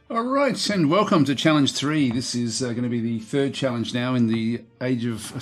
All right, and welcome to Challenge 3. This is going to be the third challenge now in the age of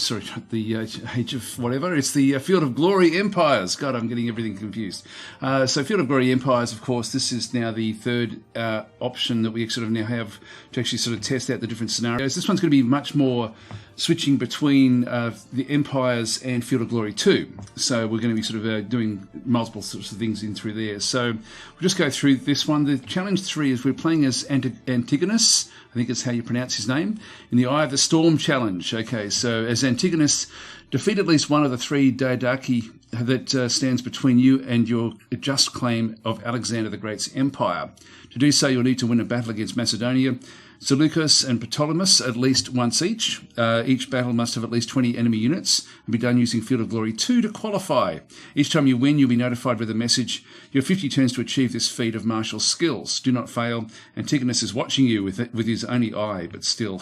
whatever. It's the Field of Glory Empires. God, I'm getting everything confused. So Field of Glory Empires, of course, this is now the third option that we sort of now have to actually sort of test out the different scenarios. This one's going to be much more switching between the Empires and Field of Glory 2. So we're going to be sort of doing multiple sorts of things in through there. So we'll just go through this one. The Challenge 3 is we're playing as Antigonos, I think it's how you pronounce his name, in the Eye of the Storm challenge. Okay, so as Antigonos, defeat at least one of the three DasTactic that stands between you and your just claim of Alexander the Great's empire. To do so, you'll need to win a battle against Macedonia, Seleucus and Ptolemais at least once each. Each battle must have at least 20 enemy units and be done using Field of Glory 2 to qualify. Each time you win, you'll be notified with a message. You have 50 turns to achieve this feat of martial skills. Do not fail. Antigonos is watching you with his only eye, but still.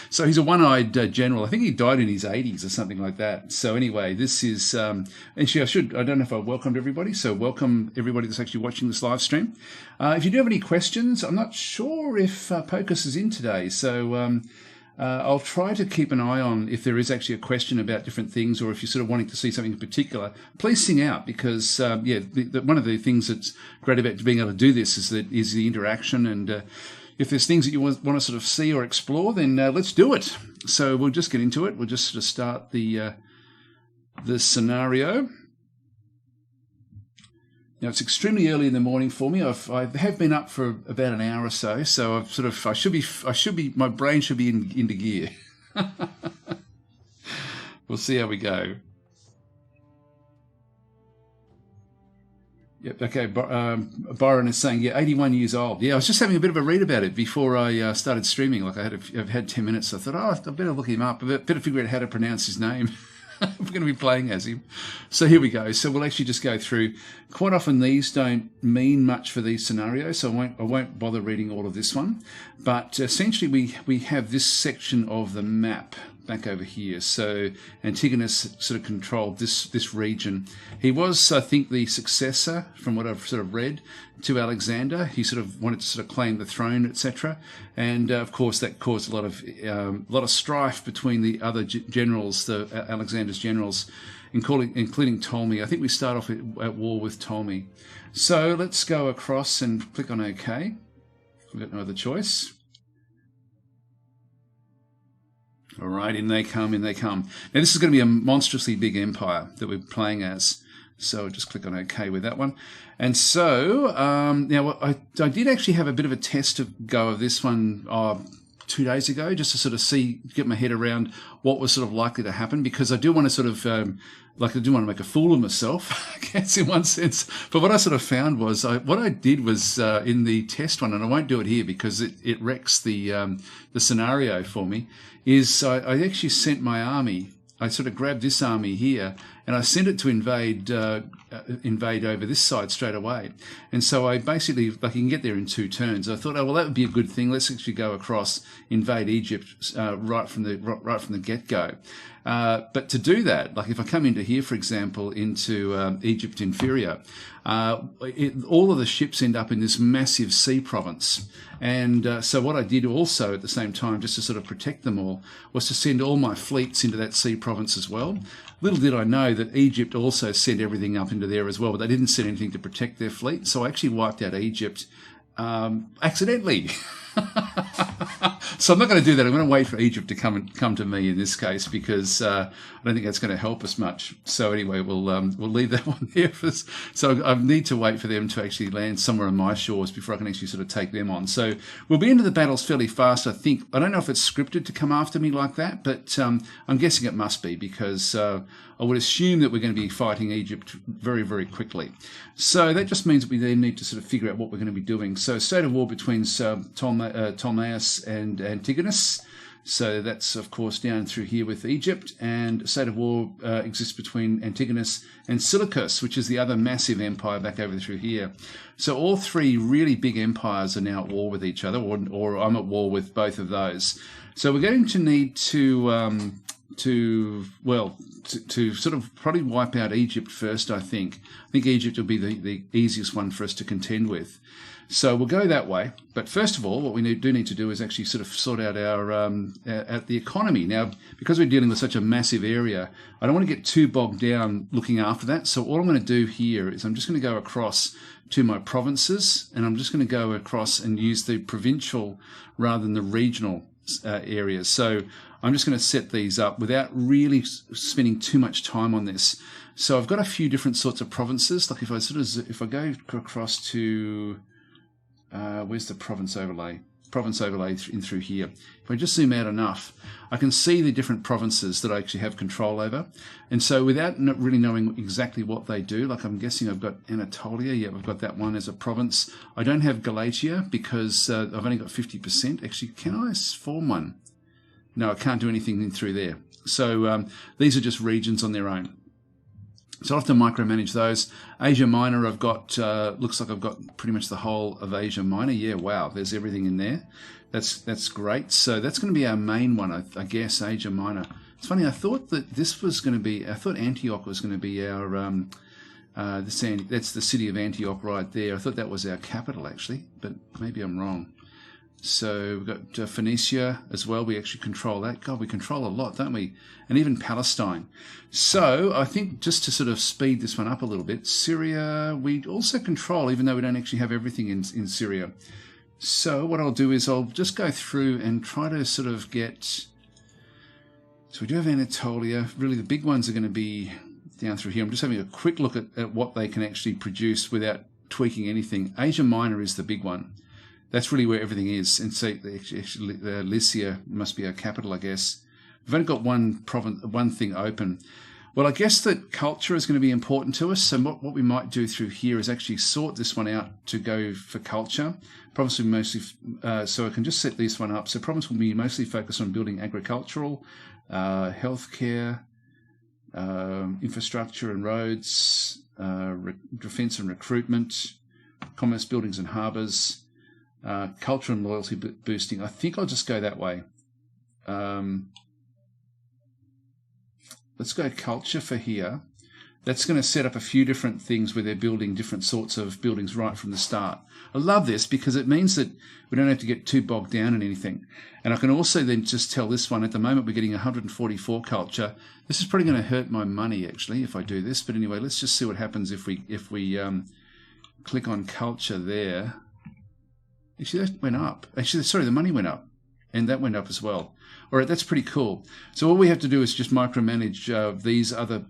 So he's a one-eyed general. I think he died in his 80s or something like that. So anyway, this is actually I don't know if I welcomed everybody, so welcome everybody that's actually watching this live stream. If you do have any questions, I'm not sure if Pocus is in today, so I'll try to keep an eye on if there is actually a question about different things, or if you're sort of wanting to see something in particular, please sing out, because one of the things that's great about being able to do this is the interaction, and if there's things that you want to sort of see or explore, then let's do it. So we'll just get into it. We'll just sort of start the scenario. Now, it's extremely early in the morning for me. I have been up for about an hour or so, so my brain should be into gear. We'll see how we go. Yep. Okay. Byron is saying, 81 years old. Yeah, I was just having a bit of a read about it before I started streaming. Like I've had 10 minutes. So I thought, I better look him up. I better figure out how to pronounce his name. We're going to be playing as him. So here we go. So we'll actually just go through. Quite often these don't mean much for these scenarios, so I won't bother reading all of this one. But essentially we have this section of the map back over here. So Antigonos sort of controlled this region. He was, I think, the successor, from what I've sort of read, to Alexander. He sort of wanted to sort of claim the throne, etc. And of course, that caused a lot of strife between the other generals, Alexander's generals, including Ptolemy. I think we start off at war with Ptolemy. So let's go across and click on OK. We've got no other choice. All right, in they come. Now, this is going to be a monstrously big empire that we're playing as. So just click on OK with that one. And so, now I did actually have a bit of a test go of this one 2 days ago, just to sort of get my head around what was sort of likely to happen, because I do want to sort of, I do want to make a fool of myself, I guess, in one sense. But what I sort of found was, what I did was in the test one, and I won't do it here because it wrecks the scenario for me, is I actually sent my army. I sort of grabbed this army here and I sent it to invade over this side straight away. And so I basically, you can get there in 2 turns. I thought, that would be a good thing. Let's actually go across, invade Egypt right from the get-go. But to do that, if I come into here, for example, into Egypt Inferior, all of the ships end up in this massive sea province. And so what I did also at the same time, just to sort of protect them all, was to send all my fleets into that sea province as well. Little did I know that Egypt also sent everything up into there as well, but they didn't send anything to protect their fleet. So I actually wiped out Egypt accidentally. So I'm not going to do that. I'm going to wait for Egypt to come to me in this case, because I don't think that's going to help us much. So anyway, we'll leave that one there for us. So I need to wait for them to actually land somewhere on my shores before I can actually sort of take them on. So we'll be into the battles fairly fast, I think. I don't know if it's scripted to come after me like that, but I'm guessing it must be, because I would assume that we're going to be fighting Egypt very, very quickly. So that just means that we then need to sort of figure out what we're going to be doing. So state of war between Ptolemais and Antigonos. So that's, of course, down through here with Egypt. And state of war exists between Antigonos and Seleucus, which is the other massive empire back over through here. So all three really big empires are now at war with each other, or I'm at war with both of those. So we're going to need to to sort of probably wipe out Egypt first, I think. I think Egypt will be the easiest one for us to contend with. So we'll go that way. But first of all, what we do need to do is actually sort of sort out the economy. Now, because we're dealing with such a massive area, I don't want to get too bogged down looking after that. So all I'm going to do here is I'm just going to go across to my provinces, and I'm just going to go across and use the provincial rather than the regional areas. So I'm just going to set these up without really spending too much time on this. So I've got a few different sorts of provinces. Like if I go across to where's the province overlay? Province overlay in through here. If I just zoom out enough, I can see the different provinces that I actually have control over. And so without really knowing exactly what they do, like I'm guessing I've got Anatolia. Yeah, I've got that one as a province. I don't have Galatia because I've only got 50%. Actually, can I form one? No, I can't do anything in through there. So these are just regions on their own. So I'll have to micromanage those. Asia Minor, I've got, looks like I've got pretty much the whole of Asia Minor. Yeah, wow, there's everything in there. That's great. So that's going to be our main one, I guess, Asia Minor. It's funny, I thought that this was going to be, I thought Antioch was going to be our, that's the city of Antioch right there. I thought that was our capital, actually, but maybe I'm wrong. So we've got Phoenicia as well. We actually control that. God, we control a lot, don't we? And even Palestine. So I think just to sort of speed this one up a little bit, Syria we also control, even though we don't actually have everything in Syria. So what I'll do is I'll just go through and try to sort of get... So we do have Anatolia. Really the big ones are going to be down through here. I'm just having a quick look at what they can actually produce without tweaking anything. Asia Minor is the big one. That's really where everything is. And so actually, Lycia must be our capital, I guess. We've only got one thing open. Well, I guess that culture is going to be important to us. So what we might do through here is actually sort this one out to go for culture. Province will be mostly, so I can just set this one up. So province will be mostly focused on building agricultural, healthcare, infrastructure and roads, defence and recruitment, commerce, buildings and harbours. Culture and loyalty boosting. I think I'll just go that way. Let's go culture for here. That's going to set up a few different things where they're building different sorts of buildings right from the start. I love this because it means that we don't have to get too bogged down in anything. And I can also then just tell this one, at the moment we're getting 144 culture. This is probably going to hurt my money actually if I do this. But anyway, let's just see what happens if we click on culture there. Actually, that went up. Actually, sorry, the money went up. And that went up as well. All right, that's pretty cool. So all we have to do is just micromanage these other,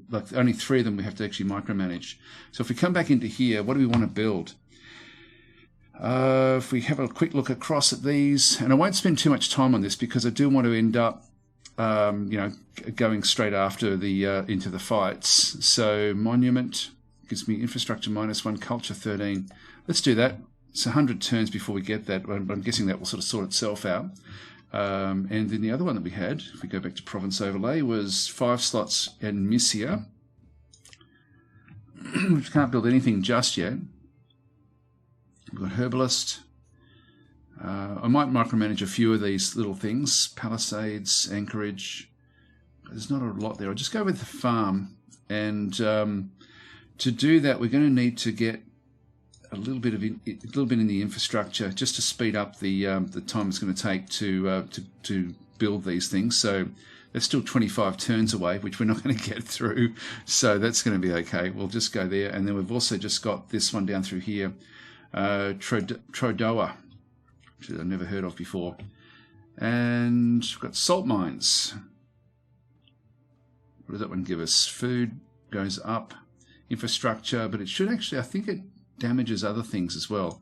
like only 3 of them we have to actually micromanage. So if we come back into here, what do we want to build? If we have a quick look across at these, and I won't spend too much time on this because I do want to end up, going straight after the into the fights. So monument gives me infrastructure -1, culture 13. Let's do that. It's 100 turns before we get that, but I'm guessing that will sort of sort itself out. And then the other one that we had, if we go back to province overlay, was 5 slots in Militia. We can't build anything just yet. We've got herbalist. I might micromanage a few of these little things. Palisades, anchorage. There's not a lot there. I'll just go with the farm. And to do that, we're going to need to get a little bit in the infrastructure just to speed up the time it's going to take to build these things. So that's still 25 turns away, which we're not going to get through. So that's going to be okay. We'll just go there, and then we've also just got this one down through here, Trodoa, which I've never heard of before, and we've got salt mines. What does that one give us? Food goes up, infrastructure, but it should actually, I think it damages other things as well.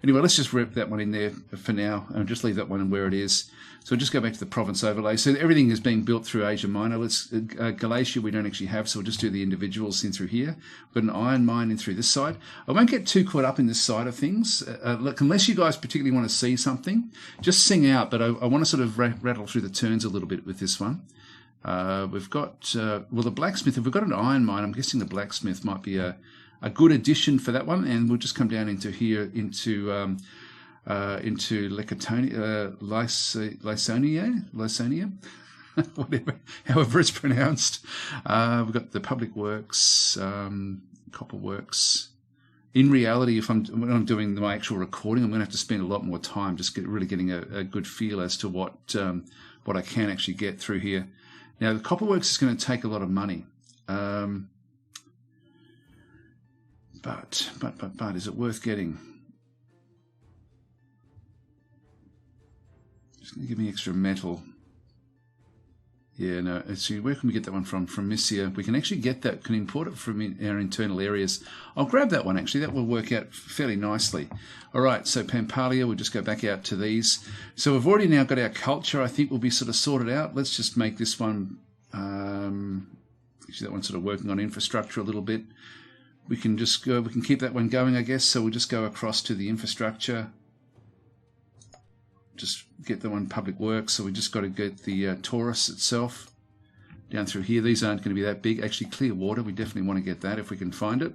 Anyway, let's just rip that one in there for now and just leave that one where it is. So we'll just go back to the province overlay. So everything is being built through Asia Minor. Let's Galatia we don't actually have, so we'll just do the individuals in through here. We've got an iron mine in through this side. I won't get too caught up in this side of things. Look, unless you guys particularly want to see something, just sing out. But I want to sort of rattle through the turns a little bit with this one. We've got, well, the blacksmith. If we've got an iron mine, I'm guessing the blacksmith might be a good addition for that one, and we'll just come down into here into Lysonia. whatever, however it's pronounced. We've got the public works, copper works. In reality, when I'm doing my actual recording, I'm going to have to spend a lot more time just really getting a good feel as to what I can actually get through here. Now, the copper works is going to take a lot of money. But is it worth getting? Just going to give me extra metal. Yeah, no. See, where can we get that one from? From Militia. We can actually get that. Can import it from our internal areas. I'll grab that one, actually. That will work out fairly nicely. All right, so Pampalia, we'll just go back out to these. So we've already now got our culture. I think will be sort of sorted out. Let's just make this one... actually, that one's sort of working on infrastructure a little bit. We can just go... We can keep that one going, I guess. So we'll just go across to the infrastructure. Just get the one public works, so we just got to get the Taurus itself down through here. These aren't going to be that big. Actually, clear water, we definitely want to get that if we can find it.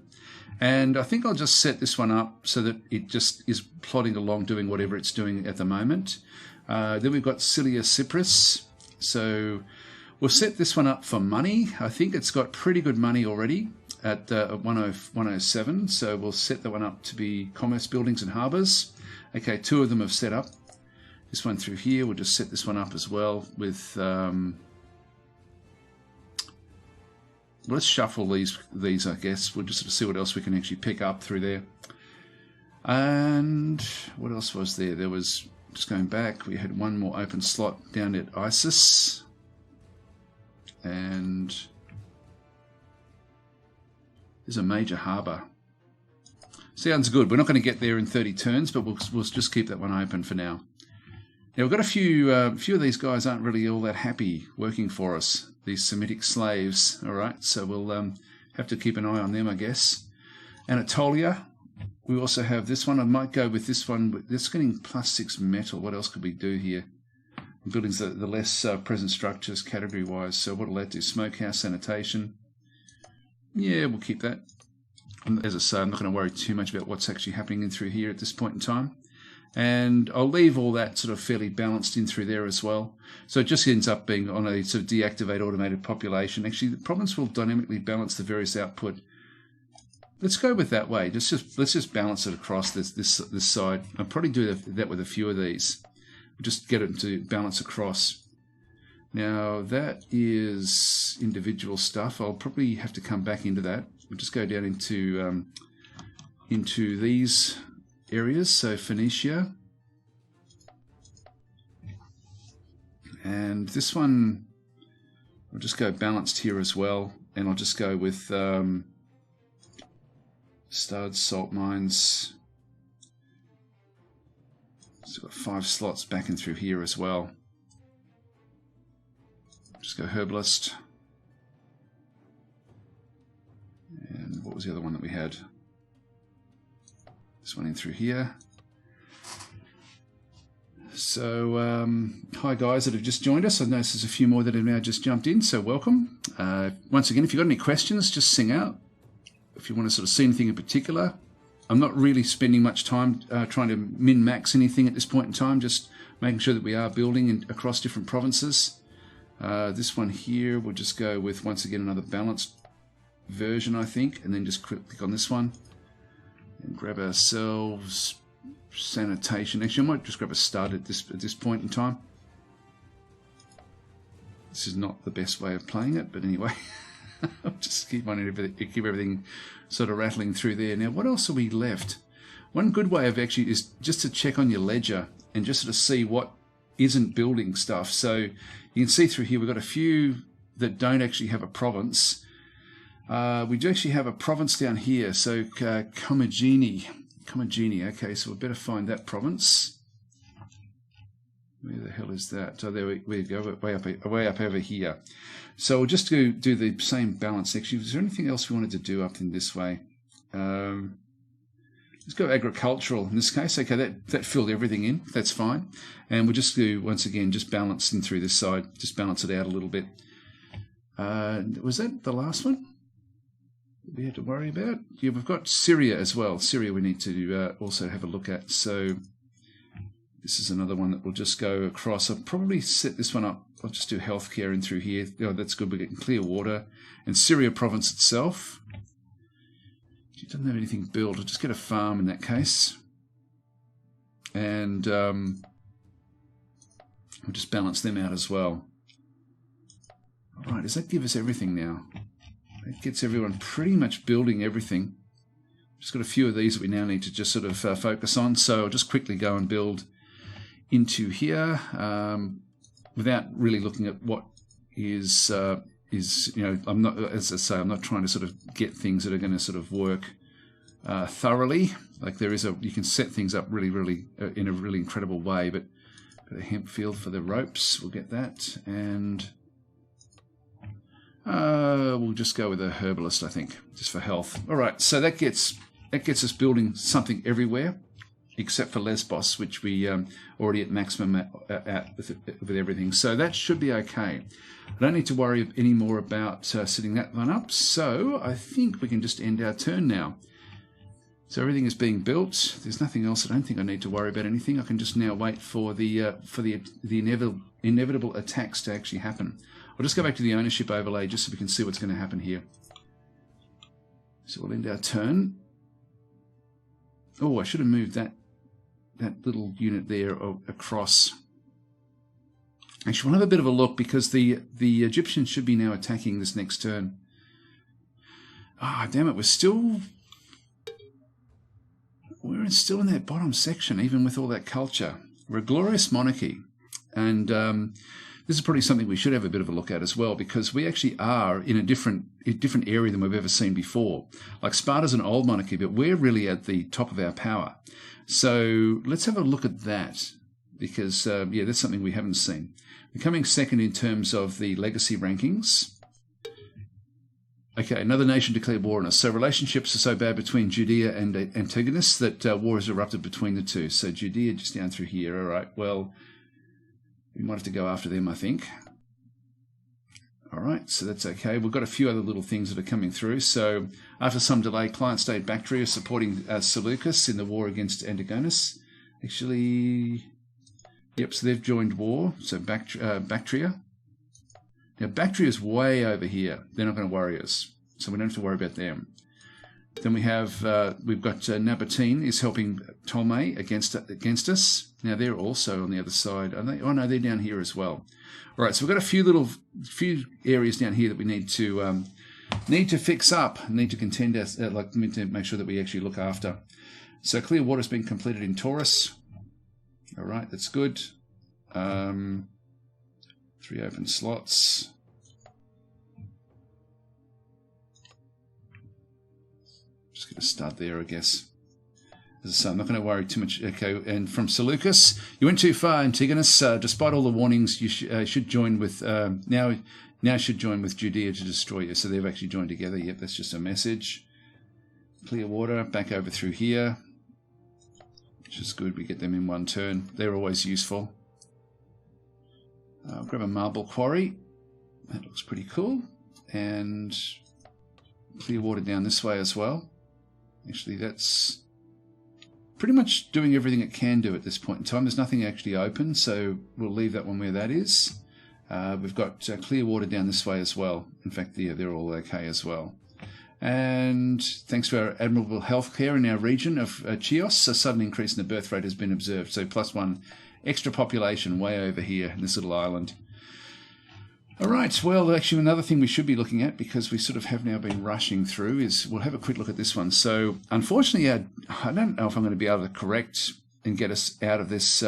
And I think I'll just set this one up so that it just is plodding along doing whatever it's doing at the moment. Then we've got Cilia Cyprus. So we'll set this one up for money. I think it's got pretty good money already at 107. So we'll set that one up to be commerce buildings and harbours. Okay, 2 of them have set up. This one through here, we'll just set this one up as well with... let's shuffle these, I guess. We'll just sort of see what else we can actually pick up through there. And what else was there? There was, just going back, we had one more open slot down at Isis. And there's a major harbour. Sounds good. We're not going to get there in 30 turns, but we'll just keep that one open for now. Now, we've got a few of these guys aren't really all that happy working for us, these Semitic slaves, all right? So we'll have to keep an eye on them, I guess. Anatolia, we also have this one. I might go with this one. But it's getting +6 metal. What else could we do here? Buildings, the less present structures category-wise. So what will that do? Smokehouse, sanitation. Yeah, we'll keep that. As I say, I'm not going to worry too much about what's actually happening in through here at this point in time. And I'll leave all that sort of fairly balanced in through there as well. So it just ends up being on a sort of deactivate automated population. Actually, the province will dynamically balance the various output. Let's go with that way. Let's just balance it across this side. I'll probably do that with a few of these. Just get it to balance across. Now that is individual stuff. I'll probably have to come back into that. We'll just go down into these areas. So Phoenicia, and this one I'll just go balanced here as well, and I'll just go with studs, salt mines. So got 5 slots back in through here as well. Just go herbalist. And what was the other one that we had? This one in through here. So, hi guys that have just joined us. I noticed there's a few more that have now just jumped in, so welcome. Once again, if you've got any questions, just sing out. If you want to sort of see anything in particular. I'm not really spending much time trying to min-max anything at this point in time, just making sure that we are building across different provinces. This one here, we'll just go with, once again, another balanced version, I think, and then just click on this one and grab ourselves sanitation. Actually, I might just grab a stud at this point in time. This is not the best way of playing it, but anyway. I'll just keep everything sort of rattling through there. Now, what else are we left? One good way of actually is just to check on your ledger and just sort of see what isn't building stuff. So you can see through here we've got a few that don't actually have a province. We do actually have a province down here. So Comagene. Okay, so we better find that province. Where the hell is that? Oh, there we go, way up over here. So we'll just do the same balance. Actually, is there anything else we wanted to do up in this way? Let's go agricultural in this case. Okay, that filled everything in. That's fine. And we'll just do, once again, just balance in through this side. Just balance it out a little bit. Was that the last one we had to worry about? Yeah, we've got Syria as well. Syria we need to also have a look at. So this is another one that will just go across. I'll probably set this one up I'll just do healthcare in through here. Oh, that's good. We're getting clear water. And Syria province itself. It doesn't have anything built. I'll just get a farm in that case. And we'll just balance them out as well. All right, does that give us everything now? That gets everyone pretty much building everything. Just got a few of these that we now need to just sort of focus on. So I'll just quickly go and build into here without really looking at what is I'm not, as I say, I'm not trying to sort of get things that are going to sort of work thoroughly. Like you can set things up really in a really incredible way. But got a hemp field for the ropes. We'll get that, and we'll just go with a herbalist, I think, just for health. All right, so that gets us building something everywhere, except for Lesbos, which we already at maximum at with everything. So that should be okay. I don't need to worry any more about setting that one up. So I think we can just end our turn now. So everything is being built. There's nothing else. I don't think I need to worry about anything. I can just now wait for the inevitable attacks to actually happen. I'll just go back to the ownership overlay just so we can see what's going to happen here. So we'll end our turn. Oh, I should have moved that little unit there across. Actually, we'll have a bit of a look because the Egyptians should be now attacking this next turn. Ah, damn it, we're still in that bottom section, even with all that culture. We're a glorious monarchy, and this is probably something we should have a bit of a look at as well, because we actually are in a different area than we've ever seen before. Like Sparta's an old monarchy, but we're really at the top of our power. So let's have a look at that, because yeah, that's something we haven't seen. We're coming second in terms of the legacy rankings. Okay, another nation declared war on us. So relationships are so bad between Judea and Antigonos that war has erupted between the two. So Judea just down through here. All right, well, we might have to go after them, I think. All right, so that's okay. We've got a few other little things that are coming through. So after some delay, client state Bactria is supporting Seleucus in the war against Antigonos. Actually, yep, so they've joined war. So Bactria. Now, Bactria is way over here. They're not going to worry us, so we don't have to worry about them. Then we've got Nabatene is helping Ptolemy against us. Now, they're also on the other side. Are they? Oh, no, they're down here as well. All right, so we've got a few areas down here that we need to fix up, need to contend need to make sure that we actually look after. So clear water's been completed in Taurus. All right, that's good. 3 open slots. Just going to start there, I guess. As I say, I'm not going to worry too much. Okay, and from Seleucus, you went too far, Antigonos. Despite all the warnings, you should join with now should join with Judea to destroy you. So they've actually joined together. Yep, that's just a message. Clear water back over through here, which is good. We get them in one turn. They're always useful. I'll grab a marble quarry. That looks pretty cool. And clear water down this way as well. Actually, that's pretty much doing everything it can do at this point in time. There's nothing actually open, so we'll leave that one where that is. We've got clear water down this way as well. In fact, they're all okay as well. And thanks to our admirable healthcare in our region of Chios, a sudden increase in the birth rate has been observed. So +1 extra population way over here in this little island. All right, well, actually another thing we should be looking at, because we sort of have now been rushing through, is we'll have a quick look at this one. So unfortunately, I don't know if I'm going to be able to correct and get us out of this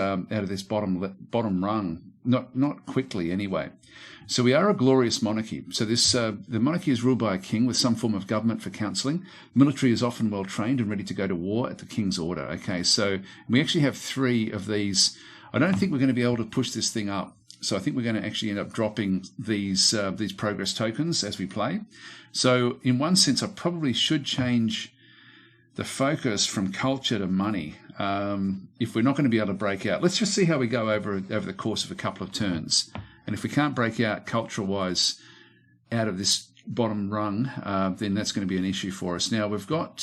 bottom rung. Not quickly anyway. So we are a glorious monarchy. So the monarchy is ruled by a king with some form of government for counselling. Military is often well trained and ready to go to war at the king's order. Okay, so we actually have 3 of these. I don't think we're going to be able to push this thing up. So I think we're going to actually end up dropping these progress tokens as we play. So in one sense, I probably should change the focus from culture to money. If we're not going to be able to break out, let's just see how we go over the course of a couple of turns. And if we can't break out culture-wise out of this bottom rung, then that's going to be an issue for us. Now we've got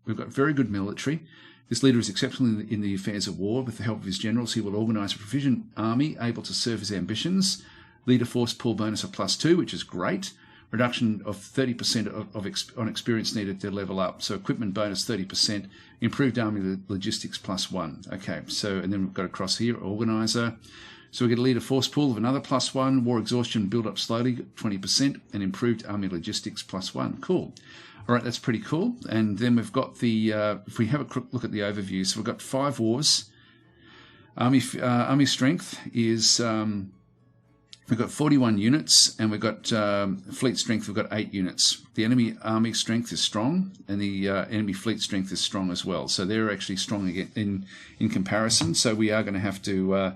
very good military. This leader is exceptional in the affairs of war. With the help of his generals, he will organise a proficient army able to serve his ambitions. Leader force pool bonus of +2, which is great. Reduction of 30% on experience needed to level up. So equipment bonus 30%. Improved army logistics +1. Okay, so and then we've got across here, organizer. So we get a leader force pool of another +1. War exhaustion build up slowly, 20%, and improved army logistics +1. Cool. All right, that's pretty cool. And then we've got the if we have a quick look at the overview, so we've got 5 wars. Army strength is. We've got 41 units, and we've got fleet strength, we've got 8 units. The enemy army strength is strong, and the enemy fleet strength is strong as well. So they're actually strong in comparison. So we are going to have to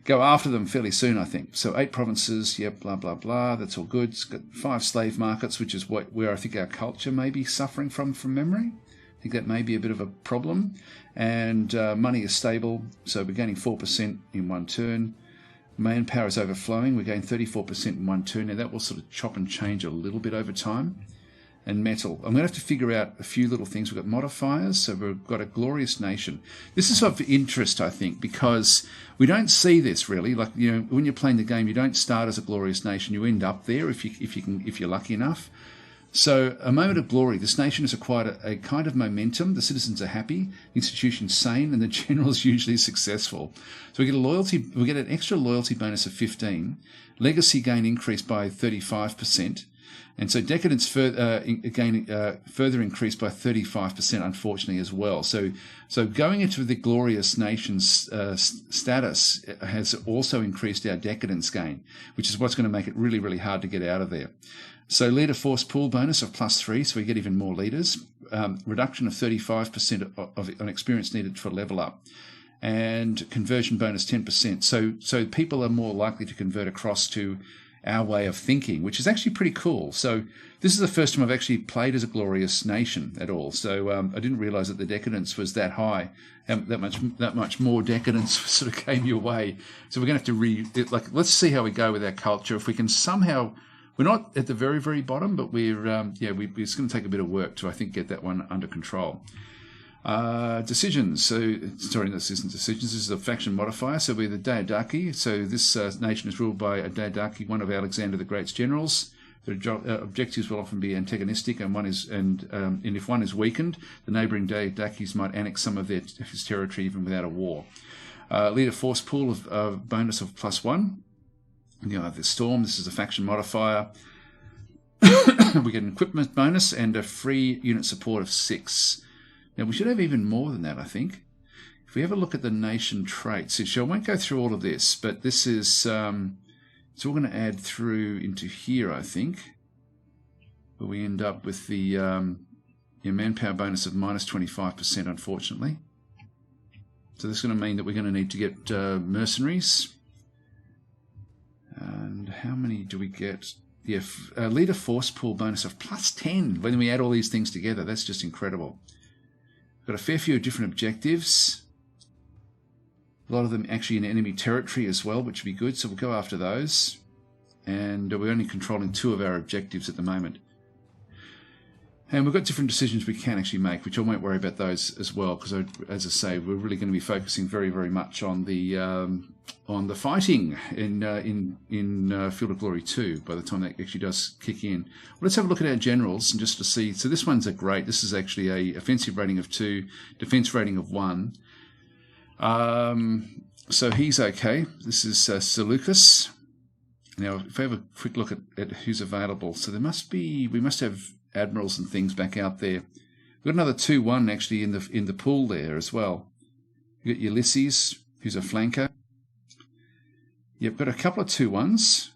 go after them fairly soon, I think. So 8 provinces, yep, blah, blah, blah. That's all good. It's got 5 slave markets, which is where I think our culture may be suffering from memory. I think that may be a bit of a problem. And money is stable, so we're gaining 4% in one turn. Manpower is overflowing. We gain 34% in one turn. Now that will sort of chop and change a little bit over time. And metal. I'm going to have to figure out a few little things. We've got modifiers, so we've got a glorious nation. This is of interest, I think, because we don't see this really. Like, you know, when you're playing the game, you don't start as a glorious nation. You end up there if you're lucky enough. So a moment of glory. This nation has acquired a kind of momentum. The citizens are happy, the institution's sane, and the general's usually successful. So we get an extra loyalty bonus of 15. Legacy gain increased by 35%. And so decadence further increased by 35%, unfortunately, as well. So going into the glorious nation's status has also increased our decadence gain, which is what's going to make it really, really hard to get out of there. So leader force pool bonus of +3, so we get even more leaders. Reduction of 35% on experience needed for level up. And conversion bonus 10%. So people are more likely to convert across to our way of thinking, which is actually pretty cool. So this is the first time I've actually played as a glorious nation at all. So I didn't realize that the decadence was that high, that much more decadence sort of came your way. So we're going to have to let's see how we go with our culture. If we can somehow, we're not at the very, very bottom, but it's going to take a bit of work to, I think, get that one under control. Decisions. So, sorry, this isn't decisions. This is a faction modifier. So we're the DasTactic. So this nation is ruled by a DasTactic, one of Alexander the Great's generals. The objectives will often be antagonistic, and if one is weakened, the neighbouring DasTacics might annex some of his territory even without a war. Leader force pool of bonus of +1. You know, the Storm. This is a faction modifier. We get an equipment bonus and a free unit support of 6. Now, we should have even more than that, I think. If we have a look at the nation traits, I won't go through all of this, but this is, it's all going to add through into here, I think, where we end up with the manpower bonus of -25%, unfortunately. So this is going to mean that we're going to need to get mercenaries. And how many do we get? Yeah, leader force pool bonus of +10. When we add all these things together, that's just incredible. Got a fair few different objectives. A lot of them actually in enemy territory as well, which would be good. So we'll go after those. And we're only controlling 2 of our objectives at the moment. And we've got different decisions we can actually make, which I won't worry about those as well, because as I say, we're really going to be focusing very, very much on the fighting in Field of Glory 2 by the time that actually does kick in. Well, let's have a look at our generals and just to see. So this one's great. This is actually a offensive rating of 2, defense rating of 1. So he's okay. This is Seleucus. Now, if we have a quick look at who's available, so we must have admirals and things back out there. We've got another 2-1 actually in the pool there as well. You've got Ulysses, who's a flanker. You've got a couple of 2-1s,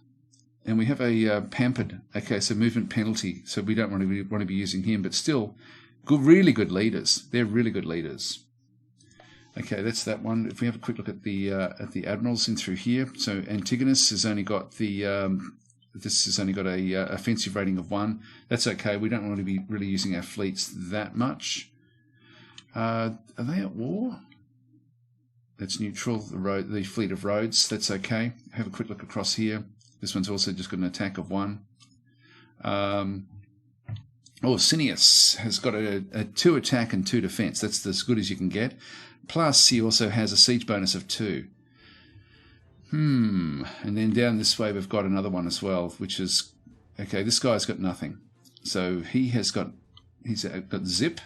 and we have a pampered. Okay, so movement penalty. So we don't want to be using him, but still, really good leaders. They're really good leaders. Okay, that's that one. If we have a quick look at the admirals in through here, so Antigonos has only got this has only got a offensive rating of 1. That's okay. We don't want to be really using our fleets that much. Are they at war? That's neutral. The fleet of Rhodes. That's okay. Have a quick look across here. This one's also just got an attack of 1. Cineas has got a 2 attack and 2 defense. That's as good as you can get. Plus, he also has a siege bonus of 2. And then down this way we've got another one as well, which is, okay, this guy's got nothing. So he's got zip.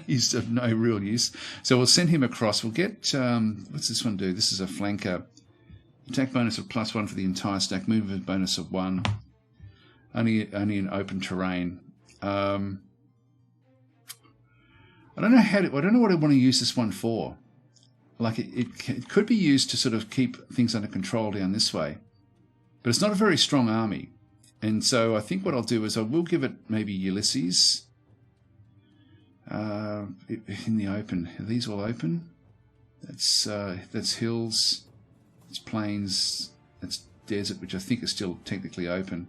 He's of no real use. So we'll send him across. We'll get, what's this one do? This is a flanker. Attack bonus of +1 for the entire stack. Movement bonus of 1. Only in open terrain. I don't know I don't know what I want to use this one for. Like it could be used to sort of keep things under control down this way, but it's not a very strong army, and so I think what I'll do is I will give it maybe Ulysses. In the open, are these all open? That's hills, it's plains, that's desert, which I think is still technically open.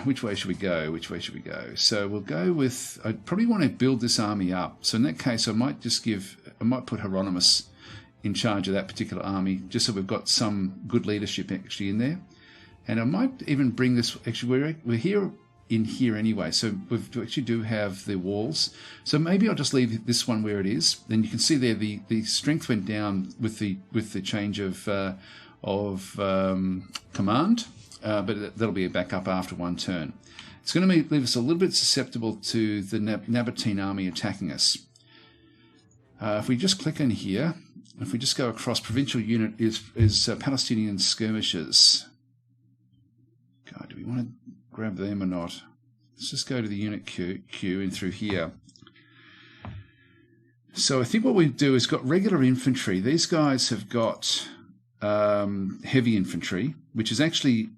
Which way should we go? Which way should we go? So we'll go with, I probably want to build this army up. So in that case, I might put Hieronymus in charge of that particular army, just so we've got some good leadership actually in there. And I might even bring this, actually we're here in here anyway, so we actually do have the walls. So maybe I'll just leave this one where it is. Then you can see there the strength went down with the change of command. But that'll be a backup after one turn. It's going to leave us a little bit susceptible to the Nabatean army attacking us. If we just click in here, if we just go across, provincial unit is Palestinian skirmishers. God, do we want to grab them or not? Let's just go to the unit queue and through here. So I think what we do is got regular infantry. These guys have got heavy infantry, which is actually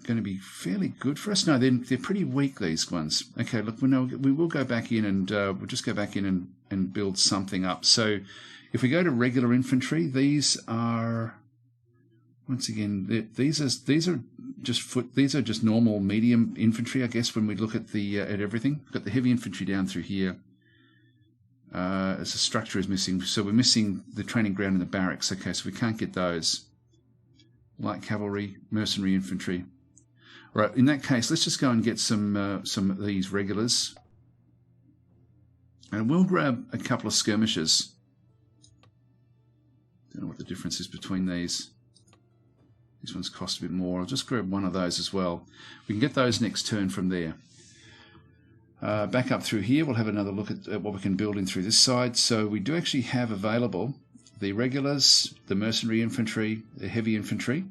going to be fairly good for us. No, they're pretty weak, these ones. Okay, look, we will go back in and we'll just go back in and build something up. So if we go to regular infantry, these are, once again, these are just normal medium infantry, I guess, when we look at at everything. We've got the heavy infantry down through here. As the structure is missing, so we're missing the training ground and the barracks. Okay, so we can't get those. Light cavalry, mercenary infantry. Right, in that case, let's just go and get some of these regulars, and we'll grab a couple of skirmishers. Don't know what the difference is between these. These ones cost a bit more. I'll just grab one of those as well. We can get those next turn from there. Back up through here, we'll have another look at what we can build in through this side. So we do actually have available the regulars, the mercenary infantry, the heavy infantry.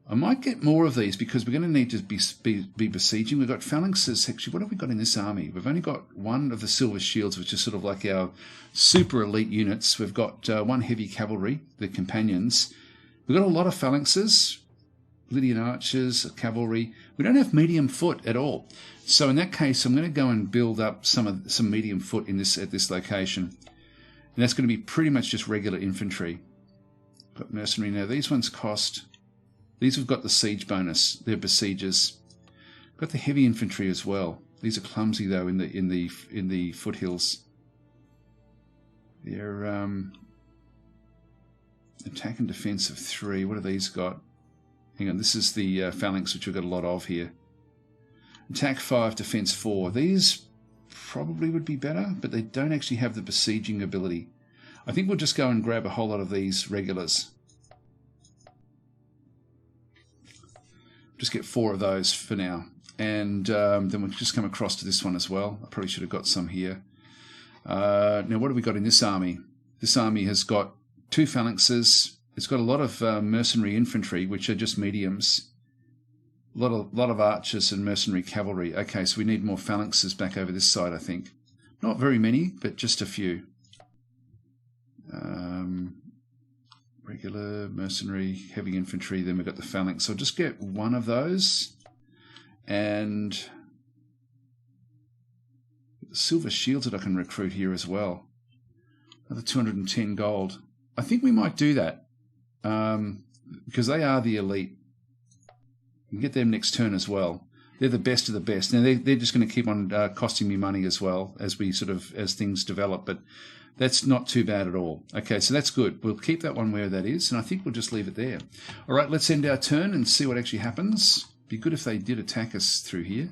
I might get more of these because we're going to need to be besieging. We've got phalanxes. Actually, what have we got in this army? We've only got one of the silver shields, which is sort of like our super elite units. We've got one heavy cavalry, the companions. We've got a lot of phalanxes, Lydian archers, cavalry. We don't have medium foot at all. So in that case, I'm going to go and build up some medium foot at this location. And that's going to be pretty much just regular infantry. Got mercenary now. These ones cost. These have got the siege bonus. They're besiegers. Got the heavy infantry as well. These are clumsy though in the foothills. They're attack and defense of 3. What have these got? Hang on. This is the phalanx, which we've got a lot of here. Attack 5, defense 4. These probably would be better, but they don't actually have the besieging ability. I think we'll just go and grab a whole lot of these regulars. Just get 4 of those for now. And then we'll just come across to this one as well. I probably should have got some here. Now, what have we got in this army? This army has got 2 phalanxes. It's got a lot of mercenary infantry, which are just mediums. A lot of archers and mercenary cavalry. Okay, so we need more phalanxes back over this side, I think. Not very many, but just a few. Regular, mercenary, heavy infantry. Then we've got the phalanx. So I'll just get one of those. And the silver shields that I can recruit here as well. Another 210 gold. I think we might do that. Because they are the elite. You can get them next turn as well. They're the best of the best. Now they're just going to keep on costing me money as well as things develop, but that's not too bad at all. Okay, so that's good. We'll keep that one where that is, and I think we'll just leave it there. All right, let's end our turn and see what actually happens. Be good if they did attack us through here.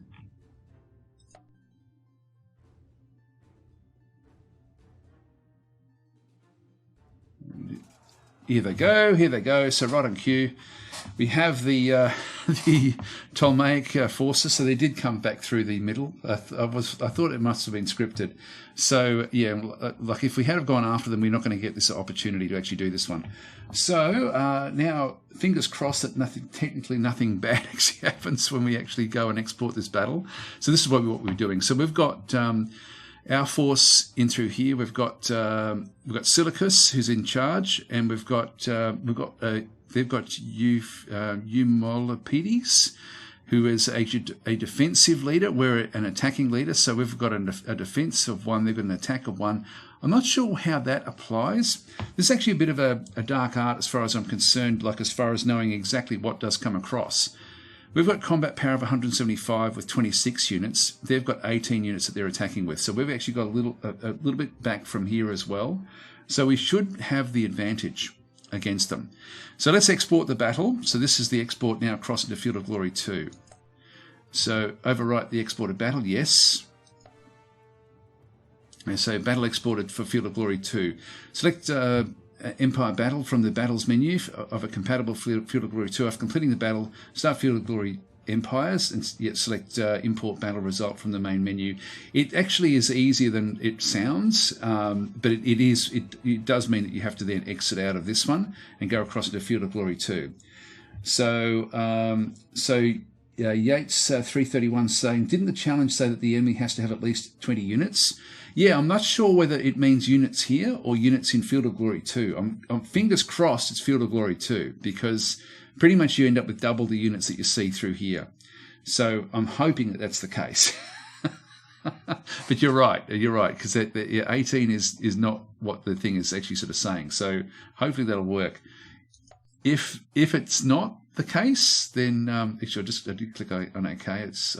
here they go. Here they go. So right on cue, we have the Ptolemaic forces. So they did come back through the middle. I thought it must have been scripted. So yeah, like if we had have gone after them, we're not going to get this opportunity to actually do this one. So now, fingers crossed that technically nothing bad actually happens when we actually go and export this battle. So this is what we're doing. So we've got our force in through here. We've got Silicus, who's in charge, and they've got Eumolopides, who is a defensive leader. We're an attacking leader, so we've got a defense of one. They've got an attack of one. I'm not sure how that applies. This is actually a bit of a dark art as far as I'm concerned, like as far as knowing exactly what does come across. We've got combat power of 175 with 26 units. They've got 18 units that they're attacking with. So we've actually got a little bit back from here as well. So we should have the advantage against them. So let's export the battle. So this is the export now across into Field of Glory 2. So overwrite the exported battle, yes. And so battle exported for Field of Glory 2. Select Empire Battle from the Battles menu of a compatible Field of Glory 2. After completing the battle, start Field of Glory Empires and yet select Import Battle Result from the main menu. It actually is easier than it sounds, but it does mean that you have to then exit out of this one and go across into Field of Glory 2. So, Yates 331 saying, didn't the challenge say that the enemy has to have at least 20 units? Yeah, I'm not sure whether it means units here or units in Field of Glory 2. I'm fingers crossed it's Field of Glory 2, because pretty much you end up with double the units that you see through here. So I'm hoping that that's the case. But you're right, because 18 is not what the thing is actually sort of saying. So hopefully that'll work. If it's not the case, then actually I did click on OK. It's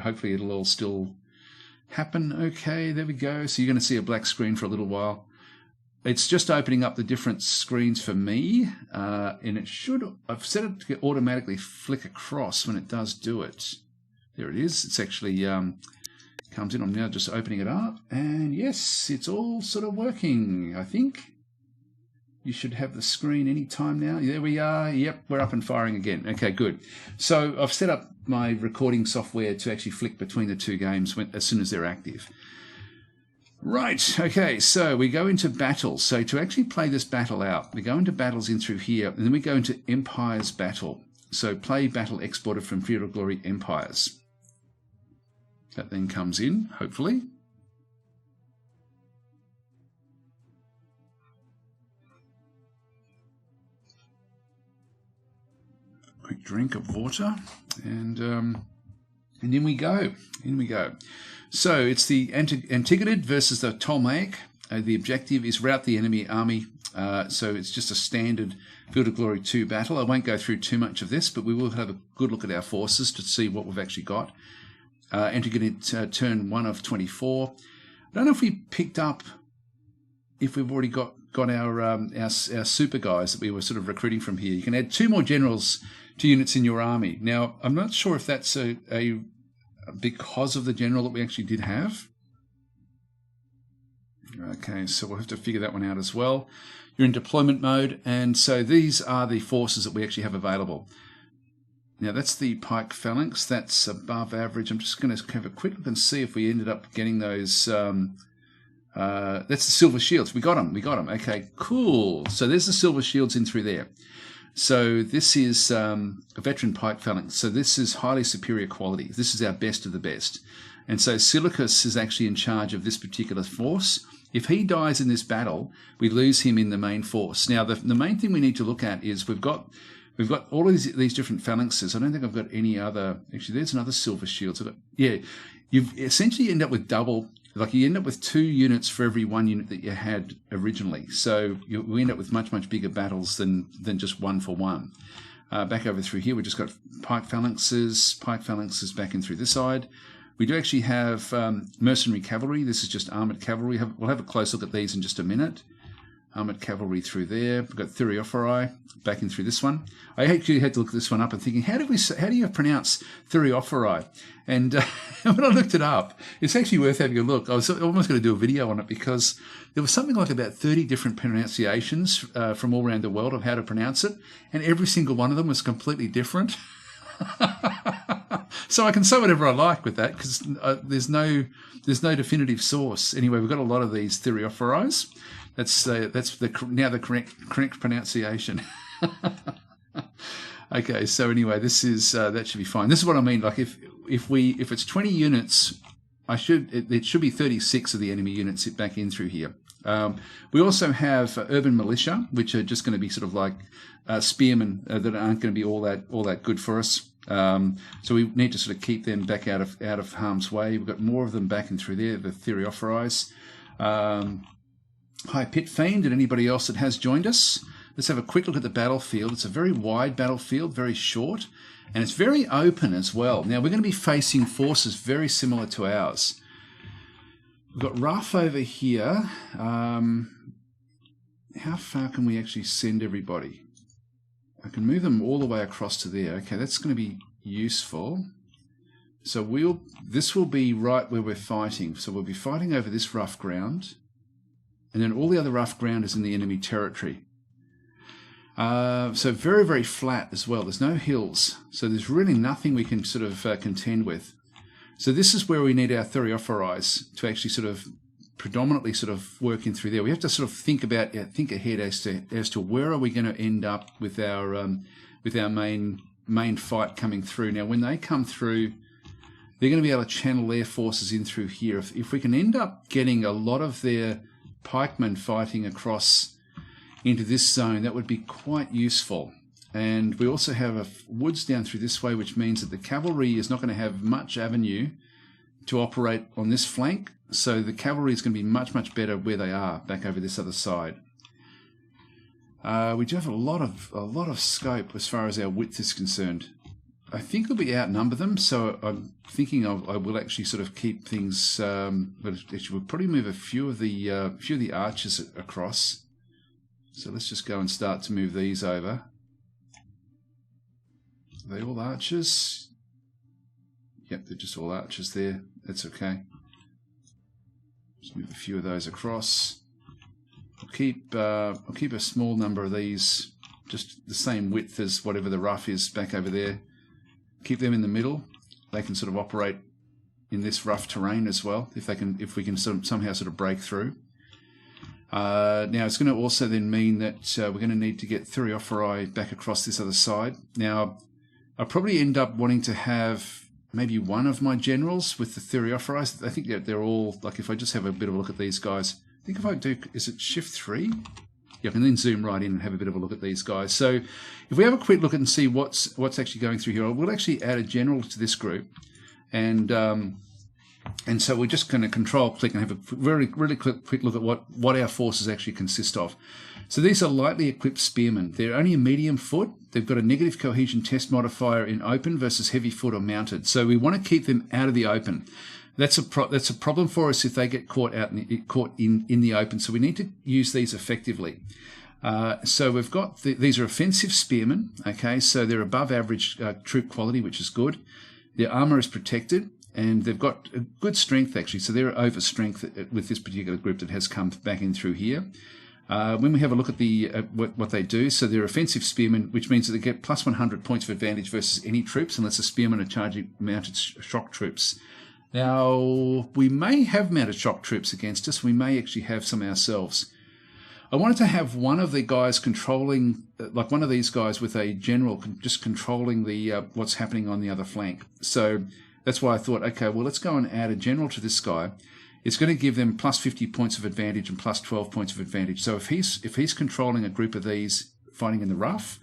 hopefully it'll all still happen. Okay, there we go. So you're going to see a black screen for a little while. It's just opening up the different screens for me, and it should. I've set it to automatically flick across when it does do it. There it is. It's actually comes in. I'm now just opening it up, and yes, it's all sort of working. I think you should have the screen any time now. There we are. Yep, we're up and firing again. Okay, good. So I've set up my recording software to actually flick between the two games as soon as they're active. Right, okay, so we go into battles. So to actually play this battle out, we go into battles in through here, and then we go into Empires Battle. So play battle exported from Field of Glory Empires. That then comes in, hopefully. Quick drink of water, and in we go. In we go. So it's the Antigonid versus the Ptolemaic. The objective is rout the enemy army. So it's just a standard Field of Glory 2 battle. I won't go through too much of this, but we will have a good look at our forces to see what we've actually got. Antigonid turn 1 of 24. I don't know if we picked up, if we've already got our super guys that we were sort of recruiting from here. You can add 2 more generals to units in your army. Now, I'm not sure if that's a because of the general that we actually did have. Okay, so we'll have to figure that one out as well. You're in deployment mode, and so these are the forces that we actually have available. Now, that's the pike phalanx. That's above average. I'm just going to have a quick look and see if we ended up getting those. That's the silver shields. We got them. Okay, cool. So there's the silver shields in through there. So this is a veteran pike phalanx. So this is highly superior quality. This is our best of the best. And so Silicus is actually in charge of this particular force. If he dies in this battle, we lose him in the main force. Now, the main thing we need to look at is we've got all of these different phalanxes. I don't think I've got any other. Actually, there's another silver shield. You essentially end up with double. Like you end up with 2 units for every 1 unit that you had originally. So we end up with much, much bigger battles than just 1 for 1. Back over through here, we've just got pike phalanxes back in through this side. We do actually have mercenary cavalry. This is just armoured cavalry. We'll have a close look at these in just a minute. armoured cavalry through there. We've got Thureophori back in through this one. I actually had to look this one up and thinking, how do you pronounce Thureophori? And when I looked it up, it's actually worth having a look. I was almost going to do a video on it because there was something like about 30 different pronunciations from all around the world of how to pronounce it, and every single one of them was completely different. So I can say whatever I like with that because there's no definitive source. Anyway, we've got a lot of these Thureophoris. That's now the correct pronunciation. Okay, so anyway, this is that should be fine. This is what I mean. Like if it's 20 units, it should be 36 of the enemy units sit back in through here. We also have urban militia, which are just going to be sort of like spearmen that aren't going to be all that good for us. So we need to sort of keep them back out of harm's way. We've got more of them back in through there, the Thureophoris. Hi, Pit Fiend, and anybody else that has joined us. Let's have a quick look at the battlefield. It's a very wide battlefield, very short, and it's very open as well. Now, we're going to be facing forces very similar to ours. We've got Rough over here. How far can we actually send everybody? I can move them all the way across to there. Okay, that's going to be useful. So this will be right where we're fighting. So we'll be fighting over this rough ground, and then all the other rough ground is in the enemy territory. So very, very flat as well. There's no hills. So there's really nothing we can sort of contend with. So this is where we need our Thureophoris to actually sort of predominantly sort of work in through there. We have to sort of think ahead as to where are we going to end up with our main fight coming through. Now, when they come through, they're going to be able to channel their forces in through here. If we can end up getting a lot of their pikemen fighting across into this zone, that would be quite useful. And we also have woods down through this way, which means that the cavalry is not going to have much avenue to operate on this flank. So the cavalry is going to be much, much better where they are, back over this other side. We do have a lot of scope as far as our width is concerned. I think we outnumber them, so I'm thinking I will actually sort of keep things. But actually, we'll probably move a few of the archers across. So let's just go and start to move these over. Are they all archers? Yep, they're just all archers there. That's okay. Just move a few of those across. I'll keep a small number of these, just the same width as whatever the rough is back over there. Keep them in the middle. They can sort of operate in this rough terrain as well, if we can somehow sort of break through. Now it's going to also then mean that we're going to need to get Thureophori back across this other side. Now, I'll probably end up wanting to have maybe one of my generals with the Thureophoris. I think they're all, like, if I just have a bit of a look at these guys, I think if I do, is it Shift 3? Yeah, I can then zoom right in and have a bit of a look at these guys. So if we have a quick look and see what's actually going through here, we'll actually add a general to this group. And so we're just going to control click and have a really quick look at what our forces actually consist of. So these are lightly equipped spearmen. They're only a medium foot. They've got a negative cohesion test modifier in open versus heavy foot or mounted. So we want to keep them out of the open. That's a problem for us if they get caught in the open. So we need to use these effectively. So we've got these are offensive spearmen. Okay, so they're above average troop quality, which is good. Their armor is protected, and they've got a good strength actually. So they're over strength with this particular group that has come back in through here. When we have a look at what they do, so they're offensive spearmen, which means that they get plus 100 points of advantage versus any troops, unless the spearmen are charging mounted shock troops. Now, we may have mounted shock troops against us. We may actually have some ourselves. I wanted to have one of the guys controlling, like one of these guys with a general just controlling the what's happening on the other flank. So that's why I thought, okay, well, let's go and add a general to this guy. It's going to give them plus 50 points of advantage and plus 12 points of advantage. So if he's controlling a group of these fighting in the rough,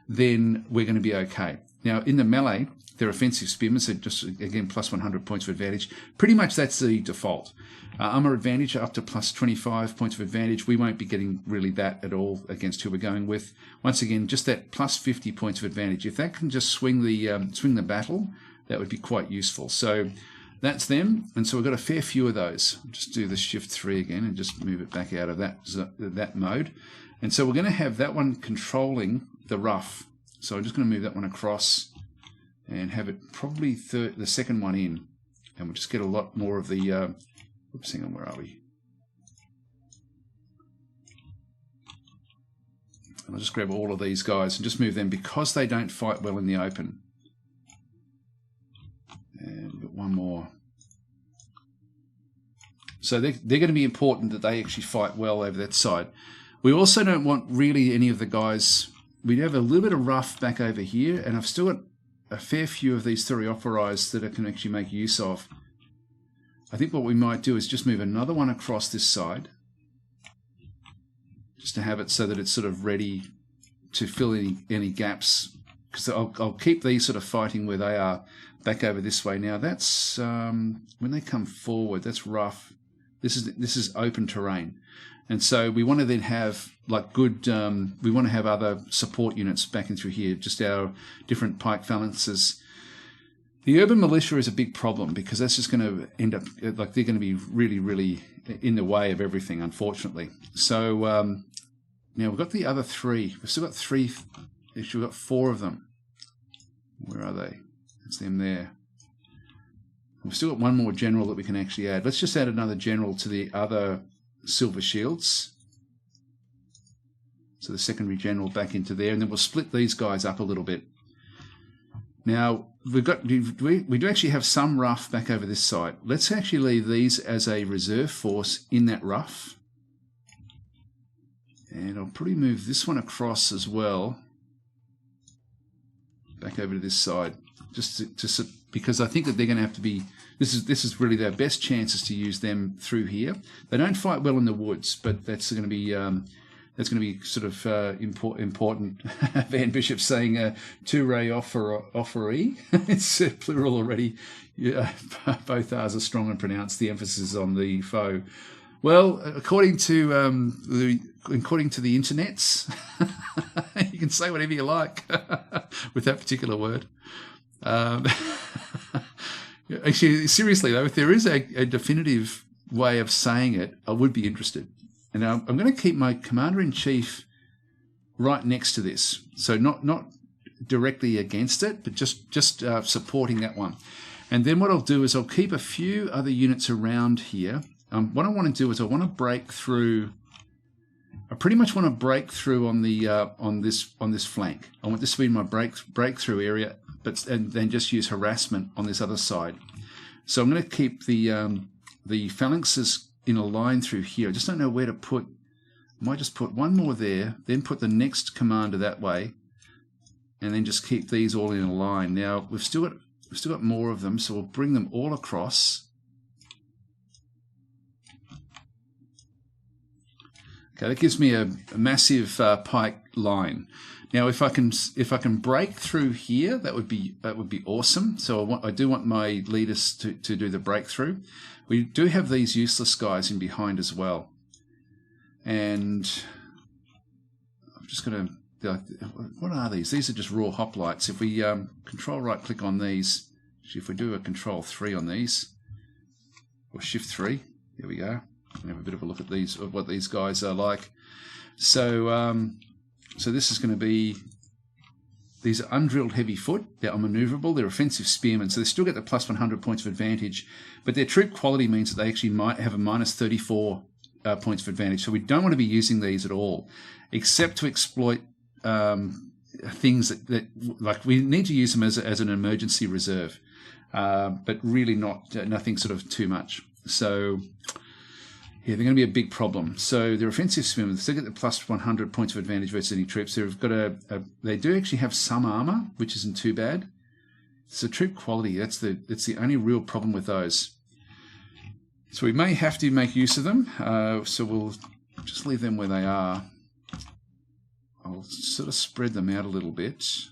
then we're going to be okay. Now, in the melee, they're offensive spearmen, so just, again, plus 100 points of advantage. Pretty much that's the default. Armor advantage up to plus 25 points of advantage. We won't be getting really that at all against who we're going with. Once again, just that plus 50 points of advantage. If that can just swing the battle, that would be quite useful. So that's them. And so we've got a fair few of those. I'll just do the Shift 3 again and just move it back out of that mode. And so we're going to have that one controlling the rough. So I'm just going to move that one across and have it probably the second one in. And we'll just get a lot more of the... oops, hang on, where are we? I'll just grab all of these guys and just move them because they don't fight well in the open. And we've got one more. So they're going to be important that they actually fight well over that side. We also don't want really any of the guys... We have a little bit of rough back over here, and I've still got a fair few of these Thureophori that I can actually make use of. I think what we might do is just move another one across this side, just to have it so that it's sort of ready to fill any gaps. Because I'll keep these sort of fighting where they are back over this way. Now that's when they come forward. That's rough. This is open terrain, and so we want to then have like good. We want to have other support units back in through here. Just our different pike phalanxes. The urban militia is a big problem because that's just going to end up like they're going to be really, really in the way of everything, unfortunately. So now we've got the other three. We've still got three. Actually, we've got four of them. Where are they? It's them there. We've still got one more general that we can actually add. Let's just add another general to the other silver shields. So the secondary general back into there, and then we'll split these guys up a little bit. Now, we do actually have some rough back over this side. Let's actually leave these as a reserve force in that rough. And I'll probably move this one across as well. Back over to this side. Just because I think that they're going to have to be... This is really their best chances to use them through here. They don't fight well in the woods, but that's going to be... That's going to be sort of important. Van Bishop saying two-ray offeree. It's plural already. Yeah, both R's are strong and pronounced. The emphasis is on the foe. Well, according to the internets, you can say whatever you like with that particular word. Actually, seriously though, if there is a definitive way of saying it, I would be interested. And I'm going to keep my Commander-in-Chief right next to this. So not directly against it, but just supporting that one. And then what I'll do is I'll keep a few other units around here. What I want to do is I want to break through... I pretty much want to break through on the on this flank. I want this to be my breakthrough area, and then just use harassment on this other side. So I'm going to keep the phalanxes in a line through here. I just don't know where to put. I might just put one more there, then put the next commander that way, and then just keep these all in a line. Now we've still got more of them, so we'll bring them all across. Okay, that gives me a massive pike line. Now, if I can break through here, that would be awesome. So I do want my leaders to do the breakthrough. We do have these useless guys in behind as well, and I'm just going to. What are these? These are just raw hoplites. If we control right click on these, actually, if we do a control 3 on these, or shift 3, there we go. And have a bit of a look at these, of what these guys are like. So, so this is going to be, these are undrilled heavy foot. They're unmaneuverable. They're offensive spearmen, so they still get the plus 100 points of advantage. But their troop quality means that they actually might have a minus 34 points of advantage. So we don't want to be using these at all, except to exploit things that like we need to use them as an emergency reserve, but really nothing sort of too much. So. Yeah, they're going to be a big problem. So they're offensive spearmen. They still get the plus 100 points of advantage versus any troops. They've got they do actually have some armor, which isn't too bad. So troop quality, that's the only real problem with those. So we may have to make use of them. So we'll just leave them where they are. I'll sort of spread them out a little bit.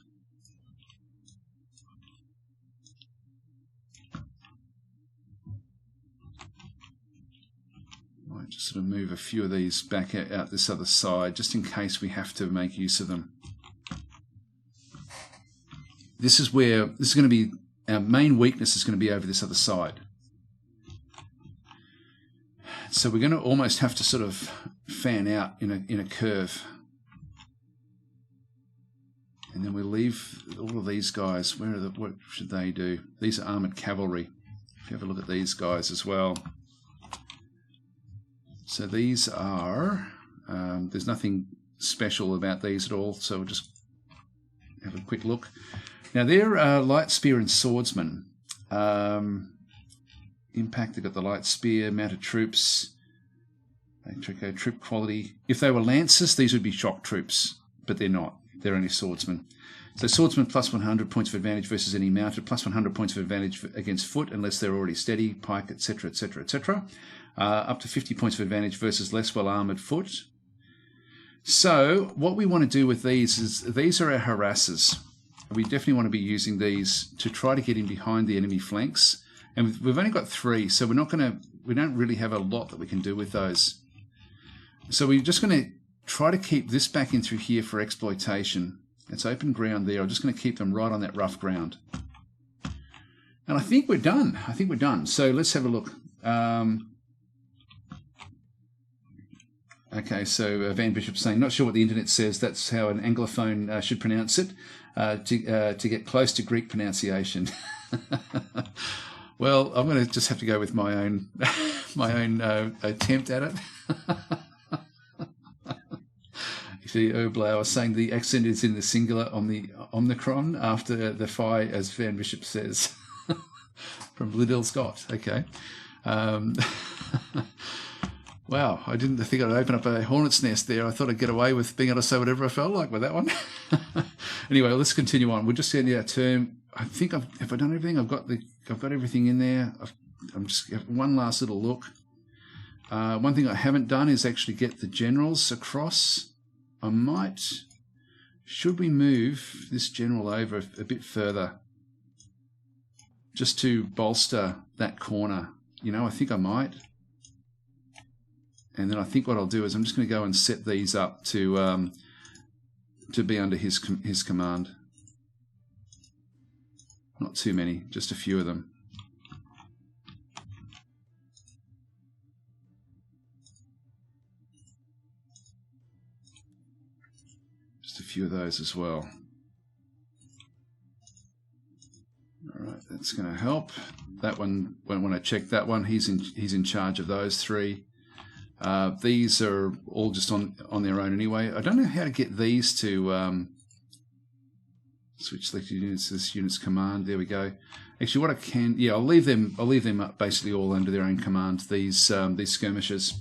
Just sort of move a few of these back out this other side, just in case we have to make use of them. This is going to be, our main weakness is going to be over this other side. So we're going to almost have to sort of fan out in a curve. And then we leave all of these guys. What should they do? These are armoured cavalry. If you have a look at these guys as well. So these are, there's nothing special about these at all. So we'll just have a quick look. Now they're light spear and swordsmen. Impact, they've got the light spear, mounted troops. Troop quality. If they were lancers, these would be shock troops, but they're not. They're only swordsmen. So swordsmen plus 100 points of advantage versus any mounted, plus 100 points of advantage against foot unless they're already steady, pike, etc., etc., etc. Up to 50 points of advantage versus less well-armoured foot. So what we want to do with these is, these are our harassers. We definitely want to be using these to try to get in behind the enemy flanks. And we've only got 3, so we don't really have a lot that we can do with those. So we're just going to try to keep this back in through here for exploitation. It's open ground there. I'm just going to keep them right on that rough ground. And I think we're done. So let's have a look. Okay, so Van Bishop's saying, not sure what the internet says. That's how an Anglophone should pronounce it, to get close to Greek pronunciation. Well, I'm going to just have to go with my own attempt at it. See, Erblau was saying the accent is in the singular on the Omicron after the phi, as Van Bishop says. From Liddell Scott. Okay. Wow, I didn't think I'd open up a hornet's nest there. I thought I'd get away with being able to say whatever I felt like with that one. Anyway, let's continue on. We'll just get our term. I think have I done everything? I've got everything in there. I'm just one last little look. One thing I haven't done is actually get the generals across. I might. Should we move this general over a bit further, just to bolster that corner? I think I might. And then I think what I'll do is I'm just going to go and set these up to be under his command. Not too many, just a few of them. Just a few of those as well. All right, that's going to help. That one, when I check that one, he's in charge of those 3. These are all just on their own anyway. I don't know how to get these to switch selected units to this unit's command. There we go. Actually, what I can, yeah, I'll leave them up basically all under their own command. These skirmishers.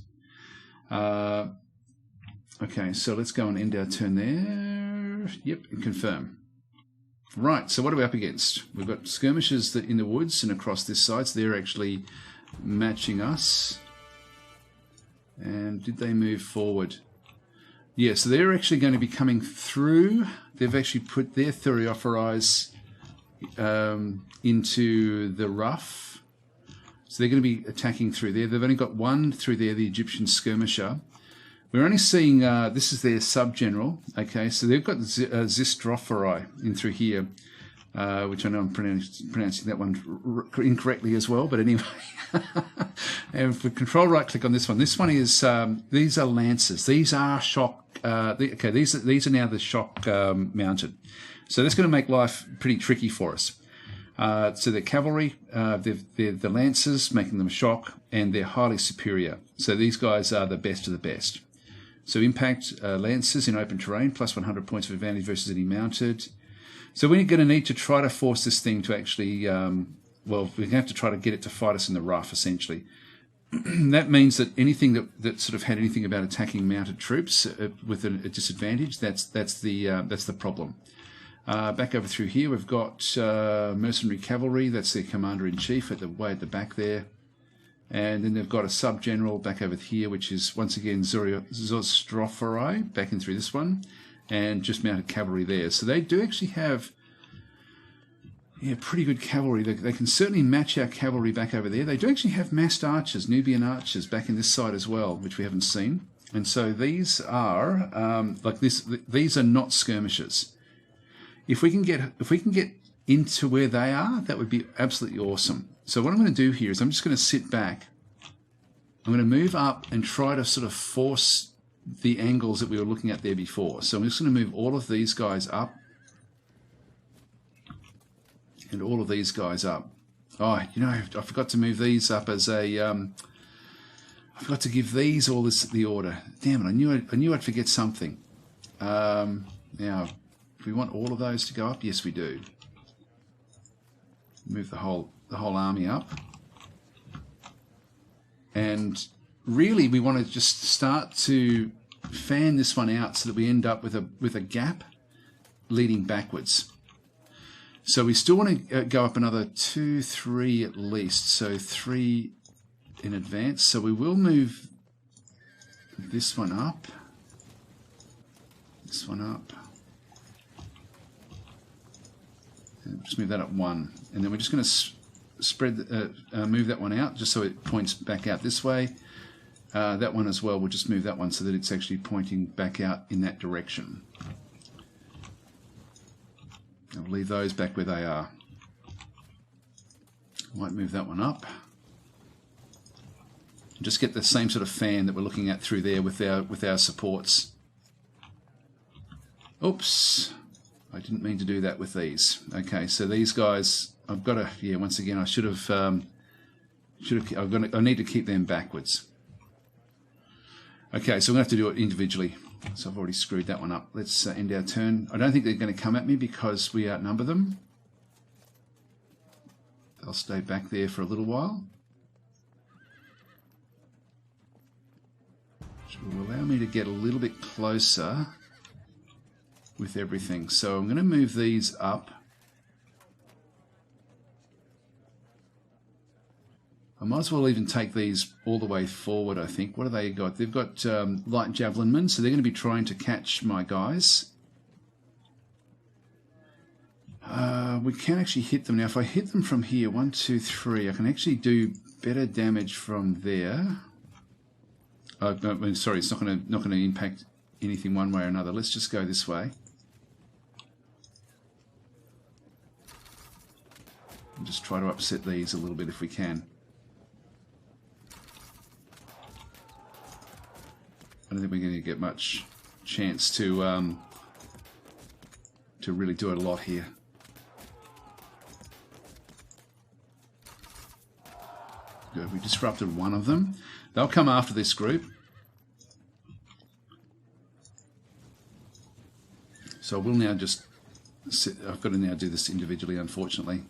Okay, so let's go and end our turn there. Yep, and confirm. Right, so what are we up against? We've got skirmishers in the woods and across this side, so they're actually matching us. And did they move forward? Yeah, so they're actually going to be coming through. They've actually put their Thureophorize into the rough. So they're going to be attacking through there. They've only got one through there, the Egyptian skirmisher. We're only seeing, this is their sub-general. Okay, so they've got Zistrophori in through here, which I know I'm pronouncing that one incorrectly as well, but anyway. And if we control right-click on this one is, these are lancers. These are shock, okay, these are now the shock mounted. So that's going to make life pretty tricky for us. So they're cavalry, they're the lancers, making them shock, and they're highly superior. So these guys are the best of the best. So impact lancers in open terrain, plus 100 points of advantage versus any mounted. So we're going to need to try to force this thing to actually, well, we're going to have to try to get it to fight us in the rough, essentially. That means that anything that sort of had anything about attacking mounted troops with a disadvantage, that's the problem. Back over through here, we've got mercenary cavalry. That's their commander-in-chief way at the back there. And then they've got a sub-general back over here, which is, once again, Zostrophori, back in through this one. And just mounted cavalry there. So they do actually have, yeah, pretty good cavalry. They can certainly match our cavalry back over there. They do actually have massed archers, Nubian archers, back in this side as well, which we haven't seen. And so these are, like this, these are not skirmishers. If we can get into where they are, that would be absolutely awesome. So what I'm going to do here is I'm just going to sit back I'm going to move up and try to sort of force the angles that we were looking at there before. So I'm just going to move all of these guys up and all of these guys up. Oh, you know, I forgot to move these up as a... I forgot to give these all the order. Damn it, I knew I'd forget something. Now, do we want all of those to go up? Yes, we do. Move the whole army up. And really, we want to just start to fan this one out so that we end up with a gap leading backwards. So we still want to go up another 2, 3 at least. So 3 in advance. So we will move this one up. This one up. And just move that up 1. And then we're just going to spread, move that one out just so it points back out this way. That one as well, we'll just move that one so that it's actually pointing back out in that direction. I'll leave those back where they are. Might move that one up. Just get the same sort of fan that we're looking at through there with our supports. Oops, I didn't mean to do that with these. Okay, so these guys, I've got to, yeah, once again, I should have, I need to keep them backwards. Okay, so we're going to have to do it individually. So I've already screwed that one up. Let's end our turn. I don't think they're going to come at me because we outnumber them. They'll stay back there for a little while. Which will allow me to get a little bit closer with everything. So I'm going to move these up. I might as well even take these all the way forward, I think. What have they got? They've got light javelinmen, so they're going to be trying to catch my guys. We can actually hit them. Now, if I hit them from here, 1, 2, 3, I can actually do better damage from there. No, sorry, it's not going to impact anything one way or another. Let's just go this way. And just try to upset these a little bit if we can. I don't think we're going to get much chance to really do a lot here. Good, we disrupted one of them. They'll come after this group. So I will now just sit, I've got to now do this individually, unfortunately.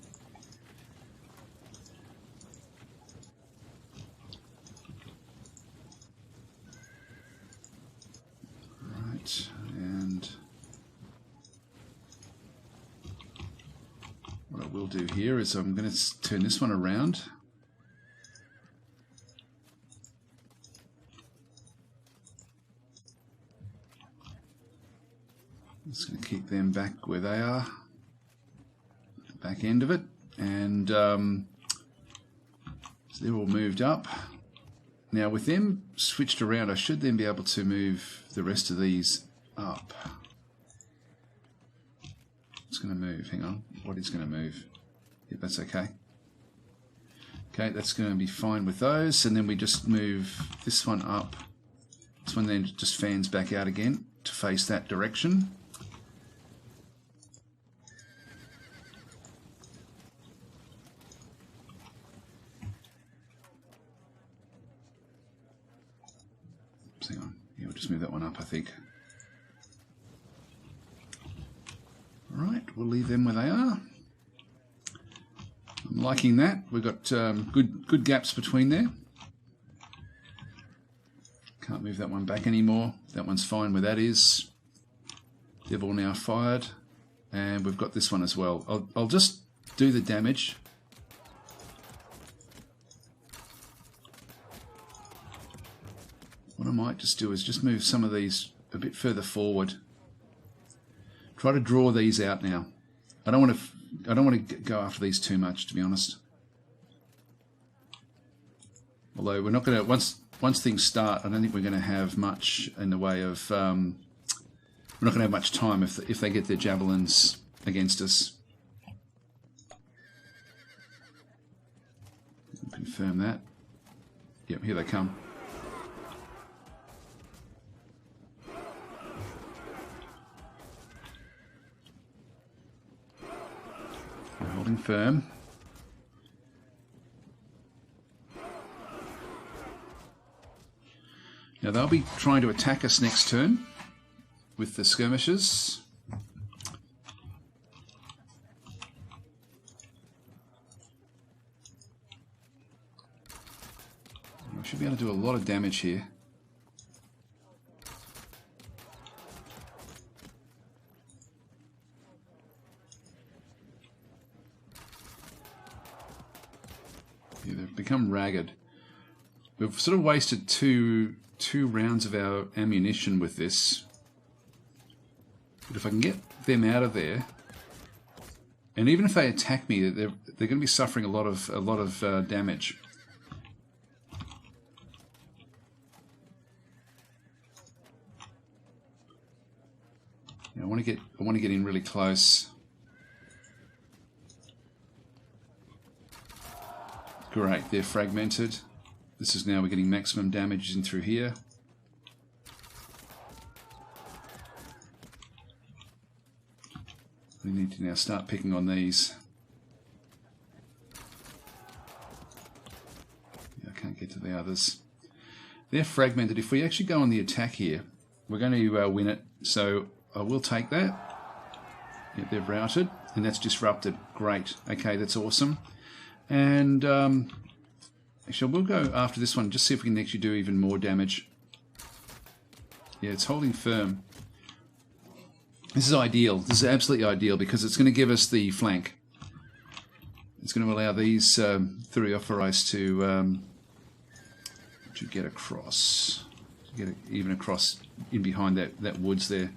Do here is I'm going to turn this one around. Just going to keep them back where they are, back end of it, and so they're all moved up. Now with them switched around, I should then be able to move the rest of these up. It's going to move. Hang on, what is going to move? Yep, that's okay. Okay, that's going to be fine with those. And then we just move this one up. This one then just fans back out again to face that direction. Oops, hang on. Yeah, we'll just move that one up, I think. All right, we'll leave them where they are. I'm liking that. We've got good gaps between there. Can't move that one back anymore. That one's fine where that is. They've all now fired. And we've got this one as well. I'll just do the damage. What I might just do is just move some of these a bit further forward. Try to draw these out now. I don't want to go after these too much, to be honest. Although we're not going to, once things start, I don't think we're going to have much in the way of, we're not going to have much time if they get their javelins against us. Confirm that. Yep, here they come. We're holding firm. Now they'll be trying to attack us next turn with the skirmishers. We should be able to do a lot of damage here. Yeah, they've become ragged. We've sort of wasted two rounds of our ammunition with this. But if I can get them out of there, and even if they attack me, they're going to be suffering a lot of damage. I want to get in really close. Great, they're fragmented. This is now we're getting maximum damage in through here. We need to now start picking on these. Yeah, I can't get to the others. They're fragmented. If we actually go on the attack here, we're going to win it. So I will take that. Yeah, they've routed, and that's disrupted. Great. Okay, that's awesome. And actually, we'll go after this one, just see if we can actually do even more damage. Yeah, it's holding firm. This is ideal. This is absolutely ideal because it's going to give us the flank. It's going to allow these Thureophorites to get across, to get even across in behind that woods there.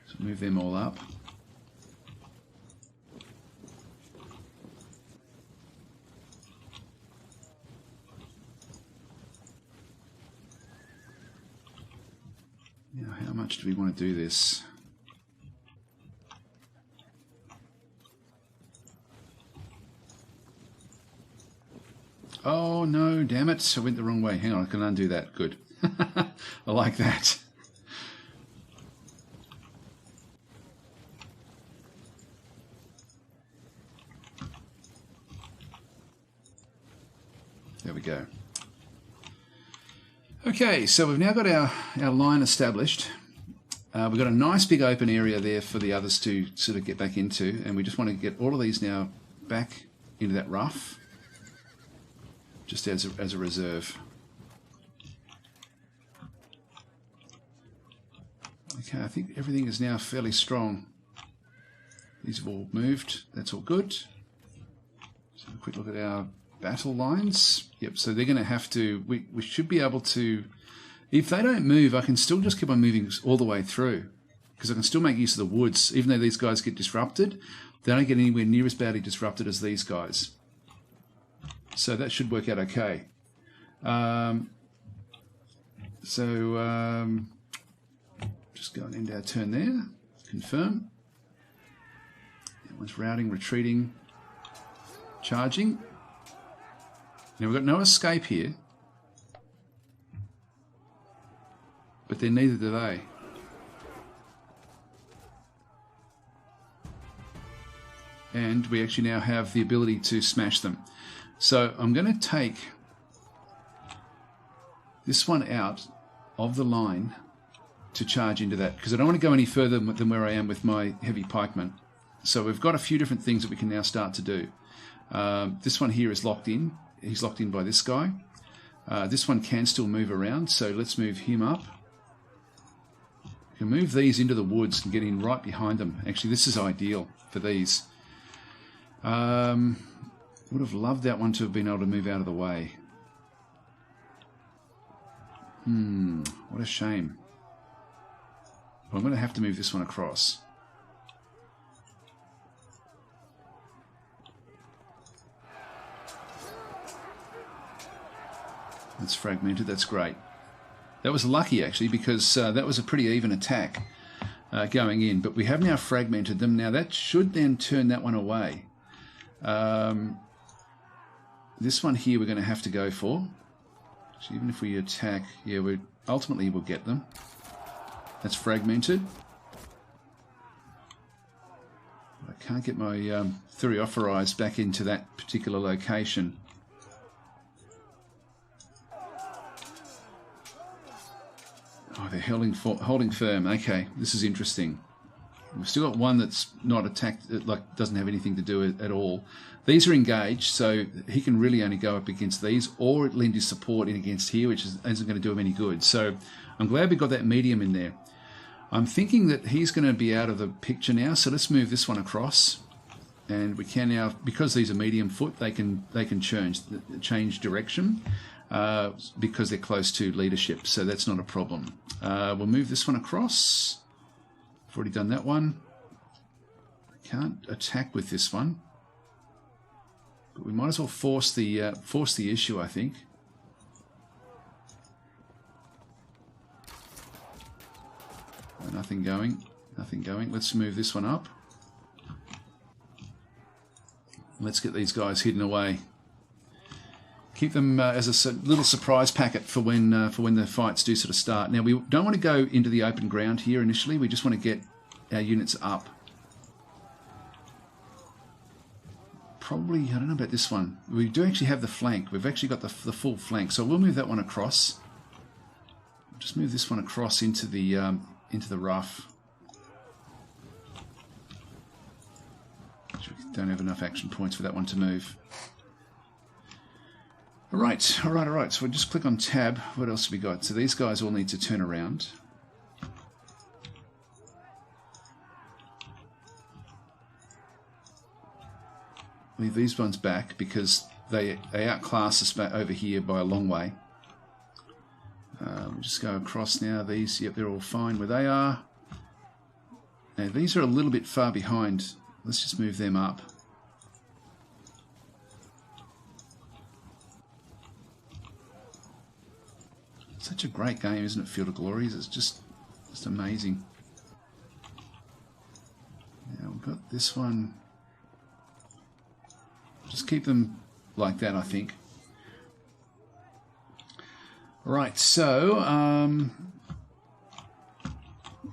So move them all up. Now, how much do we want to do this? Oh no, damn it, I went the wrong way. Hang on, I can undo that. Good. I like that. There we go. Okay, so we've now got our line established. We've got a nice big open area there for the others to sort of get back into, and we just want to get all of these now back into that rough, just as a reserve. Okay, I think everything is now fairly strong. These have all moved. That's all good. So a quick look at our battle lines. Yep, so they're going to have to... We should be able to... If they don't move, I can still just keep on moving all the way through, because I can still make use of the woods. Even though these guys get disrupted, they don't get anywhere near as badly disrupted as these guys. So that should work out okay. Just go and end our turn there. Confirm. That one's routing, retreating, charging. Now we've got no escape here, but then neither do they. And we actually now have the ability to smash them. So I'm going to take this one out of the line to charge into that, because I don't want to go any further than where I am with my heavy pikemen. So we've got a few different things that we can now start to do. This one here is locked in. He's locked in by this guy. This one can still move around, so let's move him up. We can move these into the woods and get in right behind them. Actually, this is ideal for these. Would have loved that one to have been able to move out of the way. What a shame. Well, I'm going to have to move this one across. That's fragmented. That's great. That was lucky, actually, because that was a pretty even attack going in. But we have now fragmented them. Now, that should then turn that one away. This one here we're going to have to go for. So even if we attack, yeah, ultimately we'll get them. That's fragmented. I can't get my Thureophorized back into that particular location. Oh, they're holding firm. Okay, this is interesting. We've still got one that's not attacked, like doesn't have anything to do at all. These are engaged, so he can really only go up against these, or lend his support in against here, which isn't going to do him any good. So I'm glad we got that medium in there. I'm thinking that he's going to be out of the picture now, so let's move this one across. And we can now, because these are medium foot, they can change direction because they're close to leadership, so that's not a problem. We'll move this one across. I've already done that one. I can't attack with this one, but we might as well force the issue, I think. Nothing going. Nothing going. Let's move this one up. Let's get these guys hidden away. Keep them as a little surprise packet for when the fights do sort of start. Now, we don't want to go into the open ground here initially. We just want to get our units up. Probably, I don't know about this one. We do actually have the flank. We've actually got the full flank. So we'll move that one across. Just move this one across into the rough. We don't have enough action points for that one to move. All right. So we'll just click on tab. What else have we got? So these guys all need to turn around. Leave these ones back because they outclass us back over here by a long way. We'll just go across now. These, yep, they're all fine where they are. Now these are a little bit far behind. Let's just move them up. Such a great game, isn't it? Field of Glories. It's just amazing. Now we've got this one. Just keep them like that, I think. Right, so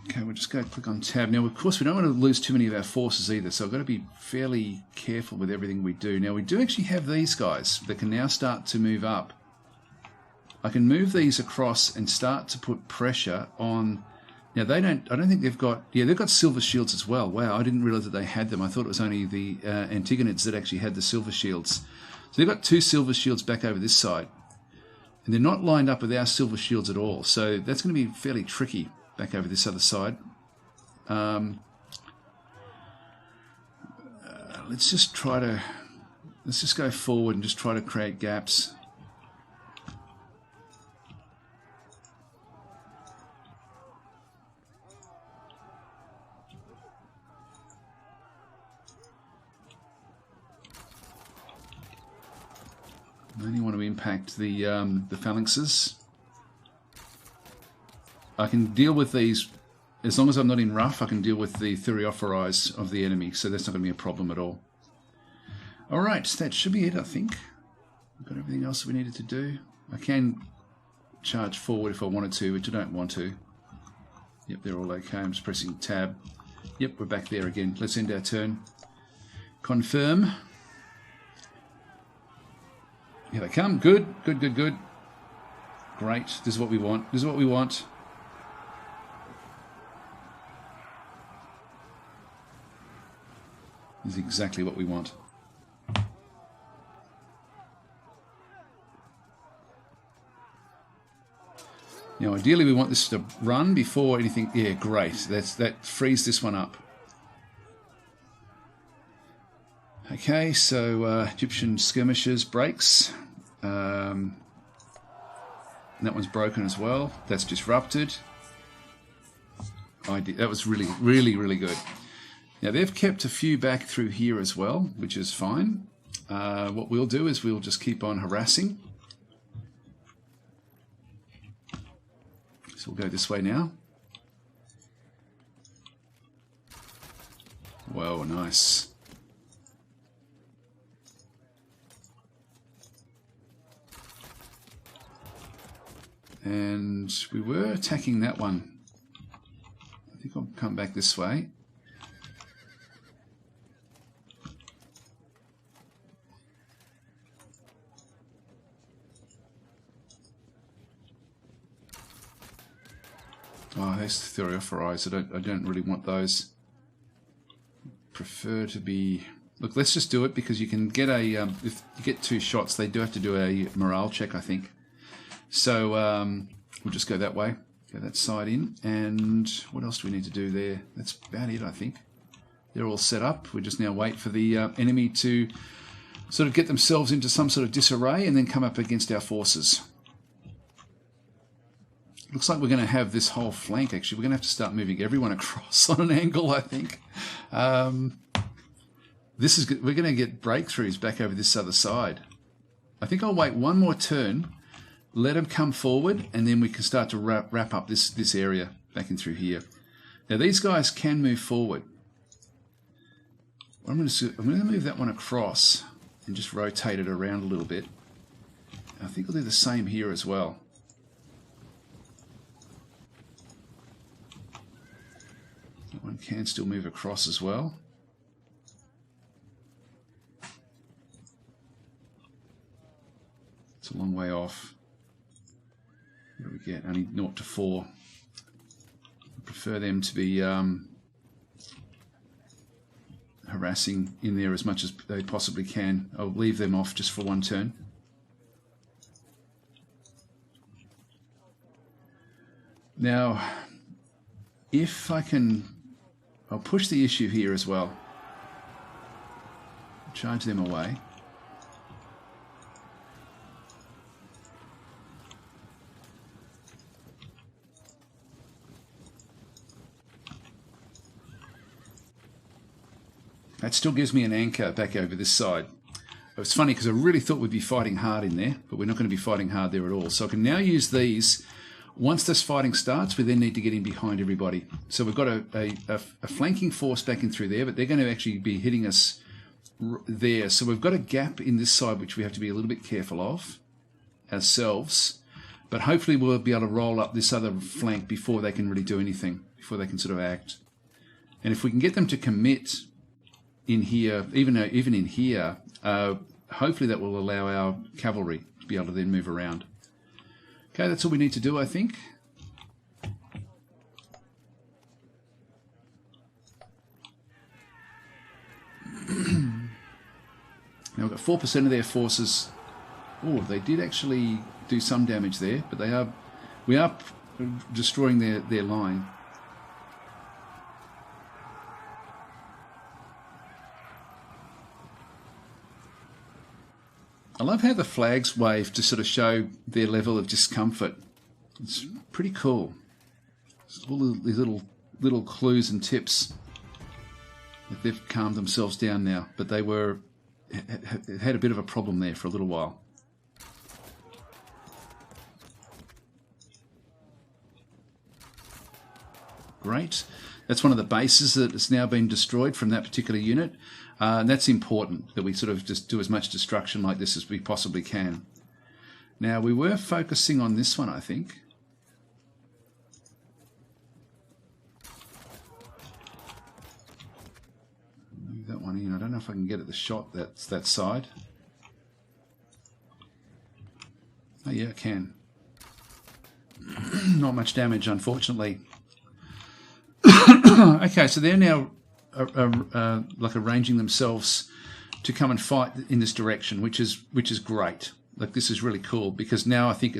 okay, we'll just go click on tab. Now, of course, we don't want to lose too many of our forces either, so I've got to be fairly careful with everything we do. Now, we do actually have these guys that can now start to move up. I can move these across and start to put pressure on. Now, I don't think they've got, yeah, they've got silver shields as well. Wow, I didn't realize that they had them. I thought it was only the Antigonids that actually had the silver shields. So they've got 2 silver shields back over this side. And they're not lined up with our silver shields at all. So that's going to be fairly tricky back over this other side. Let's just go forward and just try to create gaps. I only want to impact the phalanxes. I can deal with these, as long as I'm not in rough, I can deal with the Thureophorized of the enemy, so that's not going to be a problem at all. Alright, that should be it, I think. I've got everything else we needed to do. I can charge forward if I wanted to, which I don't want to. Yep, they're all okay. I'm just pressing tab. Yep, we're back there again. Let's end our turn. Confirm. Here they come. Good. Great. This is what we want. This is exactly what we want. Now, ideally, we want this to run before anything. Yeah, great. That frees this one up. Okay, so Egyptian skirmishers breaks. That one's broken as well. That's disrupted. That was really good. Now they've kept a few back through here as well, which is fine. What we'll do is we'll just keep on harassing. So we'll go this way now. Whoa, nice. And we were attacking that one. I think I'll come back this way. Oh, those Theriophorais, I don't really want those. Prefer to be... Look, let's just do it because you can get a... if you get 2 shots, they do have to do a morale check, I think. So we'll just go that way. Go that side in. And what else do we need to do there? That's about it, I think. They're all set up. We just now wait for the enemy to sort of get themselves into some sort of disarray and then come up against our forces. Looks like we're going to have this whole flank, actually. We're going to have to start moving everyone across on an angle, I think. This is good. We're going to get breakthroughs back over this other side. I think I'll wait one more turn, let them come forward, and then we can start to wrap up this area back in through here. Now, these guys can move forward. I'm going to move that one across and just rotate it around a little bit. I think I'll do the same here as well. That one can still move across as well. It's a long way off. What do we get? Only 0 to 4. I prefer them to be harassing in there as much as they possibly can. I'll leave them off just for one turn. Now, if I can... I'll push the issue here as well. Charge them away. That still gives me an anchor back over this side. It's funny because I really thought we'd be fighting hard in there, but we're not going to be fighting hard there at all. So I can now use these. Once this fighting starts, we then need to get in behind everybody. So we've got a flanking force back in through there, but they're going to actually be hitting us there. So we've got a gap in this side, which we have to be a little bit careful of ourselves. But hopefully we'll be able to roll up this other flank before they can really do anything, before they can sort of act. And if we can get them to commit in here, even in here, hopefully that will allow our cavalry to be able to then move around. Okay, that's all we need to do, I think. Now we've got 4% of their forces. Oh, they did actually do some damage there, but we are destroying their line. I love how the flags wave to sort of show their level of discomfort. It's pretty cool. It's all these little clues and tips that they've calmed themselves down now, but they had a bit of a problem there for a little while. Great. That's one of the bases that has now been destroyed from that particular unit. And that's important, that we sort of just do as much destruction like this as we possibly can. Now, we were focusing on this one, I think. Move that one in. I don't know if I can get at the shot that's that side. Oh, yeah, I can. Not much damage, unfortunately. Okay, so they're now like arranging themselves to come and fight in this direction, which is great. Like, this is really cool because now I think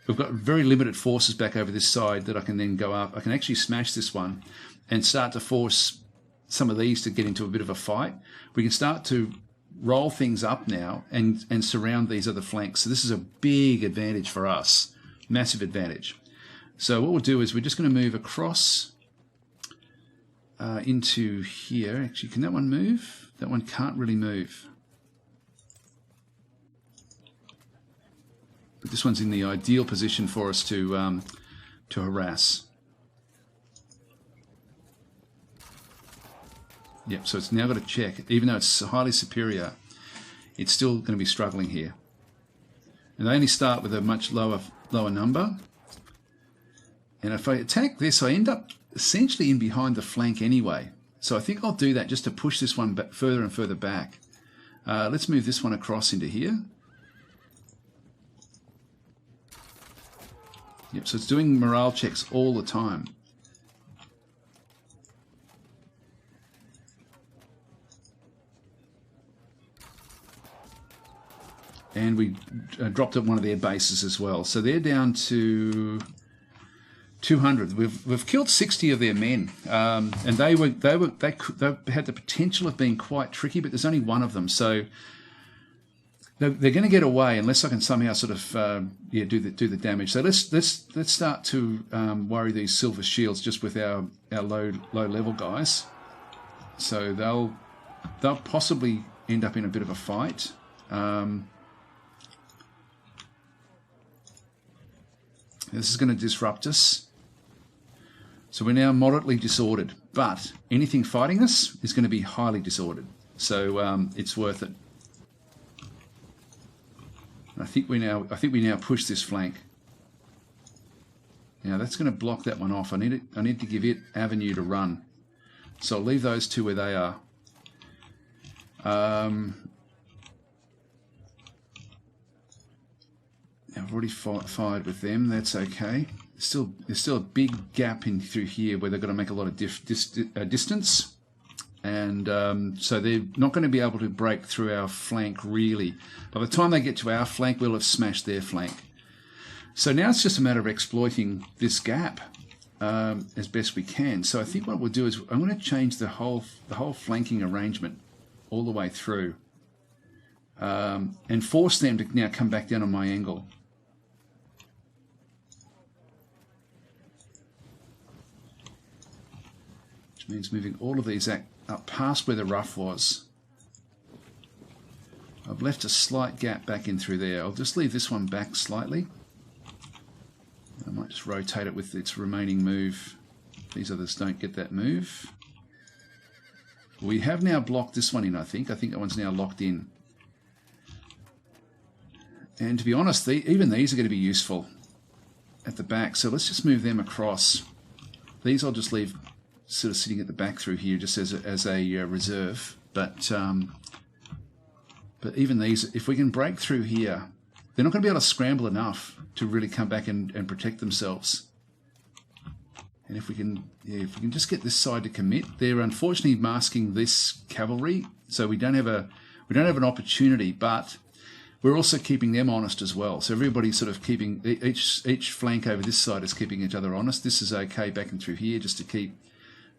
we've got very limited forces back over this side that I can then go up. I can actually smash this one and start to force some of these to get into a bit of a fight. We can start to roll things up now and surround these other flanks. So this is a big advantage for us, massive advantage. So what we'll do is we're just going to move across into here. Actually, can that one move? That one can't really move. But this one's in the ideal position for us to harass. Yep, so it's now got to check. Even though it's highly superior, it's still going to be struggling here. And they only start with a much lower number, And if I attack this, I end up essentially in behind the flank anyway. So I think I'll do that just to push this one back further and further back. Let's move this one across into here. Yep, so it's doing morale checks all the time. And we dropped at one of their bases as well. So they're down to 200. We've killed 60 of their men, and they had the potential of being quite tricky, but there's only one of them, so they're going to get away unless I can somehow sort of do the damage. So let's start to worry these silver shields just with our low level guys. So they'll possibly end up in a bit of a fight. This is going to disrupt us. So we're now moderately disordered, but anything fighting us is going to be highly disordered. So it's worth it. I think we now push this flank. Now that's going to block that one off. I need to give it avenue to run. So I'll leave those two where they are. I've already fired with them. That's okay. There's still a big gap in through here where they've got to make a lot of distance, and so they're not going to be able to break through our flank really. By the time they get to our flank, we'll have smashed their flank. So now it's just a matter of exploiting this gap as best we can. So I think what we'll do is I'm going to change the whole flanking arrangement all the way through, and force them to now come back down on my angle. Means moving all of these up past where the rough was. I've left a slight gap back in through there. I'll just leave this one back slightly. I might just rotate it with its remaining move. These others don't get that move. We have now blocked this one in, I think. I think that one's now locked in. And to be honest, even these are going to be useful at the back. So let's just move them across. These I'll just leave sort of sitting at the back through here just as a reserve, but even these, if we can break through here, they're not going to be able to scramble enough to really come back and protect themselves. And if we can just get this side to commit, they're unfortunately masking this cavalry, so we don't have an opportunity, but we're also keeping them honest as well. So everybody's sort of keeping each flank over this side is keeping each other honest. This is okay back and through here just to keep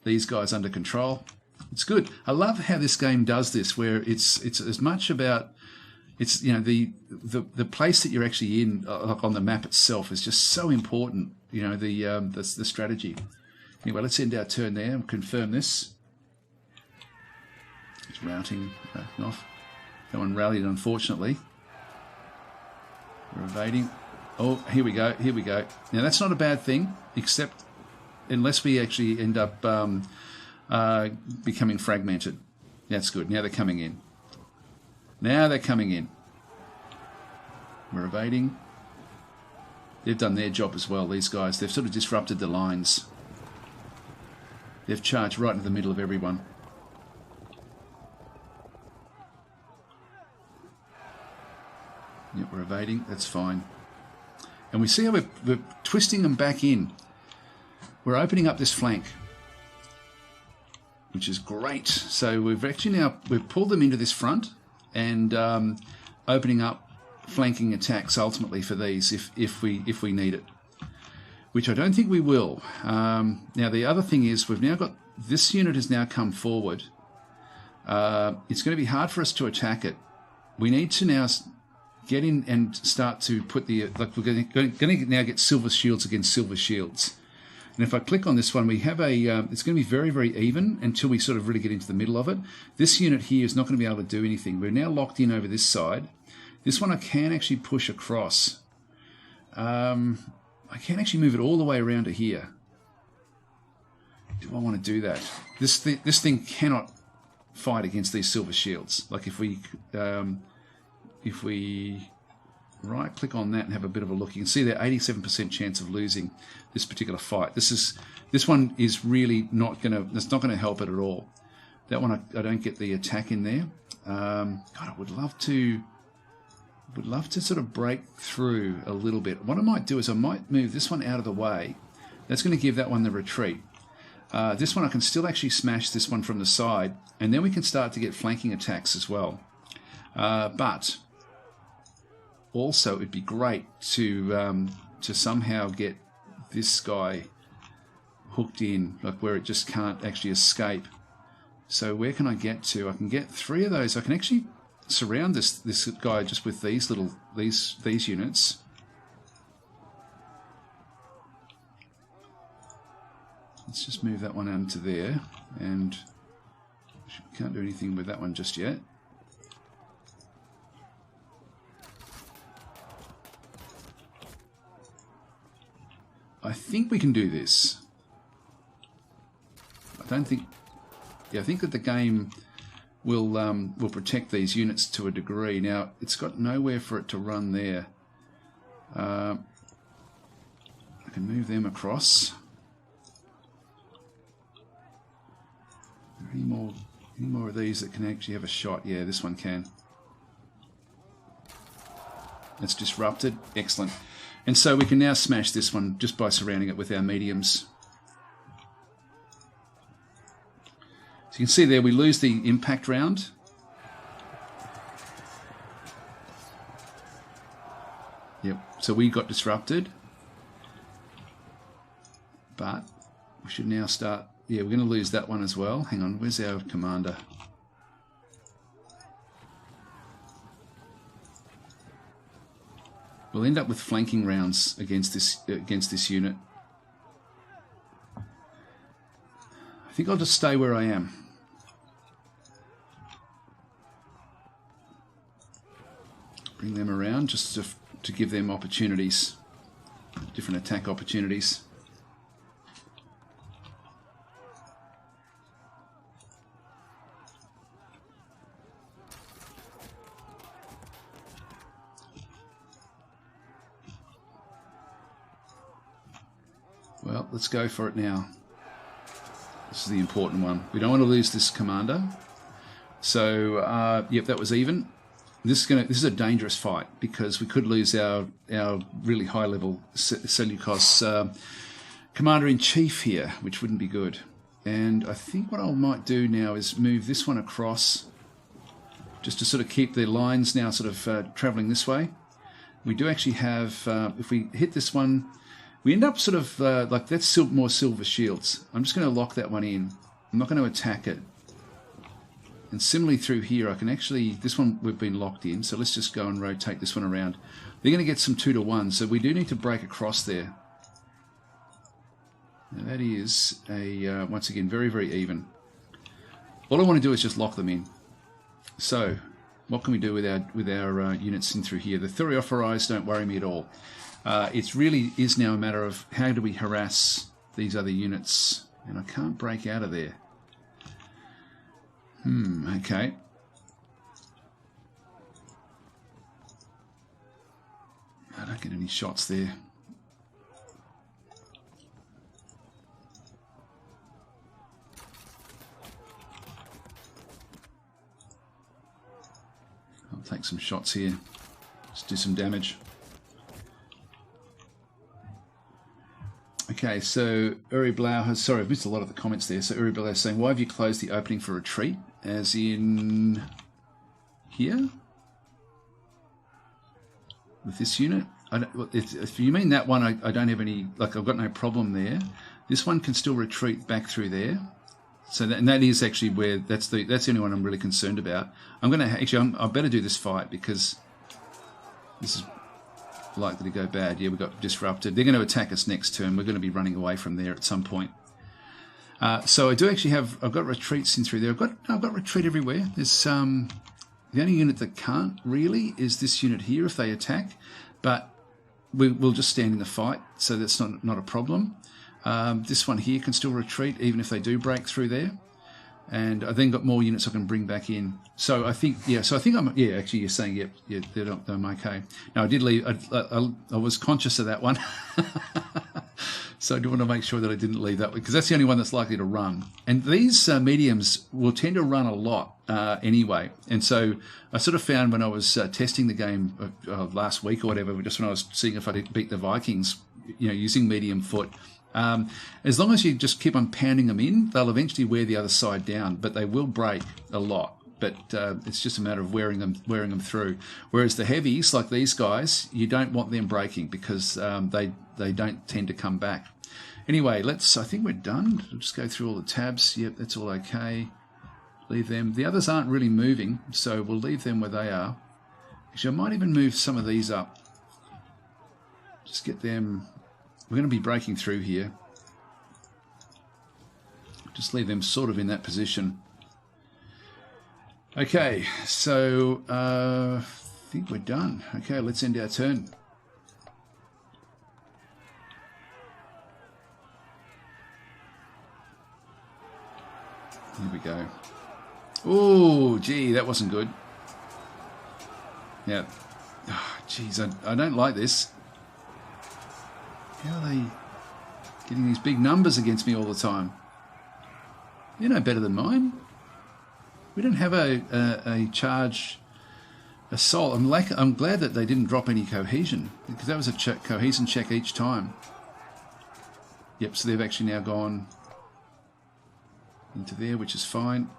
these guys under control. It's good. I love how this game does this, where it's as much about the place that you're actually in, like on the map itself, is just so important. The strategy. Anyway, let's end our turn there and confirm this. It's routing off. That one rallied, unfortunately. We're evading. Oh, here we go. Here we go. Now that's not a bad thing, except unless we actually end up becoming fragmented. That's good. Now they're coming in. Now they're coming in. We're evading. They've done their job as well, these guys. They've sort of disrupted the lines. They've charged right into the middle of everyone. Yep, we're evading. That's fine. And we see how we're twisting them back in. We're opening up this flank, which is great. So we've pulled them into this front and opening up flanking attacks ultimately for these if we need it, which I don't think we will. Now the other thing is we've now got this unit has now come forward. It's going to be hard for us to attack it. We need to now get in and start to put we're going to now get silver shields against silver shields. And if I click on this one, we have it's going to be very, very even until we sort of really get into the middle of it. This unit here is not going to be able to do anything. We're now locked in over this side. This one I can actually push across. I can actually move it all the way around to here. Do I want to do that? This thing cannot fight against these silver shields. Like if we right click on that and have a bit of a look. You can see there 87% chance of losing this particular fight. This one is really not gonna, it's not gonna help it at all. That one I don't get the attack in there. God, I would love to sort of break through a little bit. What I might do is I might move this one out of the way. That's going to give that one the retreat. This one I can still actually smash this one from the side, and then we can start to get flanking attacks as well. But also it'd be great to somehow get this guy hooked in, like where it just can't actually escape. So where can I get to? I can get 3 of those. I can actually surround this guy just with these units. Let's just move that one into there, and we can't do anything with that one just yet. I think we can do this. I don't think. Yeah, I think that the game will protect these units to a degree. Now it's got nowhere for it to run there. I can move them across. Any more of these that can actually have a shot? Yeah, this one can. It's disrupted. Excellent. And so we can now smash this one just by surrounding it with our mediums. So you can see there we lose the impact round. Yep, so we got disrupted. But we should now start. Yeah, we're going to lose that one as well. Hang on, where's our commander? We'll end up with flanking rounds against this unit. I think I'll just stay where I am. Bring them around just to give them opportunities, different attack opportunities. Well, let's go for it now. This is the important one. We don't want to lose this commander. So, yep, that was even. This is a dangerous fight because we could lose our really high level Seleucus commander-in-chief here, which wouldn't be good. And I think what I might do now is move this one across, just to sort of keep the lines now sort of travelling this way. We do actually have, if we hit this one, we end up sort of like that's more silver shields. I'm just going to lock that one in. I'm not going to attack it. And similarly through here, I can actually, this one we've been locked in, so let's just go and rotate this one around. They're going to get some 2-to-1, so we do need to break across there. Now that is a once again very, very even. All I want to do is just lock them in. So what can we do with our units in through here? The Thureophorais don't worry me at all. It really is now a matter of how do we harass these other units, and I can't break out of there. Okay. I don't get any shots there. I'll take some shots here. Just do some damage. Okay, so Uri Blau has... Sorry, I've missed a lot of the comments there. So Uri Blau is saying, why have you closed the opening for retreat? As in... here? With this unit? If you mean that one, I don't have any... Like, I've got no problem there. This one can still retreat back through there. So that is actually where... That's the only one I'm really concerned about. I'm going to... Actually, I better do this fight because this is likely to go bad. Yeah, we got disrupted. They're going to attack us next turn. We're going to be running away from there at some point. So I do actually have... I've got retreats in through there. I've got retreat everywhere. There's the only unit that can't really is this unit here if they attack, but we'll just stand in the fight, so that's not a problem. This one here can still retreat even if they do break through there. And I then got more units I can bring back in. So I think, yeah. So I think I'm, yeah. Actually, you're saying, yep, yeah, I'm okay. Now I did leave. I was conscious of that one, so I do want to make sure that I didn't leave that one because that's the only one that's likely to run. And these mediums will tend to run a lot anyway. And so I sort of found when I was testing the game last week or whatever, just when I was seeing if I could beat the Vikings, using medium foot. As long as you just keep on pounding them in, they'll eventually wear the other side down, but they will break a lot. But it's just a matter of wearing them through. Whereas the heavies, like these guys, you don't want them breaking because they don't tend to come back. Anyway, I think we're done. We'll just go through all the tabs. Yep, that's all okay. Leave them. The others aren't really moving, so we'll leave them where they are. Actually, I might even move some of these up. Just get them. We're going to be breaking through here. Just leave them sort of in that position. Okay, so I think we're done. Okay, let's end our turn. Here we go. Oh, gee, that wasn't good. Yeah. Oh, geez, I don't like this. How are they getting these big numbers against me all the time? You're no better than mine. We don't have a charge assault. I'm glad that they didn't drop any cohesion because that was a cohesion check each time. Yep, so they've actually now gone into there, which is fine.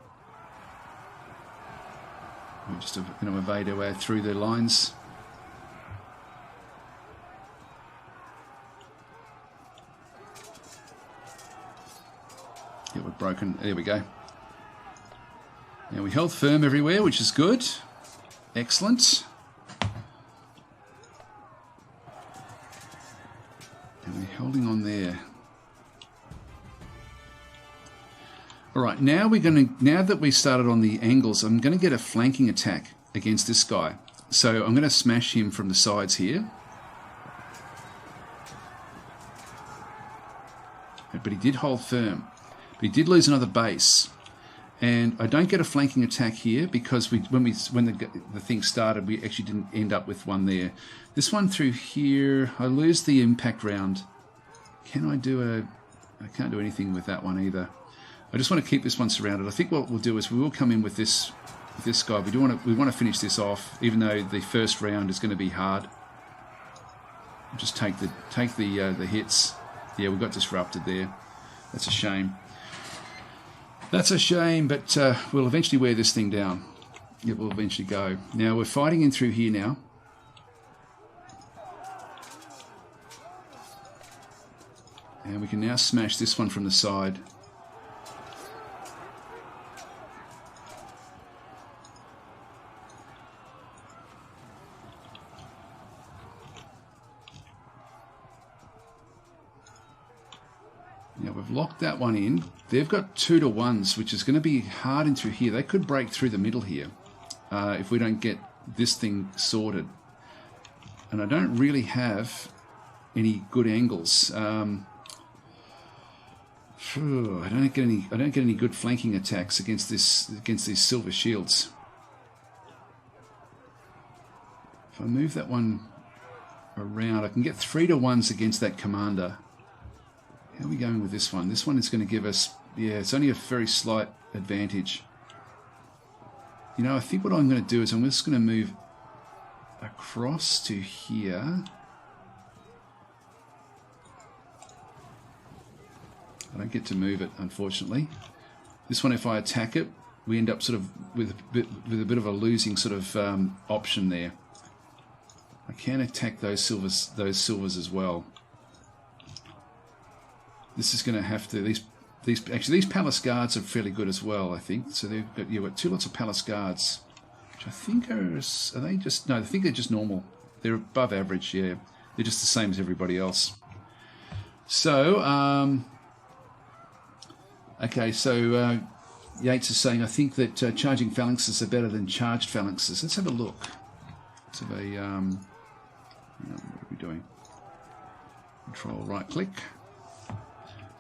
We're just going to evade our way through their lines. Yeah, we're broken. There we go. Now we held firm everywhere, which is good. Excellent. And we're holding on there. All right, now that we started on the angles, I'm going to get a flanking attack against this guy. So I'm going to smash him from the sides here. But he did hold firm. But he did lose another base. And I don't get a flanking attack here because when the thing started, we actually didn't end up with one there. This one through here, I lose the impact round. I can't do anything with that one either. I just want to keep this one surrounded. I think what we'll do is we will come in with this guy. We want to finish this off, even though the first round is going to be hard. Just take the hits. Yeah, we got disrupted there. That's a shame. That's a shame, but we'll eventually wear this thing down. It will eventually go. Now we're fighting in through here now. And we can now smash this one from the side. Now we've locked that one in. They've got 2 to 1s, which is going to be hard in through here. They could break through the middle here if we don't get this thing sorted. And I don't really have any good angles. I don't get any good flanking attacks against these silver shields. If I move that one around, I can get 3 to 1s against that commander. How are we going with this one? This one is going to give us, yeah, it's only a very slight advantage. I think what I'm going to do is I'm just going to move across to here. I don't get to move it, unfortunately. This one, if I attack it, we end up sort of with a bit of a losing sort of option there. I can attack those silvers as well. This is going to have to these palace guards are fairly good as well, I think. So they've got 2 lots of palace guards, which I think are they just no? I think they're just normal. They're above average. Yeah, they're just the same as everybody else. So okay, so Yates is saying I think that charging phalanxes are better than charged phalanxes. Let's have a look. Let's have a what are we doing? Control right click.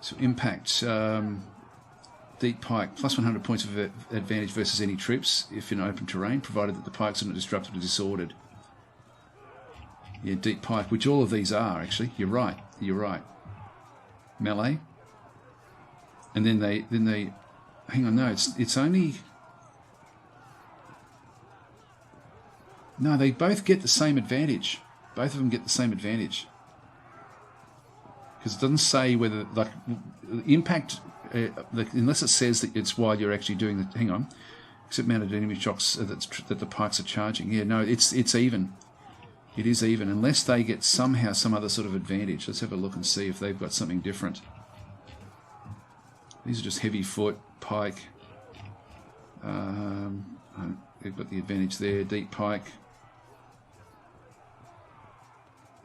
So impact. deep pike, plus 100 points of advantage versus any troops if in open terrain, provided that the pikes are not disrupted or disordered. Yeah, deep pike, which all of these are actually. You're right. You're right. Melee, and then they hang on. No, it's only. No, they both get the same advantage. Both of them get the same advantage. Because it doesn't say whether, like, impact, unless it says that it's while you're actually doing the, hang on, except mounted enemy shocks that the pikes are charging. Yeah, no, it's even. It is even, unless they get somehow some other sort of advantage. Let's have a look and see if they've got something different. These are just heavy foot, pike. They've got the advantage there, deep pike.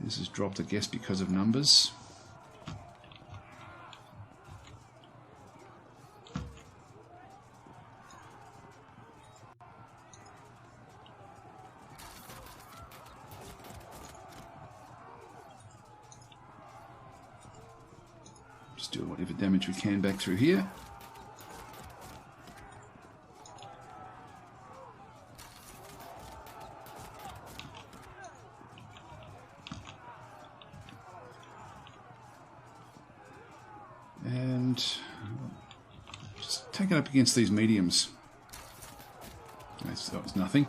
This is dropped, I guess, because of numbers. Just do whatever damage we can back through here. And just take it up against these mediums. That was nothing.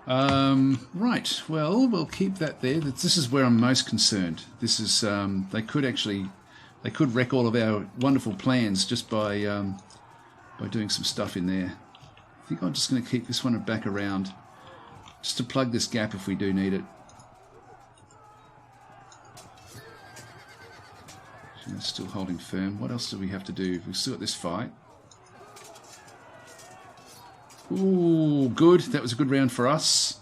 Right, well, we'll keep that there. This is where I'm most concerned. This is they could wreck all of our wonderful plans just by doing some stuff in there. I think I'm just going to keep this one back around just to plug this gap if we do need it. Still holding firm. What else do we have to do? We've still got this fight. Ooh, good. That was a good round for us.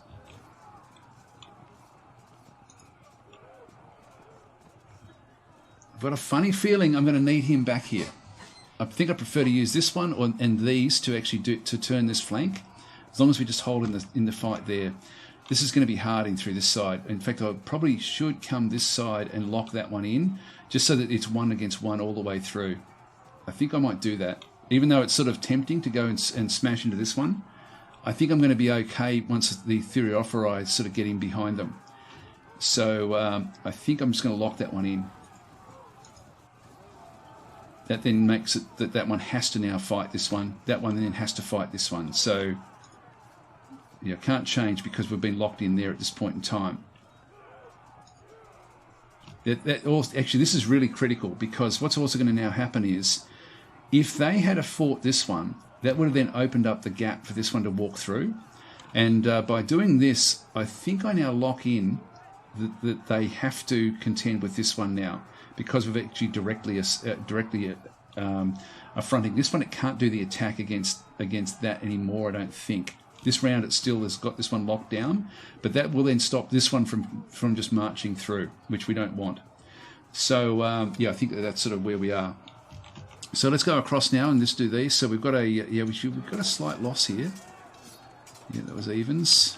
I've got a funny feeling I'm going to need him back here. I think I prefer to use this one and these to actually turn this flank. As long as we just hold in the fight there. This is going to be harding through this side. In fact, I probably should come this side and lock that one in, just so that it's 1 against 1 all the way through. I think I might do that. Even though it's sort of tempting to go and smash into this one, I think I'm going to be okay once the Thureophori sort of get in behind them. So I think I'm just going to lock that one in. That then makes it that one has to now fight this one. That one then has to fight this one. So, yeah, can't change because we've been locked in there at this point in time. Actually, this is really critical because what's also going to now happen is if they had fought this one, that would have then opened up the gap for this one to walk through. And by doing this, I think I now lock in that they have to contend with this one now because we've actually directly affronting this one. It can't do the attack against that anymore, I don't think. This round it still has got this one locked down, but that will then stop this one from just marching through, which we don't want. So yeah, I think that's sort of where we are. So let's go across now and just do these. So we've got we've got a slight loss here. Yeah, that was evens.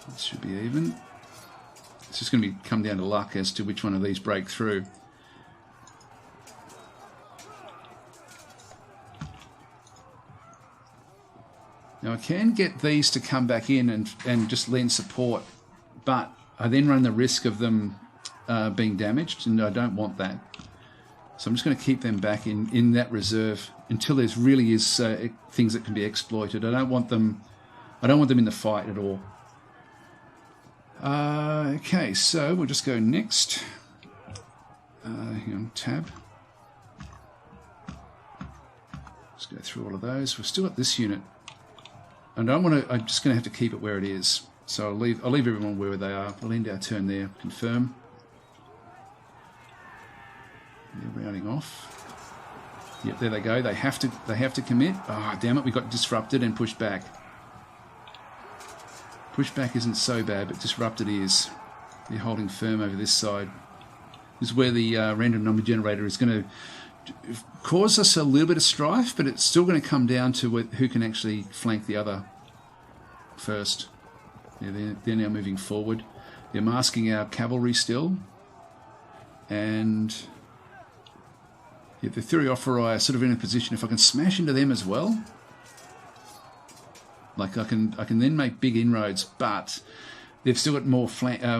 This should be even. It's just going to come down to luck as to which one of these break through. Now I can get these to come back in and just lend support, but I then run the risk of them being damaged, and I don't want that. So I'm just going to keep them back in that reserve until there really is things that can be exploited. I don't want them in the fight at all. Okay, so we'll just go next. Hang on, tab. Let's go through all of those. We've still got this unit. And I'm just going to have to keep it where it is. So I'll leave everyone where they are. We'll end our turn there. Confirm. They're rounding off. Yep, there they go. They have to commit. Ah, oh, damn it! We got disrupted and pushed back. Pushback isn't so bad, but disrupted is. They're holding firm over this side. This is where the random number generator is going to cause us a little bit of strife, but it's still going to come down to who can actually flank the other first. Yeah, they're now moving forward. They're masking our cavalry still. And yeah, the Thureophori are sort of in a position, if I can smash into them as well, like I can then make big inroads, but they've still got more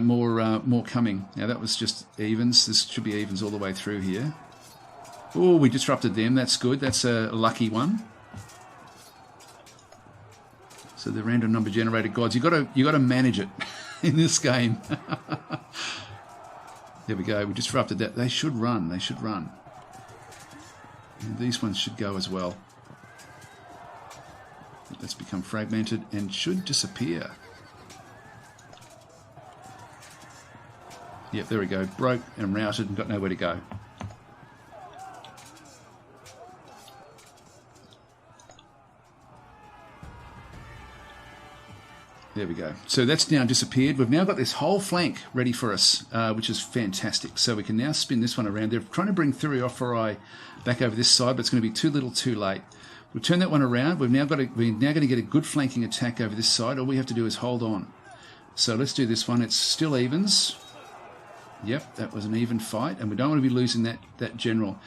more coming. Now that was just evens. This should be evens all the way through here. Oh, we disrupted them. That's good. That's a lucky one. So the random number generator gods, you got to manage it in this game. There we go. We disrupted that. They should run. They should run. And these ones should go as well. Let's become fragmented and should disappear. Yep, there we go. Broke and routed and got nowhere to go. There we go. So that's now disappeared. We've now got this whole flank ready for us, which is fantastic. So we can now spin this one around. They're trying to bring Thureophori back over this side, but it's going to be too little too late. We'll turn that one around. We're now going to get a good flanking attack over this side. All we have to do is hold on. So let's do this one. It's still evens. Yep, that was an even fight, and we don't want to be losing that general.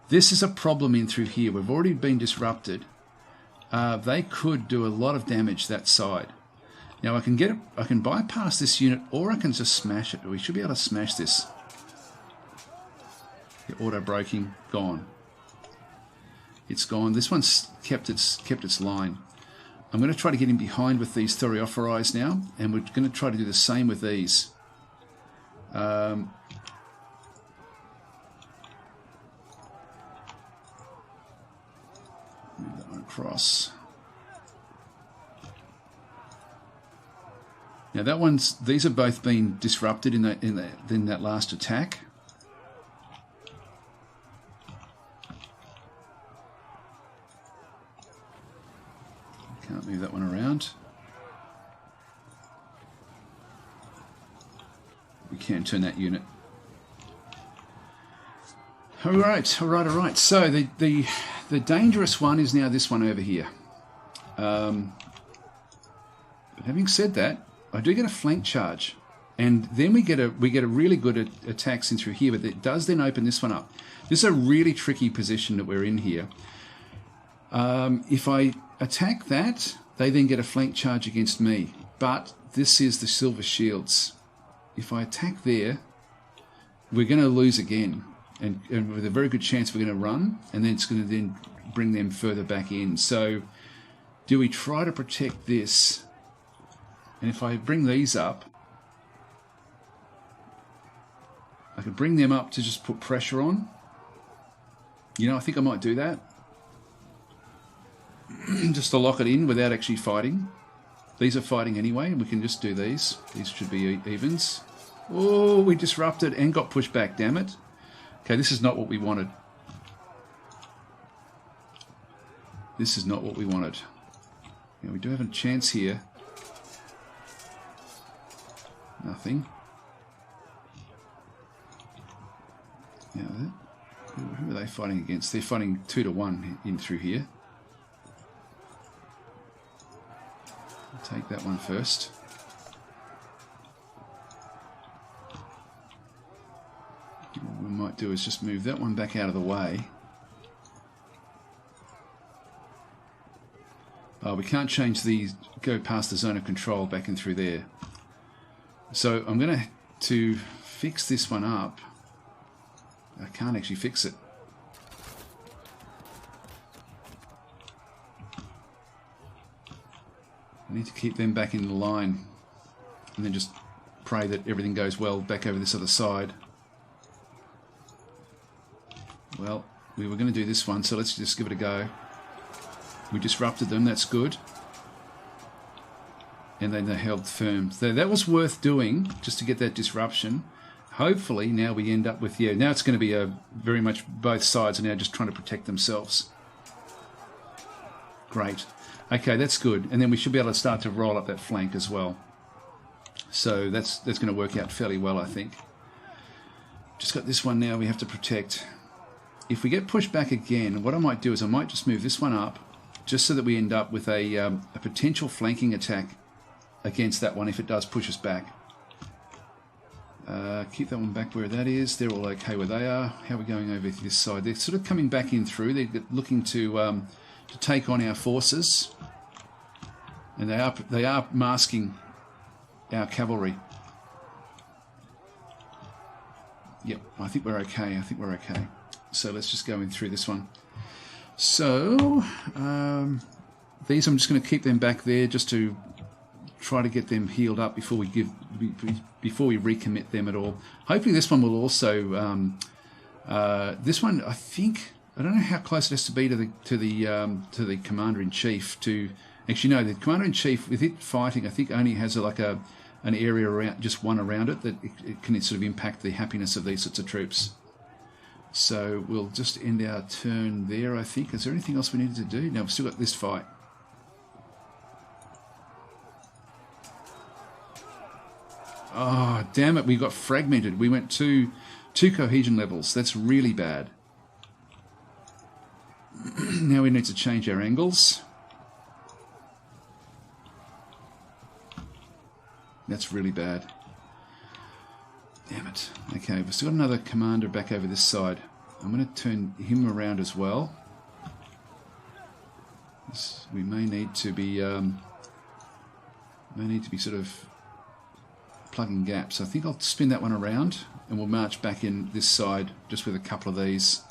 This is a problem in through here. We've already been disrupted. They could do a lot of damage that side. Now I can bypass this unit, or I can just smash it. We should be able to smash this. The auto braking gone. It's gone. This one's kept its line. I'm going to try to get in behind with these Thureophoris now, and we're going to try to do the same with these. Move that one across. Now these have both been disrupted in that last attack. Can't move that one around. We can turn that unit. All right. So the dangerous one is now this one over here. But having said that, I do get a flank charge, and then we get a really good attacks in through here, but it does then open this one up. This is a really tricky position that we're in here. If I attack that, they then get a flank charge against me, but this is the silver shields. If I attack there, we're going to lose again, and with a very good chance we're going to run, and then it's going to then bring them further back in. So do we try to protect this? And if I bring these up, I could bring them up to just put pressure on. You know, I think I might do that. Just to lock it in without actually fighting. These are fighting anyway, and we can just do these. These should be evens. Oh, we disrupted and got pushed back, damn it. Okay, this is not what we wanted. This is not what we wanted. Now, we do have a chance here. Nothing. Now, who are they fighting against? They're fighting 2 to 1 in through here. I'll take that one first. What we might do is just move that one back out of the way. Oh, we can't change these, go past the zone of control back in through there. So I'm going to fix this one up. I can't actually fix it. I need to keep them back in the line and then just pray that everything goes well back over this other side. Well, we were going to do this one, so let's just give it a go. We disrupted them, that's good. And then they held firm. So that was worth doing, just to get that disruption. Hopefully now we end up with, yeah, now it's going to be very much both sides are now just trying to protect themselves. Great. Okay, that's good. And then we should be able to start to roll up that flank as well. So that's going to work out fairly well, I think. Just got this one now we have to protect. If we get pushed back again, what I might do is I might just move this one up, just so that we end up with a potential flanking attack against that one if it does push us back. Keep that one back where that is. They're all okay where they are. How are we going over to this side? They're sort of coming back in through. They're looking to take on our forces, and they are masking our cavalry. Yep, I think we're okay. I think we're okay. So let's just go in through this one. So these, I'm just going to keep them back there just to try to get them healed up before we recommit them at all. Hopefully this one will also. This one, I think, I don't know how close it has to be to the commander in chief. To actually, no, the commander in chief with it fighting, I think only has an area around, just one around it, that it can sort of impact the happiness of these sorts of troops. So we'll just end our turn there, I think. Is there anything else we needed to do? No, we've still got this fight. Oh, damn it, we got fragmented. We went two cohesion levels. That's really bad. Now we need to change our angles. That's really bad. Damn it. Okay, we've still got another commander back over this side. I'm going to turn him around as well. We may need to be sort of plugging gaps. I think I'll spin that one around and we'll march back in this side just with a couple of these.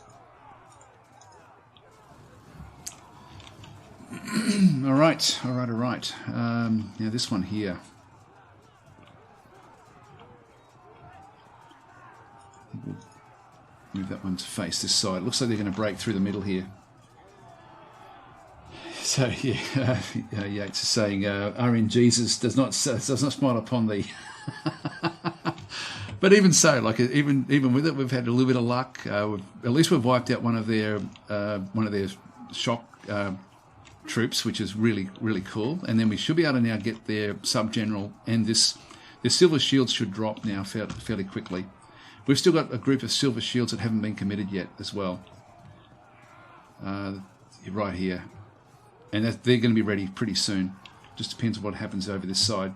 All right. Now this one here. We'll move that one to face this side. Looks like they're going to break through the middle here. So yeah, Yates is saying, "RN Jesus does not smile upon thee." But even so, like even with it, we've had a little bit of luck. At least we've wiped out one of their shock troops, which is really cool. And then we should be able to now get their sub general, and their silver shields should drop now fairly quickly. We've still got a group of silver shields that haven't been committed yet as well. Right here. And they're going to be ready pretty soon. Just depends on what happens over this side.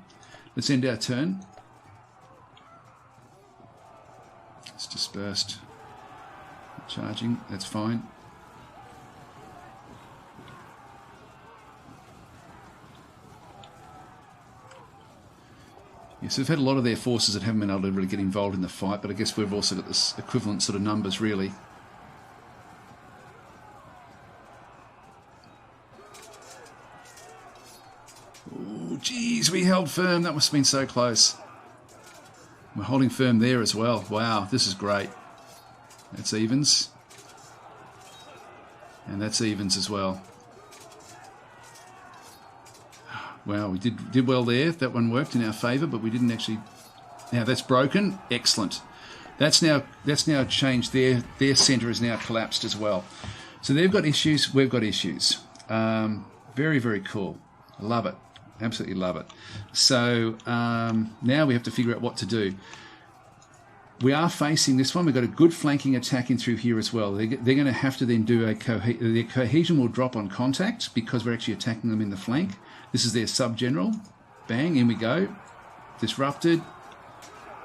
Let's end our turn. It's dispersed. Charging, that's fine. Yes, we've had a lot of their forces that haven't been able to really get involved in the fight, but I guess we've also got this equivalent sort of numbers, really. Oh, geez, we held firm. That must have been so close. We're holding firm there as well. Wow, this is great. That's evens. And that's evens as well. Wow, we did well there. That one worked in our favour, but we didn't actually. Now that's broken. Excellent. That's now changed. Their centre is now collapsed as well. So they've got issues. We've got issues. Very cool. Love it. Absolutely love it. So now we have to figure out what to do. We are facing this one. We've got a good flanking attack in through here as well. They're going to have to then do their cohesion will drop on contact because we're actually attacking them in the flank. This is their sub-general. Bang, in we go. Disrupted.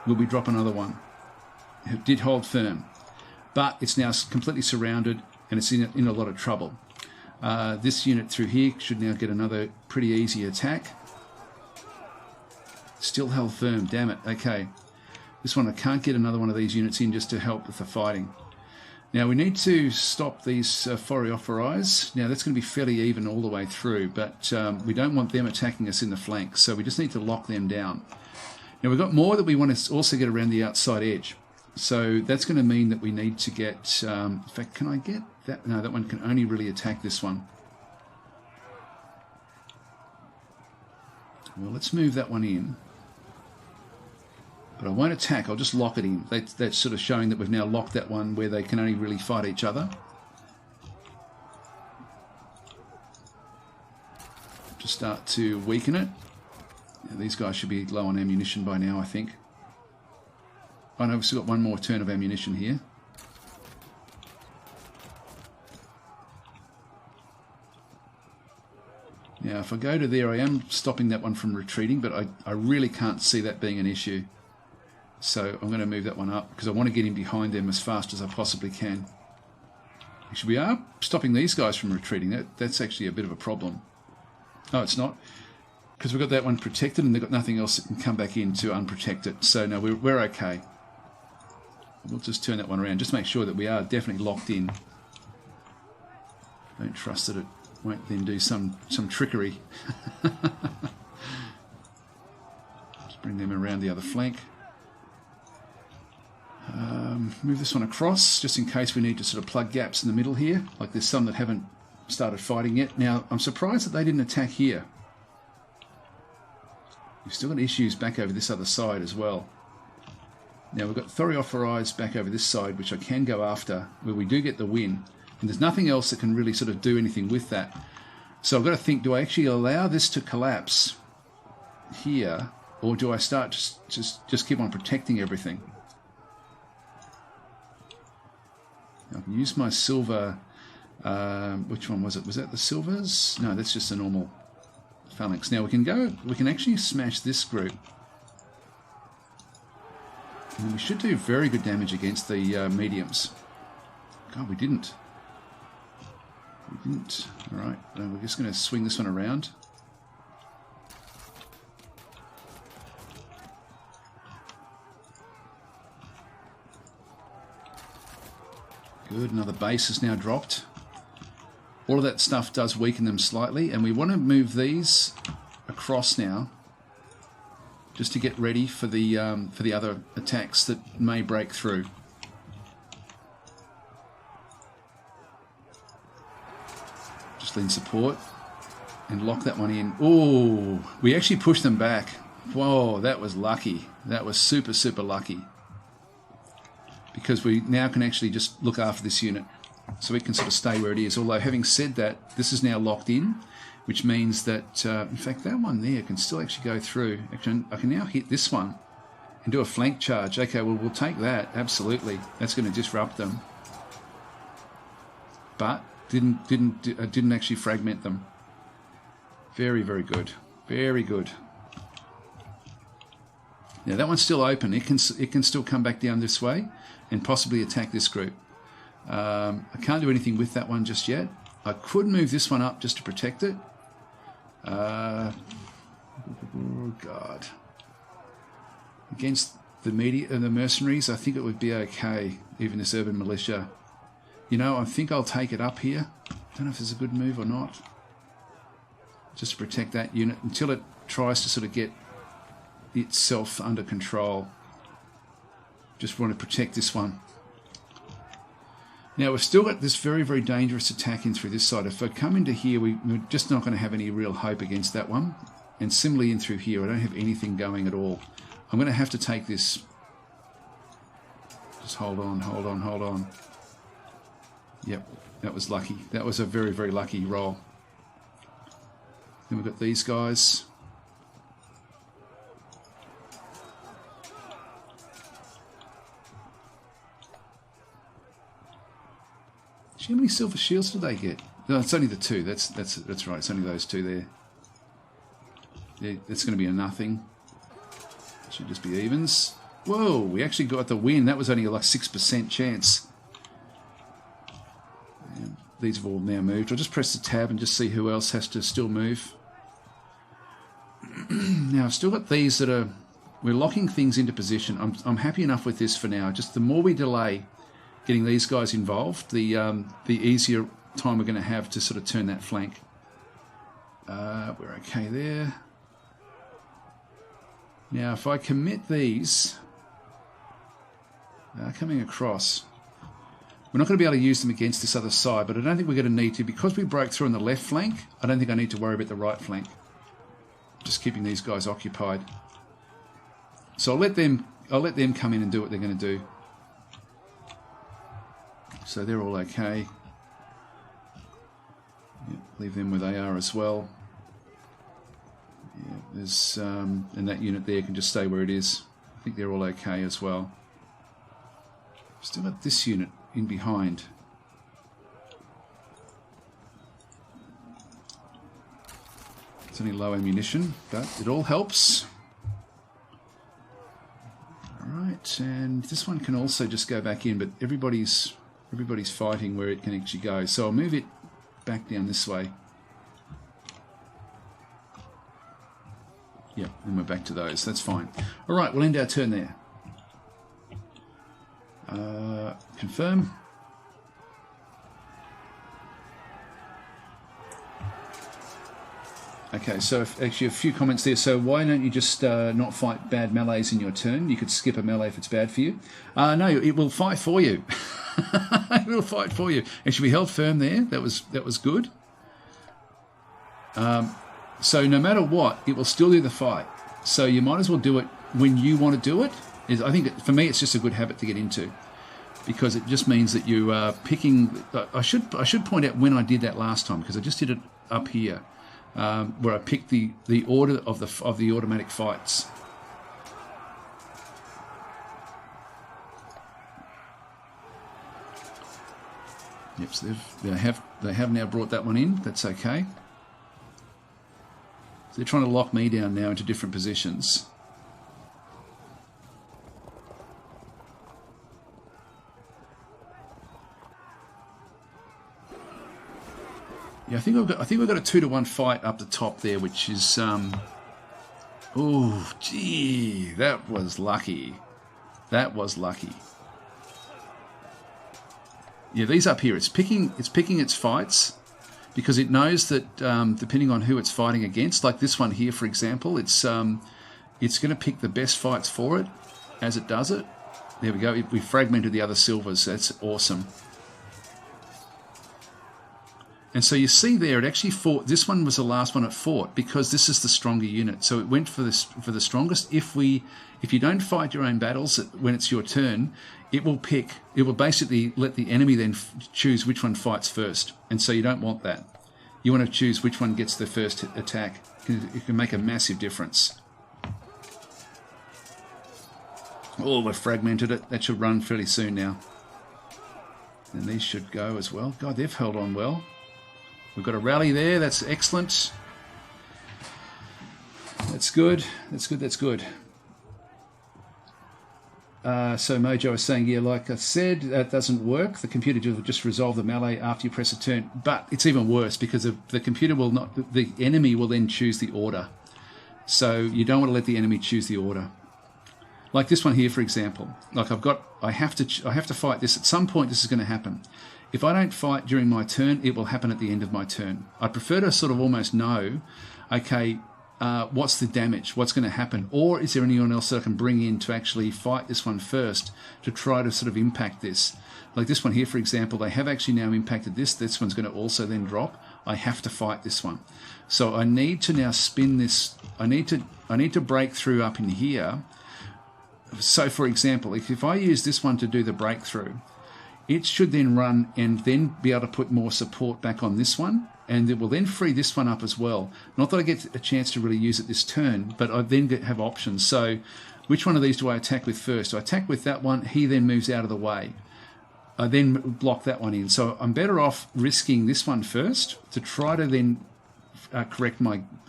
Will we drop another one? It did hold firm. But it's now completely surrounded and it's in a lot of trouble. This unit through here should now get another pretty easy attack. Still held firm, damn it. Okay. This one, I can't get another one of these units in just to help with the fighting. Now we need to stop these Phoriophori's. Now that's going to be fairly even all the way through, but we don't want them attacking us in the flank, so we just need to lock them down. Now we've got more that we want to also get around the outside edge. So that's going to mean that we need to get... in fact, can I get that? No, that one can only really attack this one. Well, let's move that one in. But I won't attack, I'll just lock it in. That's sort of showing that we've now locked that one where they can only really fight each other. Just start to weaken it. Now, these guys should be low on ammunition by now, I think. Oh no, we've still got one more turn of ammunition here. Now, if I go to there, I am stopping that one from retreating, but I really can't see that being an issue. So I'm going to move that one up because I want to get in behind them as fast as I possibly can. Actually, we are stopping these guys from retreating. That's actually a bit of a problem. Oh, it's not. Because we've got that one protected and they've got nothing else that can come back in to unprotect it. So no, we're okay. We'll just turn that one around. Just make sure that we are definitely locked in. Don't trust that it won't then do some trickery. Just bring them around the other flank. Move this one across just in case we need to sort of plug gaps in the middle here. Like there's some that haven't started fighting yet. Now, I'm surprised that they didn't attack here. We've still got issues back over this other side as well. Now, we've got Thoriophorides back over this side, which I can go after, where we do get the win. And there's nothing else that can really sort of do anything with that. So I've got to think, do I actually allow this to collapse here, or do I start just keep on protecting everything? I can use my silver. Which one was it? Was that the silvers? No, that's just a normal phalanx. Now we can actually smash this group. And we should do very good damage against the mediums. God, we didn't. We didn't. Alright, we're just going to swing this one around. Good, another base is now dropped. All of that stuff does weaken them slightly, and we want to move these across now, just to get ready for the other attacks that may break through. Just lean support and lock that one in. Oh, we actually pushed them back. Whoa, that was lucky. That was super, super lucky. Because we now can actually just look after this unit. So it can sort of stay where it is. Although, having said that, this is now locked in, which means that, in fact, that one there can still actually go through. Actually, I can now hit this one and do a flank charge. Okay, well, we'll take that, absolutely. That's going to disrupt them. But didn't actually fragment them. Very, very good. Very good. Now, that one's still open. It can still come back down this way and possibly attack this group. I can't do anything with that one just yet. I could move this one up just to protect it. Oh God. Against the mercenaries, I think it would be okay, even this urban militia. You know, I think I'll take it up here. I don't know if it's a good move or not. Just to protect that unit until it tries to sort of get itself under control. Just want to protect this one. Now, we've still got this very, very dangerous attack in through this side. If I come into here, we're just not going to have any real hope against that one. And similarly in through here, I don't have anything going at all. I'm going to have to take this. Just hold on, hold on, hold on. Yep, that was lucky. That was a very, very lucky roll. Then we've got these guys. How many silver shields did they get? No, it's only the two. That's right. It's only those two there. Yeah, that's going to be a nothing. It should just be evens. Whoa, we actually got the win. That was only like 6% chance. And these have all now moved. I'll just press the tab and just see who else has to still move. Now, I've still got these that are... We're locking things into position. I'm happy enough with this for now. Just the more we delay getting these guys involved, the easier time we're going to have to sort of turn that flank. We're okay there. Now, if I commit these, coming across, we're not going to be able to use them against this other side, but I don't think we're going to need to. Because we broke through on the left flank, I don't think I need to worry about the right flank. Just keeping these guys occupied. So I'll let them come in and do what they're going to do. So they're all okay. Yep, leave them where they are as well. Yeah, there's and that unit there can just stay where it is. I think they're all okay as well. Still got this unit in behind. It's only low ammunition, but it all helps. All right. and this one can also just go back in, but everybody's fighting where it can actually go. So I'll move it back down this way. Yep, and we're back to those. That's fine. All right, we'll end our turn there. Confirm. Okay, so actually a few comments there. So why don't you just not fight bad melees in your turn? You could skip a melee if it's bad for you. No, it will fight for you. It will fight for you. Actually, we held firm there. That was good. So no matter what, it will still do the fight. So you might as well do it when you want to do it. I think for me, it's just a good habit to get into, because it just means that you are picking. I should point out when I did that last time, because I just did it up here. Where I picked the order of the automatic fights. Yep, so they have now brought that one in. That's okay. So they're trying to lock me down now into different positions. Yeah, I think we've got a 2-to-1 fight up the top there, which is oh, gee, that was lucky. That was lucky. Yeah, these up here, it's picking its fights, because it knows that depending on who it's fighting against, like this one here, for example, it's going to pick the best fights for it as it does it. There we go. We fragmented the other silvers. That's awesome. And so you see there, it actually fought. This one was the last one it fought, because this is the stronger unit. So it went for the strongest. If you don't fight your own battles when it's your turn, it will basically let the enemy then choose which one fights first. And so you don't want that. You want to choose which one gets the first attack. It can make a massive difference. Oh, we've fragmented it. That should run fairly soon now. And these should go as well. God, they've held on well. We've got a rally there. That's excellent. That's good. That's good. That's good. So Mojo is saying, yeah, like I said, that doesn't work. The computer will just resolve the melee after you press a turn. But it's even worse, because the computer will not. The enemy will then choose the order. So you don't want to let the enemy choose the order. Like this one here, for example. Like I have to fight this. At some point, this is going to happen. If I don't fight during my turn, it will happen at the end of my turn. I prefer to sort of almost know, okay, what's the damage? What's going to happen? Or is there anyone else that I can bring in to actually fight this one first to try to sort of impact this? Like this one here, for example, they have actually now impacted this. This one's going to also then drop. I have to fight this one. So I need to now spin this. I need to break through up in here. So for example, if I use this one to do the breakthrough, it should then run and then be able to put more support back on this one, and it will then free this one up as well. Not that I get a chance to really use it this turn, but I then have options. So which one of these do I attack with first? I attack with that one. He then moves out of the way. I then block that one in. So I'm better off risking this one first to try to then correct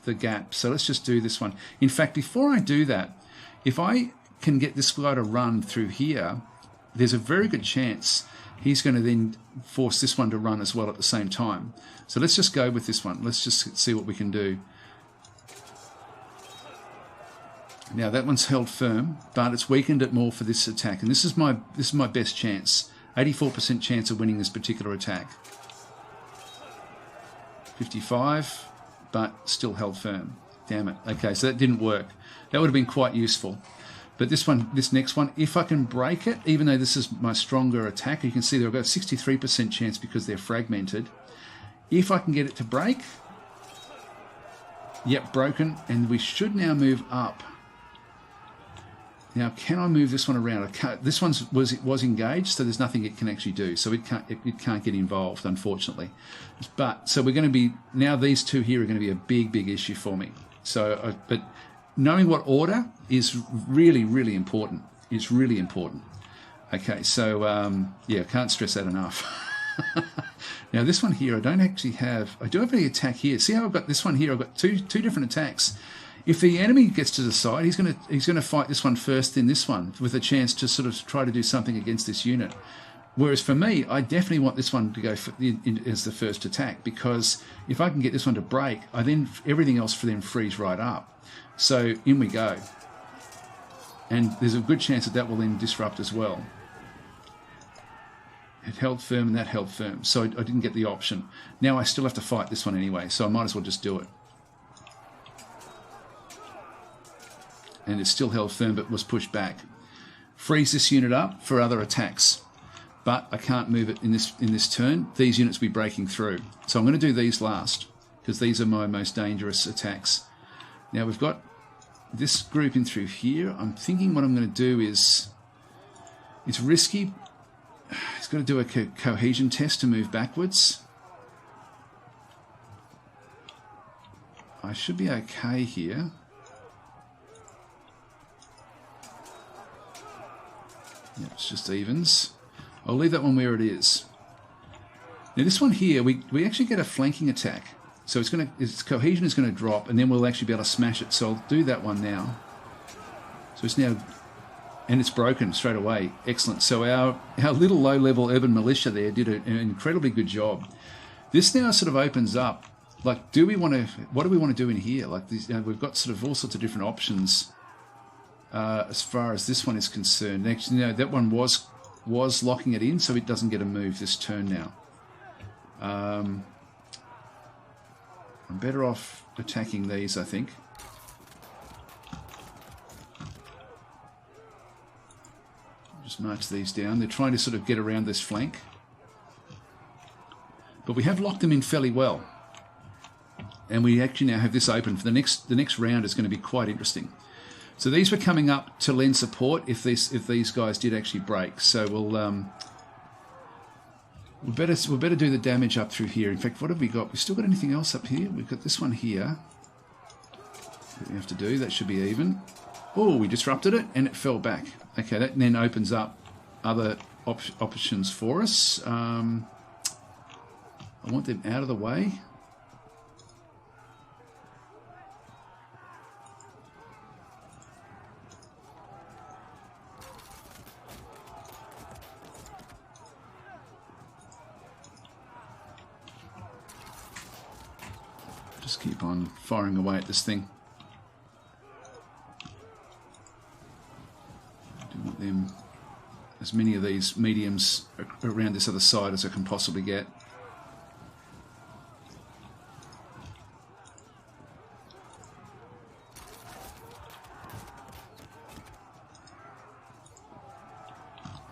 the gap. So let's just do this one. In fact, before I do that, if I can get this guy to run through here, there's a very good chance he's going to then force this one to run as well at the same time. So let's just go with this one. Let's just see what we can do. Now that one's held firm, but it's weakened it more for this attack. And this is my best chance. 84% chance of winning this particular attack. 55, but still held firm. Damn it. Okay, so that didn't work. That would have been quite useful. But this next one, if I can break it, even though this is my stronger attack, you can see they've got a 63% chance because they're fragmented. If I can get it to break, yep, broken, and we should now move up. Now, can I move this one around? This one was engaged, so there's nothing it can actually do. So it can't get involved, unfortunately. But so we're going to be now. These two here are going to be a big issue for me. So, but knowing what order is really, really important. It's really important. Okay, so yeah, can't stress that enough. Now this one here, I don't actually have. I do have the attack here. See how I've got this one here? I've got two different attacks. If the enemy gets to the side, he's going to fight this one first, then this one, with a chance to sort of try to do something against this unit. Whereas for me, I definitely want this one to go as the first attack, because if I can get this one to break, then everything else for them frees right up. So in we go. And there's a good chance that will then disrupt as well. It held firm and that held firm, so I didn't get the option. Now I still have to fight this one anyway, so I might as well just do it. And it's still held firm but was pushed back. Frees this unit up for other attacks, but I can't move it in this turn. These units will be breaking through. So I'm going to do these last, because these are my most dangerous attacks. Now we've got this group in through here. I'm thinking what I'm going to do is, it's risky. It's got to do a cohesion test to move backwards. I should be okay here. Yep, it's just evens. I'll leave that one where it is. Now this one here, we actually get a flanking attack. So its cohesion is going to drop, and then we'll actually be able to smash it. So I'll do that one now. So it's now, and it's broken straight away. Excellent. So our little low-level urban militia there did an incredibly good job. This now sort of opens up. Like, what do we want to do in here? Like, we've got sort of all sorts of different options as far as this one is concerned. Actually, that one was locking it in, so it doesn't get a move this turn now. I'm better off attacking these, I think. Just march these down. They're trying to sort of get around this flank. But we have locked them in fairly well. And we actually now have this open for the next round. Is going to be quite interesting. So these were coming up to lend support if these guys did actually break. So we'll better do the damage up through here. In fact, what have we got? We've still got anything else up here? We've got this one here. What we have to do, that should be even. Oh, we disrupted it and it fell back. Okay, that then opens up other options for us. I want them out of the way. Just keep on firing away at this thing. I do want them, as many of these mediums around this other side as I can possibly get.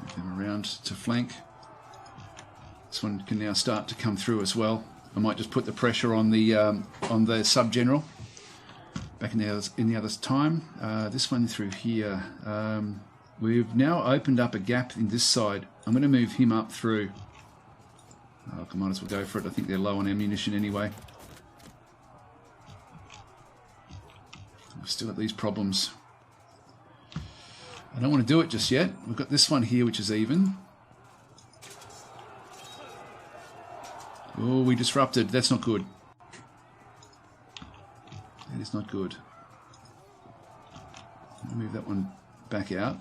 Move them around to flank. This one can now start to come through as well. I might just put the pressure on the sub-general back in the other time. This one through here. We've now opened up a gap in this side. I'm going to move him up through. Oh, I might as well go for it. I think they're low on ammunition anyway. We've still got these problems. I don't want to do it just yet. We've got this one here which is even. Oh, we disrupted. That's not good. That is not good. Move that one back out.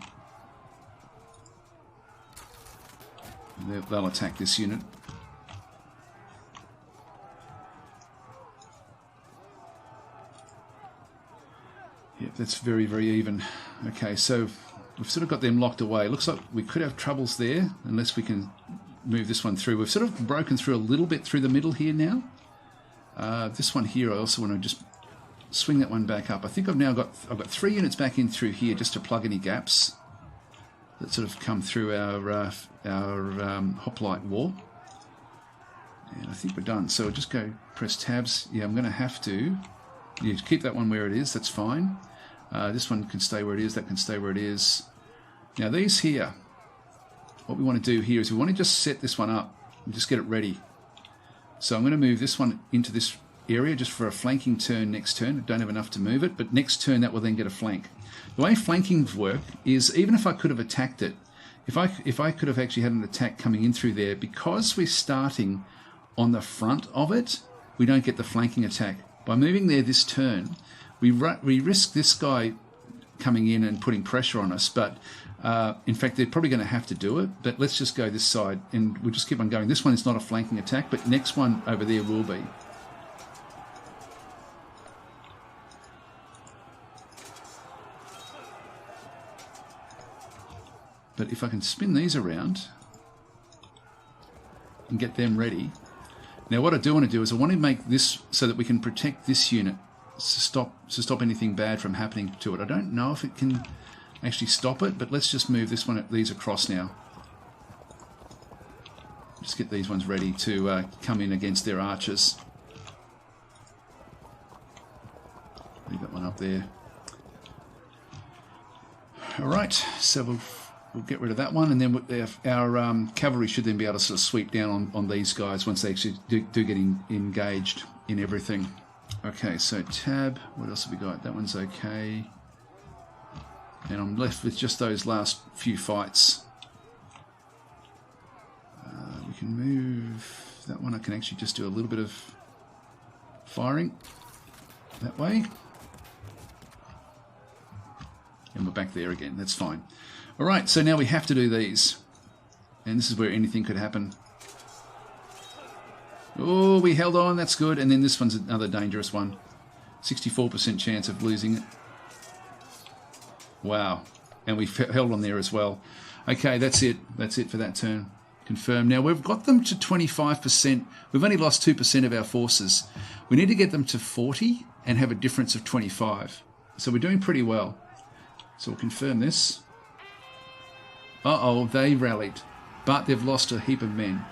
They'll attack this unit. Yep, that's very, very even. Okay, so we've sort of got them locked away. Looks like we could have troubles there unless we can move this one through. We've sort of broken through a little bit through the middle here now. This one here, I also want to just swing that one back up. I think I've got 3 units back in through here just to plug any gaps that sort of come through our hoplite wall. And I think we're done. So I'll just go press tabs. Yeah, I'm going to have to keep that one where it is. That's fine. This one can stay where it is. That can stay where it is. Now these here, what we want to do here is we want to just set this one up and just get it ready. So I'm going to move this one into this area just for a flanking turn next turn. I don't have enough to move it, but next turn that will then get a flank. The way flankings work is, even if I could have attacked it, if I could have actually had an attack coming in through there, because we're starting on the front of it, we don't get the flanking attack. By moving there this turn, we risk this guy coming in and putting pressure on us, but in fact they're probably going to have to do it. But let's just go this side and we'll just keep on going. This one is not a flanking attack, but next one over there will be. But if I can spin these around and get them ready. Now what I do want to do is I want to make this so that we can protect this unit to stop anything bad from happening to it. I don't know if it can actually stop it, but let's just move these across now. Just get these ones ready to come in against their archers. Leave that one up there. Alright, so we'll get rid of that one, and then our cavalry should then be able to sort of sweep down on these guys once they actually do get engaged in everything. Okay, so tab, what else have we got? That one's okay. And I'm left with just those last few fights. We can move that one. I can actually just do a little bit of firing that way. And we're back there again, that's fine. Alright, so now we have to do these. And this is where anything could happen. Oh, we held on, that's good. And then this one's another dangerous one. 64% chance of losing it. Wow. And we held on there as well. Okay, that's it. That's it for that turn. Confirm. Now, we've got them to 25%. We've only lost 2% of our forces. We need to get them to 40 and have a difference of 25. So we're doing pretty well. So we'll confirm this. Uh-oh, they rallied, but they've lost a heap of men.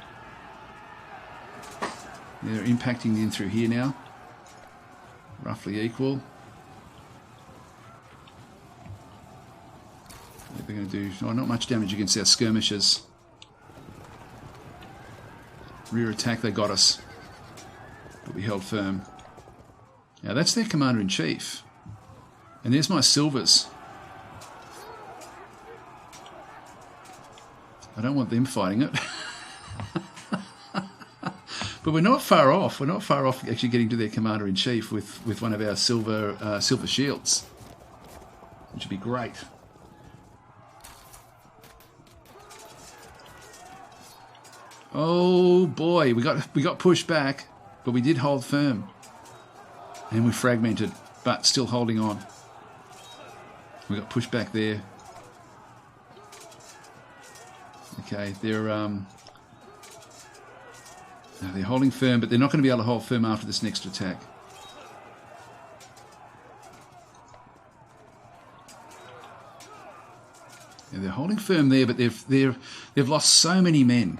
They're impacting in through here now. Roughly equal. They're going to do not much damage against our skirmishers. Rear attack, they got us. But we held firm. Now that's their commander-in-chief. And there's my silvers. I don't want them fighting it. But we're not far off. We're not far off actually getting to their commander-in-chief with one of our silver shields. Which would be great. Oh boy, we got pushed back, but we did hold firm. And we fragmented, but still holding on. We got pushed back there. Okay, they're holding firm, but they're not going to be able to hold firm after this next attack. Yeah, they're holding firm there, but they've lost so many men.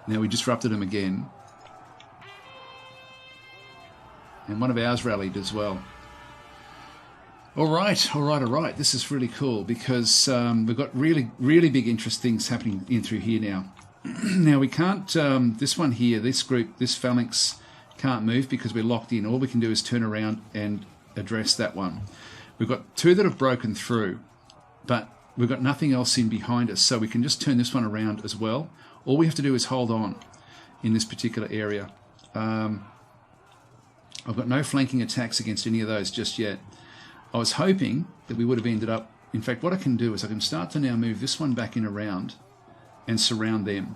Now we disrupted them again, and one of ours rallied as well. All right. This is really cool because we've got really big interest things happening in through here now. Now we can't, this one here, this group, this phalanx can't move because we're locked in. All we can do is turn around and address that one. We've got two that have broken through, but we've got nothing else in behind us, so we can just turn this one around as well. All we have to do is hold on in this particular area. I've got no flanking attacks against any of those just yet. I was hoping that we would have ended up... In fact, what I can do is I can start to now move this one back in around and surround them.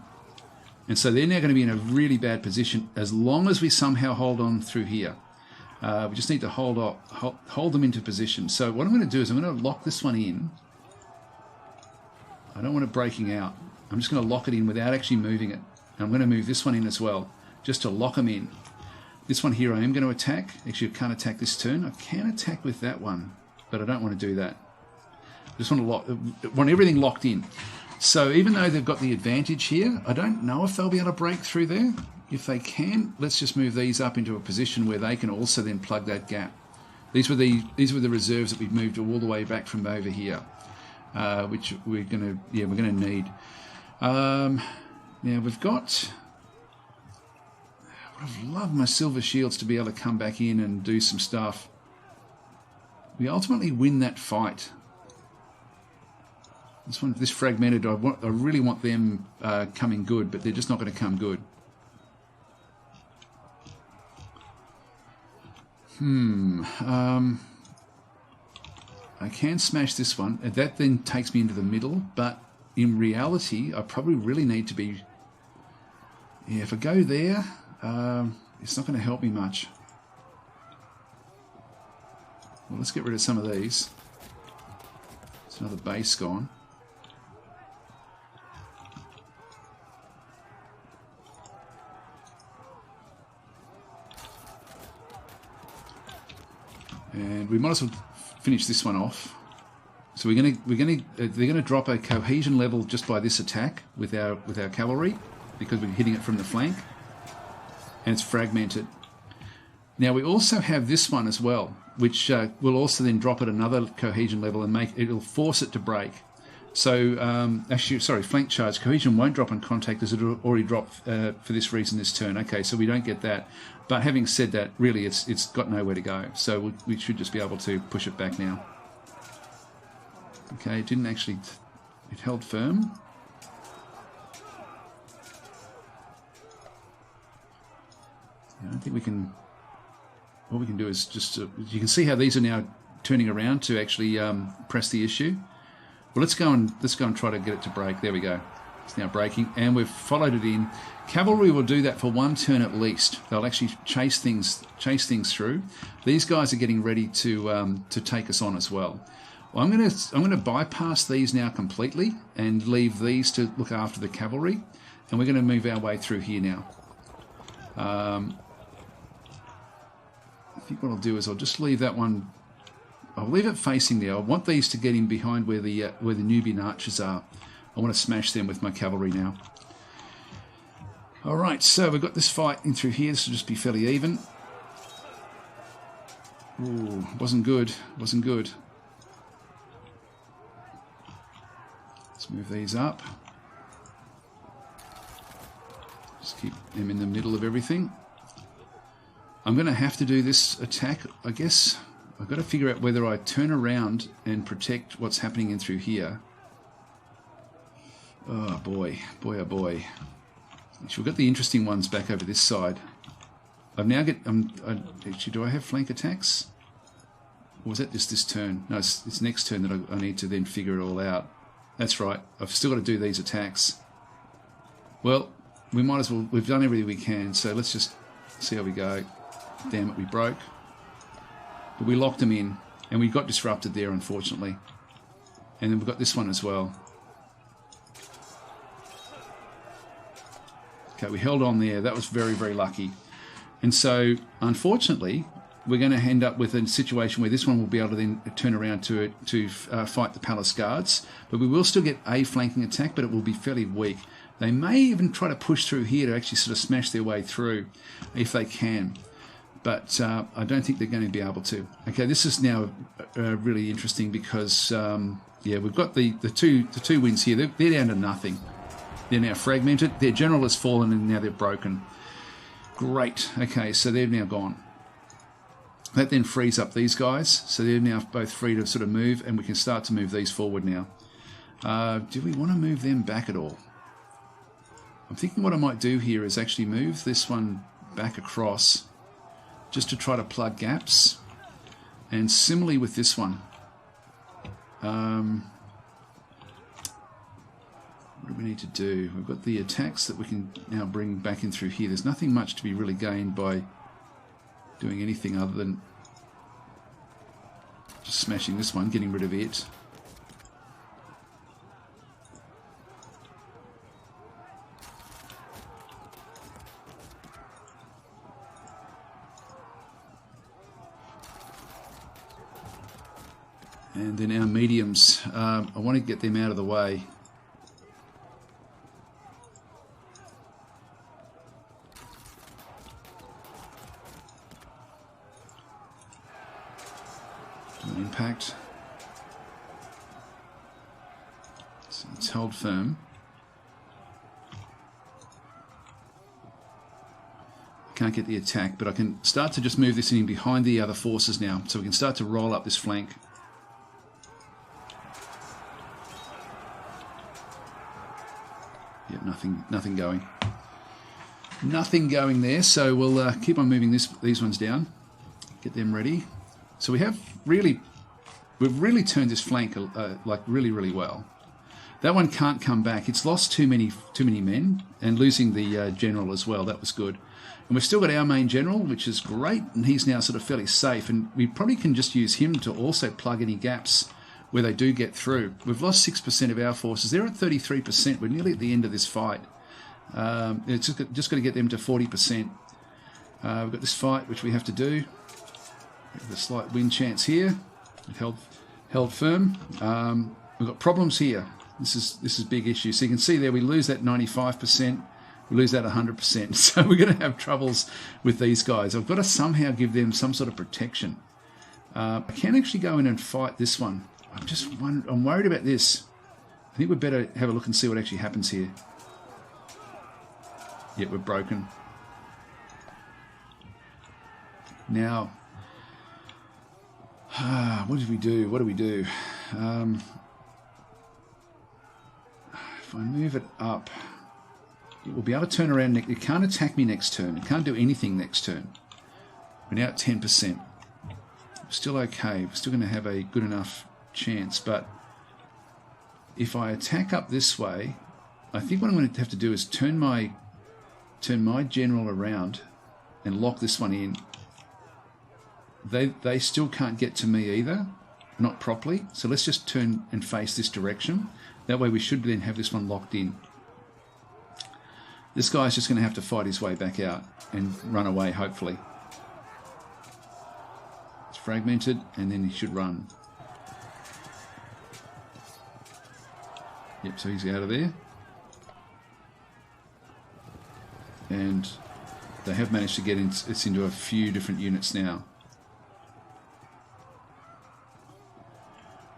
And so they're now going to be in a really bad position as long as we somehow hold on through here. We just need to hold them into position. So what I'm going to do is I'm going to lock this one in. I don't want it breaking out. I'm just going to lock it in without actually moving it. And I'm going to move this one in as well, just to lock them in. This one here I am going to attack. Actually, I can't attack this turn. I can attack with that one, but I don't want to do that. I just want everything locked in. So even though they've got the advantage here, I don't know if they'll be able to break through there. If they can, let's just move these up into a position where they can also then plug that gap. These were the reserves that we've moved all the way back from over here, which we're going to need. Now we've got... I would have loved my silver shields to be able to come back in and do some stuff. We ultimately win that fight. This fragmented, I really want them coming good, but they're just not going to come good. I can smash this one. That then takes me into the middle, but in reality, I probably really need to be... Yeah, if I go there, it's not going to help me much. Well, let's get rid of some of these. There's another base gone. And we might as well finish this one off. So they're gonna drop a cohesion level just by this attack with our cavalry, because we're hitting it from the flank, and it's fragmented. Now we also have this one as well, which will also then drop at another cohesion level and it'll force it to break. So actually, sorry, flank charge cohesion won't drop on contact as it already dropped for this reason this turn. Okay, so we don't get that. But having said that, really it's got nowhere to go. So we should just be able to push it back now. Okay, it didn't actually... It held firm. I don't think we can... What we can do is just... you can see how these are now turning around to actually press the issue. Well, let's go and try to get it to break. There we go. It's now breaking, and we've followed it in. Cavalry will do that for one turn at least. They'll actually chase things through. These guys are getting ready to take us on as well. Well, I'm going to bypass these now completely and leave these to look after the cavalry, and we're going to move our way through here now. I think what I'll do is I'll just leave that one. I'll leave it facing there. I want these to get in behind where the Nubian archers are. I want to smash them with my cavalry now. All right, so we've got this fight in through here. This will just be fairly even. Ooh, wasn't good. Wasn't good. Let's move these up. Just keep them in the middle of everything. I'm going to have to do this attack, I guess. I've got to figure out whether I turn around and protect what's happening in through here. Oh boy, boy oh boy. Actually, we've got the interesting ones back over this side. I've now got... actually, do I have flank attacks? Or was that just this turn? No, it's next turn that I need to then figure it all out. That's right. I've still got to do these attacks. Well, we might as well... We've done everything we can, so let's just see how we go. Damn it, we broke. But we locked them in, and we got disrupted there, unfortunately. And then we've got this one as well. Okay, we held on there. That was very, very lucky. And so, unfortunately, we're going to end up with a situation where this one will be able to then turn around to fight the palace guards. But we will still get a flanking attack, but it will be fairly weak. They may even try to push through here to actually sort of smash their way through, if they can. But I don't think they're going to be able to. Okay, this is now really interesting because, yeah, we've got the two wins here. They're down to nothing. They're now fragmented. Their general has fallen and now they're broken. Great. Okay, so they've now gone. That then frees up these guys. So they're now both free to sort of move, and we can start to move these forward now. Do we want to move them back at all? I'm thinking what I might do here is actually move this one back across just to try to plug gaps. And similarly with this one. What do we need to do? We've got the attacks that we can now bring back in through here. There's nothing much to be really gained by doing anything other than just smashing this one, getting rid of it. And then our mediums, I want to get them out of the way. Impact. So it's held firm. Can't get the attack, but I can start to just move this in behind the other forces now, so we can start to roll up this flank. Yep, nothing going. Nothing going there, so we'll keep on moving these ones down. Get them ready. So we've really turned this flank like really well. That one can't come back. It's lost too many men, and losing the general as well. That was good. And we've still got our main general, which is great, and he's now sort of fairly safe. And we probably can just use him to also plug any gaps where they do get through. We've lost 6% of our forces. They're at 33%. We're nearly at the end of this fight. It's just got to get them to 40%. We've got this fight which we have to do. We have a slight win chance here. We've held firm. We've got problems here. This is big issue. So you can see there we lose that 95%. We lose that 100%. So we're going to have troubles with these guys. I've got to somehow give them some sort of protection. I can actually go in and fight this one. I'm worried about this. I think we'd better have a look and see what actually happens here. Yep, we're broken. Now, what did we do? What do we do? If I move it up, it will be able to turn around. It can't attack me next turn. It can't do anything next turn. We're now at 10%. We're still okay. We're still going to have a good enough chance. But if I attack up this way, I think what I'm going to have to do is turn my general around and lock this one in. They still can't get to me either, not properly. So let's just turn and face this direction. That way we should then have this one locked in. This guy's just going to have to fight his way back out and run away, hopefully. It's fragmented, and then he should run. Yep, so he's out of there. And they have managed to get it's into a few different units now.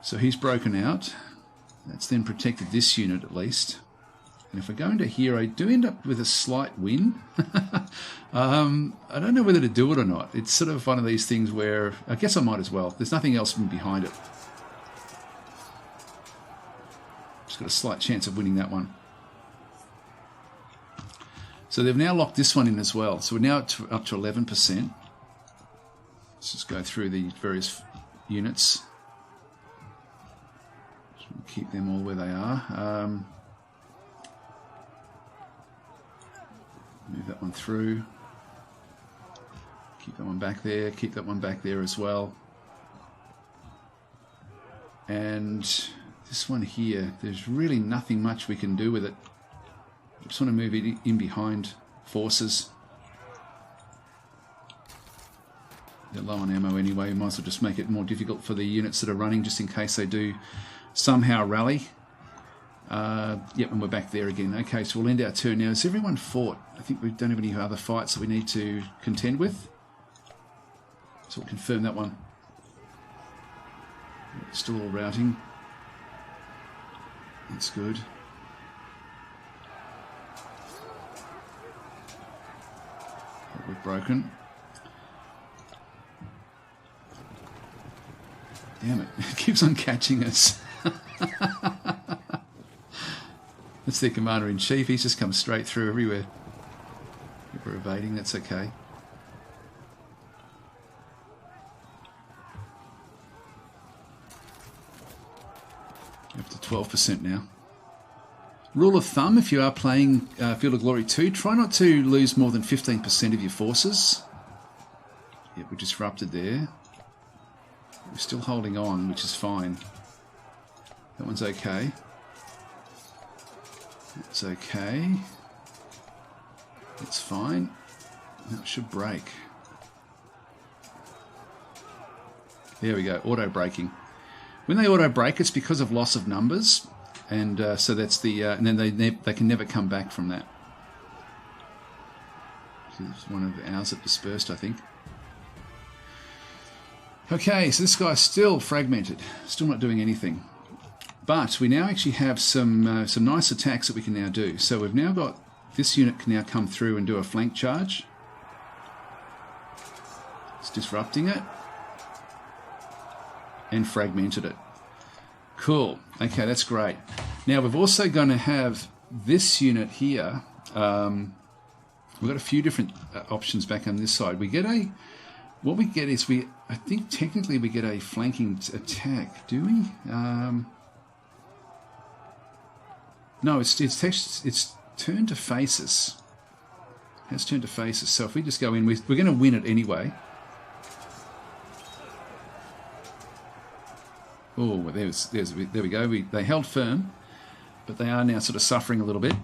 So he's broken out. That's then protected this unit at least. And if I go into here, I do end up with a slight win. I don't know whether to do it or not. It's sort of one of these things where I guess I might as well. There's nothing else behind it. Just got a slight chance of winning that one. So they've now locked this one in as well. So we're now up to 11%. Let's just go through the various units. Keep them all where they are. Move that one through. Keep that one back there. Keep that one back there as well. And this one here, there's really nothing much we can do with it. I just want to move it in behind forces. They're low on ammo anyway. We might as well just make it more difficult for the units that are running, just in case they do somehow rally. Yep, and we're back there again. Okay, so we'll end our turn now. Has everyone fought? I think we don't have any other fights that we need to contend with. So we'll confirm that one. Still all routing. That's good. We're broken. Damn it, it keeps on catching us. That's their commander-in-chief. He's just come straight through everywhere. If we're evading, that's okay. Up to 12% now. Rule of thumb, if you are playing Field of Glory 2, try not to lose more than 15% of your forces. Yep, we're disrupted there. We're still holding on, which is fine. That one's okay. That's okay. That's fine. That should break. There we go, auto braking. When they auto brake, it's because of loss of numbers, and so that's the and then they can never come back from that. This is one of ours that dispersed, I think. Okay, so this guy's still fragmented, still not doing anything. But we now actually have some nice attacks that we can now do. So we've now got this unit can now come through and do a flank charge. It's disrupting it and fragmented it. Cool. Okay, that's great. Now we're also going to have this unit here. We've got a few different options back on this side. We get what we get is I think technically we get a flanking attack, do we? No, it's turned to face us. It has turned to face us. So if we just go in, we're going to win it anyway. Oh, well, there we go. They held firm, but they are now sort of suffering a little bit.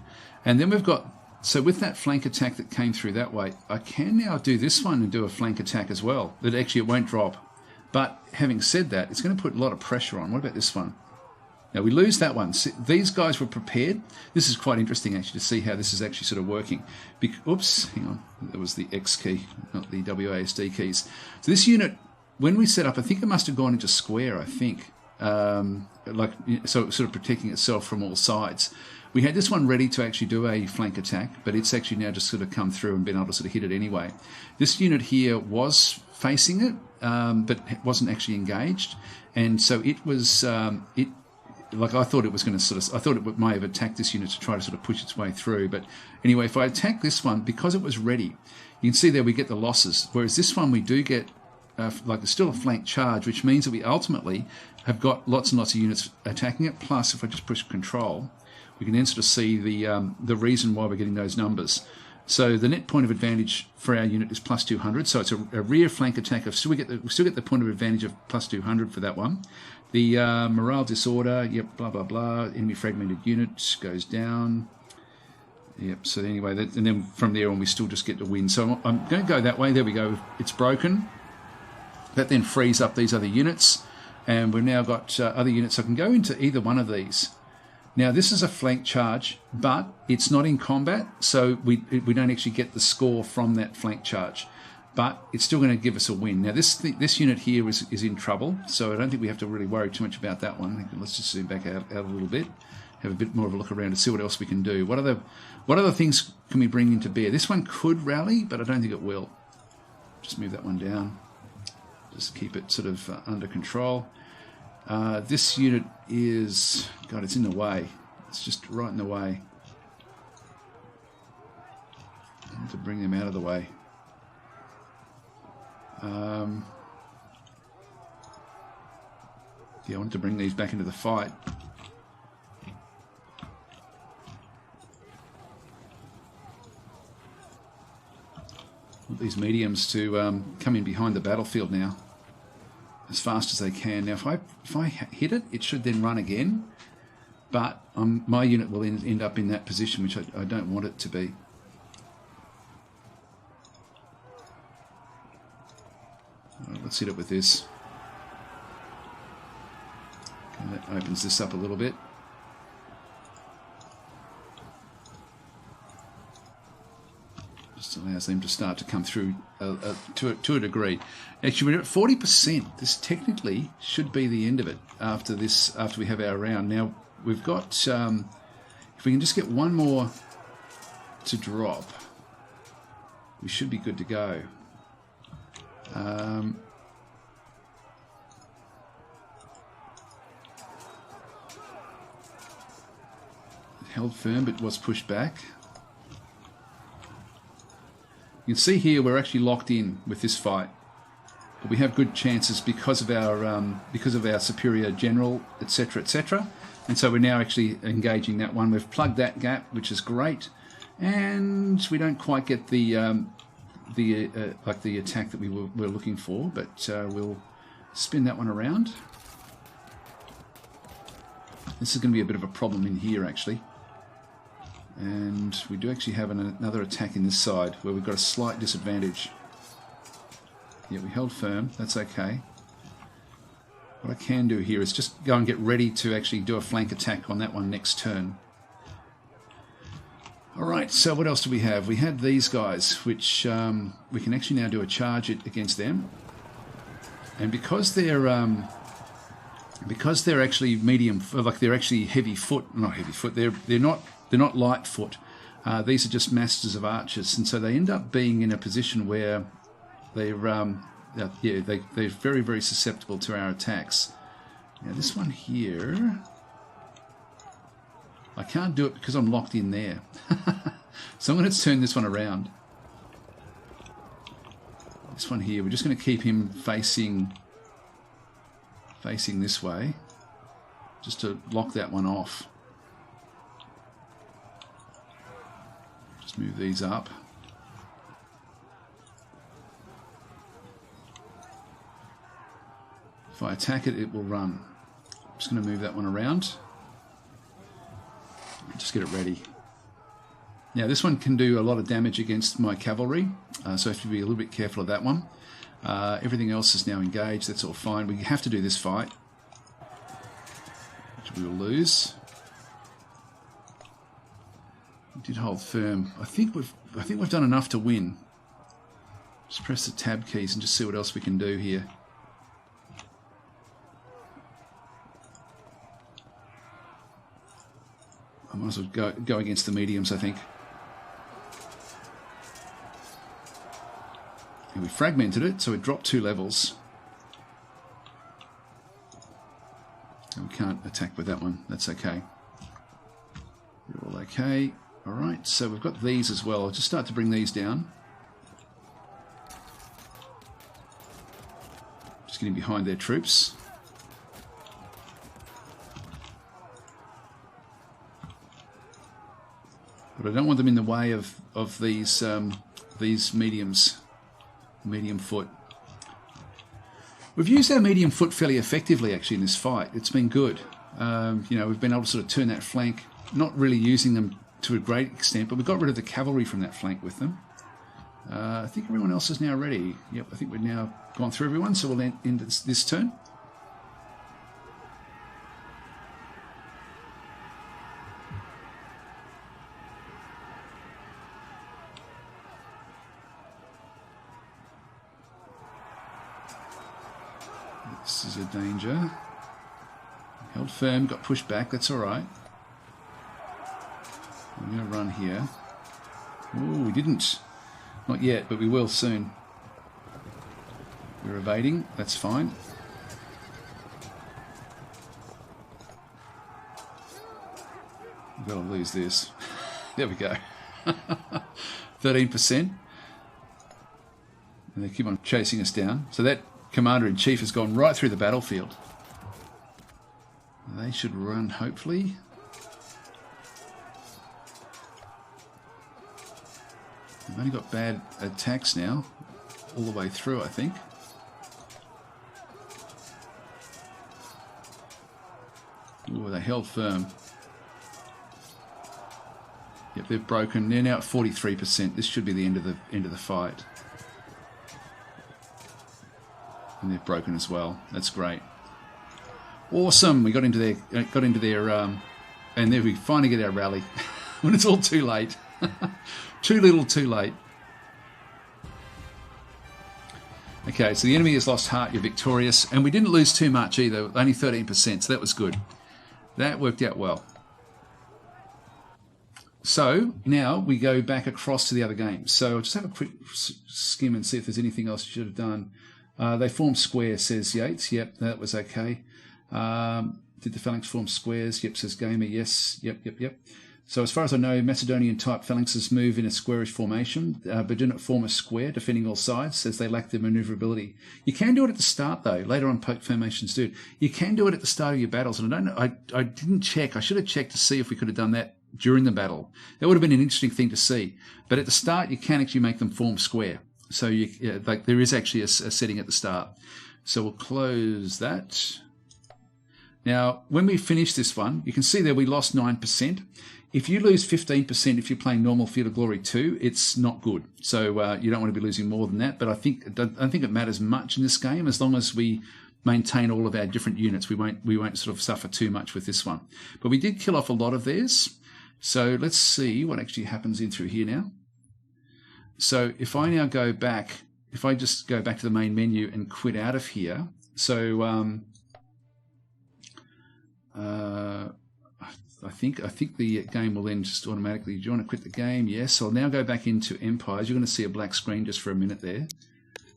And then we've got, so with that flank attack that came through that way, I can now do this one and do a flank attack as well. That actually it won't drop. But having said that, it's going to put a lot of pressure on. What about this one? Now we lose that one. See, these guys were prepared. This is quite interesting actually to see how this is actually sort of working. Oops, hang on. That was the X key, not the WASD keys. So this unit, when we set up, I think it must have gone into square, I think. So sort of protecting itself from all sides. We had this one ready to actually do a flank attack, but it's actually now just sort of come through and been able to sort of hit it anyway. This unit here was facing it, but wasn't actually engaged, and so it was like I thought it was going to I thought it may have attacked this unit to try to sort of push its way through. But anyway, if I attack this one, because it was ready, you can see there we get the losses, whereas this one we do get like there's still a flank charge, which means that we ultimately have got lots and lots of units attacking it. Plus, if I just push control, we can then sort of see the reason why we're getting those numbers. So the net point of advantage for our unit is plus 200. So it's a rear flank attack. We still get the point of advantage of plus 200 for that one. The morale disorder, yep, blah, blah, blah. Enemy fragmented unit goes down. Yep, so anyway, and then from there on we still just get to win. So I'm going to go that way. There we go. It's broken. That then frees up these other units. And we've now got other units. So I can go into either one of these. Now, this is a flank charge, but it's not in combat, so we don't actually get the score from that flank charge. But it's still going to give us a win. Now, this unit here is in trouble, so I don't think we have to really worry too much about that one. Let's just zoom back out a little bit, have a bit more of a look around to see what else we can do. What other things can we bring into bear? This one could rally, but I don't think it will. Just move that one down. Just keep it sort of under control. This unit is, God, it's in the way. It's just right in the way. I need to bring them out of the way. Yeah, I wanted to bring these back into the fight. I want these mediums to come in behind the battlefield now as fast as they can. Now, if I hit it, it should then run again, but my unit will end up in that position, which I don't want it to be. Right, let's hit it with this. Okay, that opens this up a little bit. Just allows them to start to come through to a degree. Actually, we're at 40%. This technically should be the end of it after we have our round. Now, we've got, if we can just get one more to drop, we should be good to go. Held firm, but was pushed back. You can see here we're actually locked in with this fight, but we have good chances because of our superior general, etc., etc. And so we're now actually engaging that one. We've plugged that gap, which is great, and we don't quite get the attack that we were looking for, but we'll spin that one around. This is going to be a bit of a problem in here, actually. And we do actually have another attack in this side where we've got a slight disadvantage. Yeah, we held firm. That's okay. What I can do here is just go and get ready to actually do a flank attack on that one next turn. Alright, so what else do we have? We had these guys, which we can actually now do a charge against them. And because they're actually medium, like they're actually heavy foot, not heavy foot, they're not light foot. These are just masters of archers, and so they end up being in a position where they're very, very susceptible to our attacks. Now this one here, I can't do it because I'm locked in there. So I'm going to turn this one around. This one here, we're just going to keep him facing this way, just to lock that one off. Just move these up. If I attack it, it will run. I'm just going to move that one around. Just get it ready. Now this one can do a lot of damage against my cavalry, so I have to be a little bit careful of that one. Everything else is now engaged, that's all fine. We have to do this fight, which we will lose. We did hold firm. I think we've done enough to win. Just press the tab keys and just see what else we can do here. I might as well go against the mediums, I think. And we fragmented it, so it dropped 2 levels. And we can't attack with that one. That's okay. We're all okay. Alright, so we've got these as well. I'll just start to bring these down. Just getting behind their troops. But I don't want them in the way of these mediums. Medium foot. We've used our medium foot fairly effectively actually in this fight. It's been good. You know, we've been able to sort of turn that flank, not really using them to a great extent, but we got rid of the cavalry from that flank with them. I think everyone else is now ready. Yep, I think we've now gone through everyone, so we'll end this turn. This is a danger. Held firm, got pushed back, that's alright. I'm going to run here. Oh, we didn't. Not yet, but we will soon. We're evading, that's fine. We've got to lose this. There we go. 13%. And they keep on chasing us down. So that Commander-in-Chief has gone right through the battlefield. They should run, hopefully. We've only got bad attacks now, all the way through, I think. Ooh, they held firm. Yep, they've broken. They're now at 43%. This should be the end of the fight. And they've broken as well. That's great. Awesome. We got into their and there we finally get our rally when it's all too late. Too little, too late. Okay, so the enemy has lost heart. You're victorious, and we didn't lose too much either. Only 13%, so that was good. That worked out well. So now we go back across to the other game. So I'll just have a quick skim and see if there's anything else you should have done. They formed square, says Yates. Yep, that was okay. Did the phalanx form squares? Yep, says Gamer. Yes. Yep. So as far as I know, Macedonian-type phalanxes move in a squarish formation, but do not form a square, defending all sides, as they lack the manoeuvrability. You can do it at the start, though. Later on, poke formations do. You can do it at the start of your battles, and I don't know. I didn't check. I should have checked to see if we could have done that during the battle. That would have been an interesting thing to see. But at the start, you can actually make them form square. So there is actually a setting at the start. So we'll close that. Now, when we finish this one, you can see there we lost 9%. If you lose 15% if you're playing normal Field of Glory 2, it's not good. So you don't want to be losing more than that. But I don't think it matters much in this game as long as we maintain all of our different units. We won't sort of suffer too much with this one. But we did kill off a lot of theirs. So let's see what actually happens in through here now. So if I now go back, if I just go back to the main menu and quit out of here, so I think the game will then just automatically. Do you want to quit the game? Yes. So I'll now go back into Empires. You're going to see a black screen just for a minute there.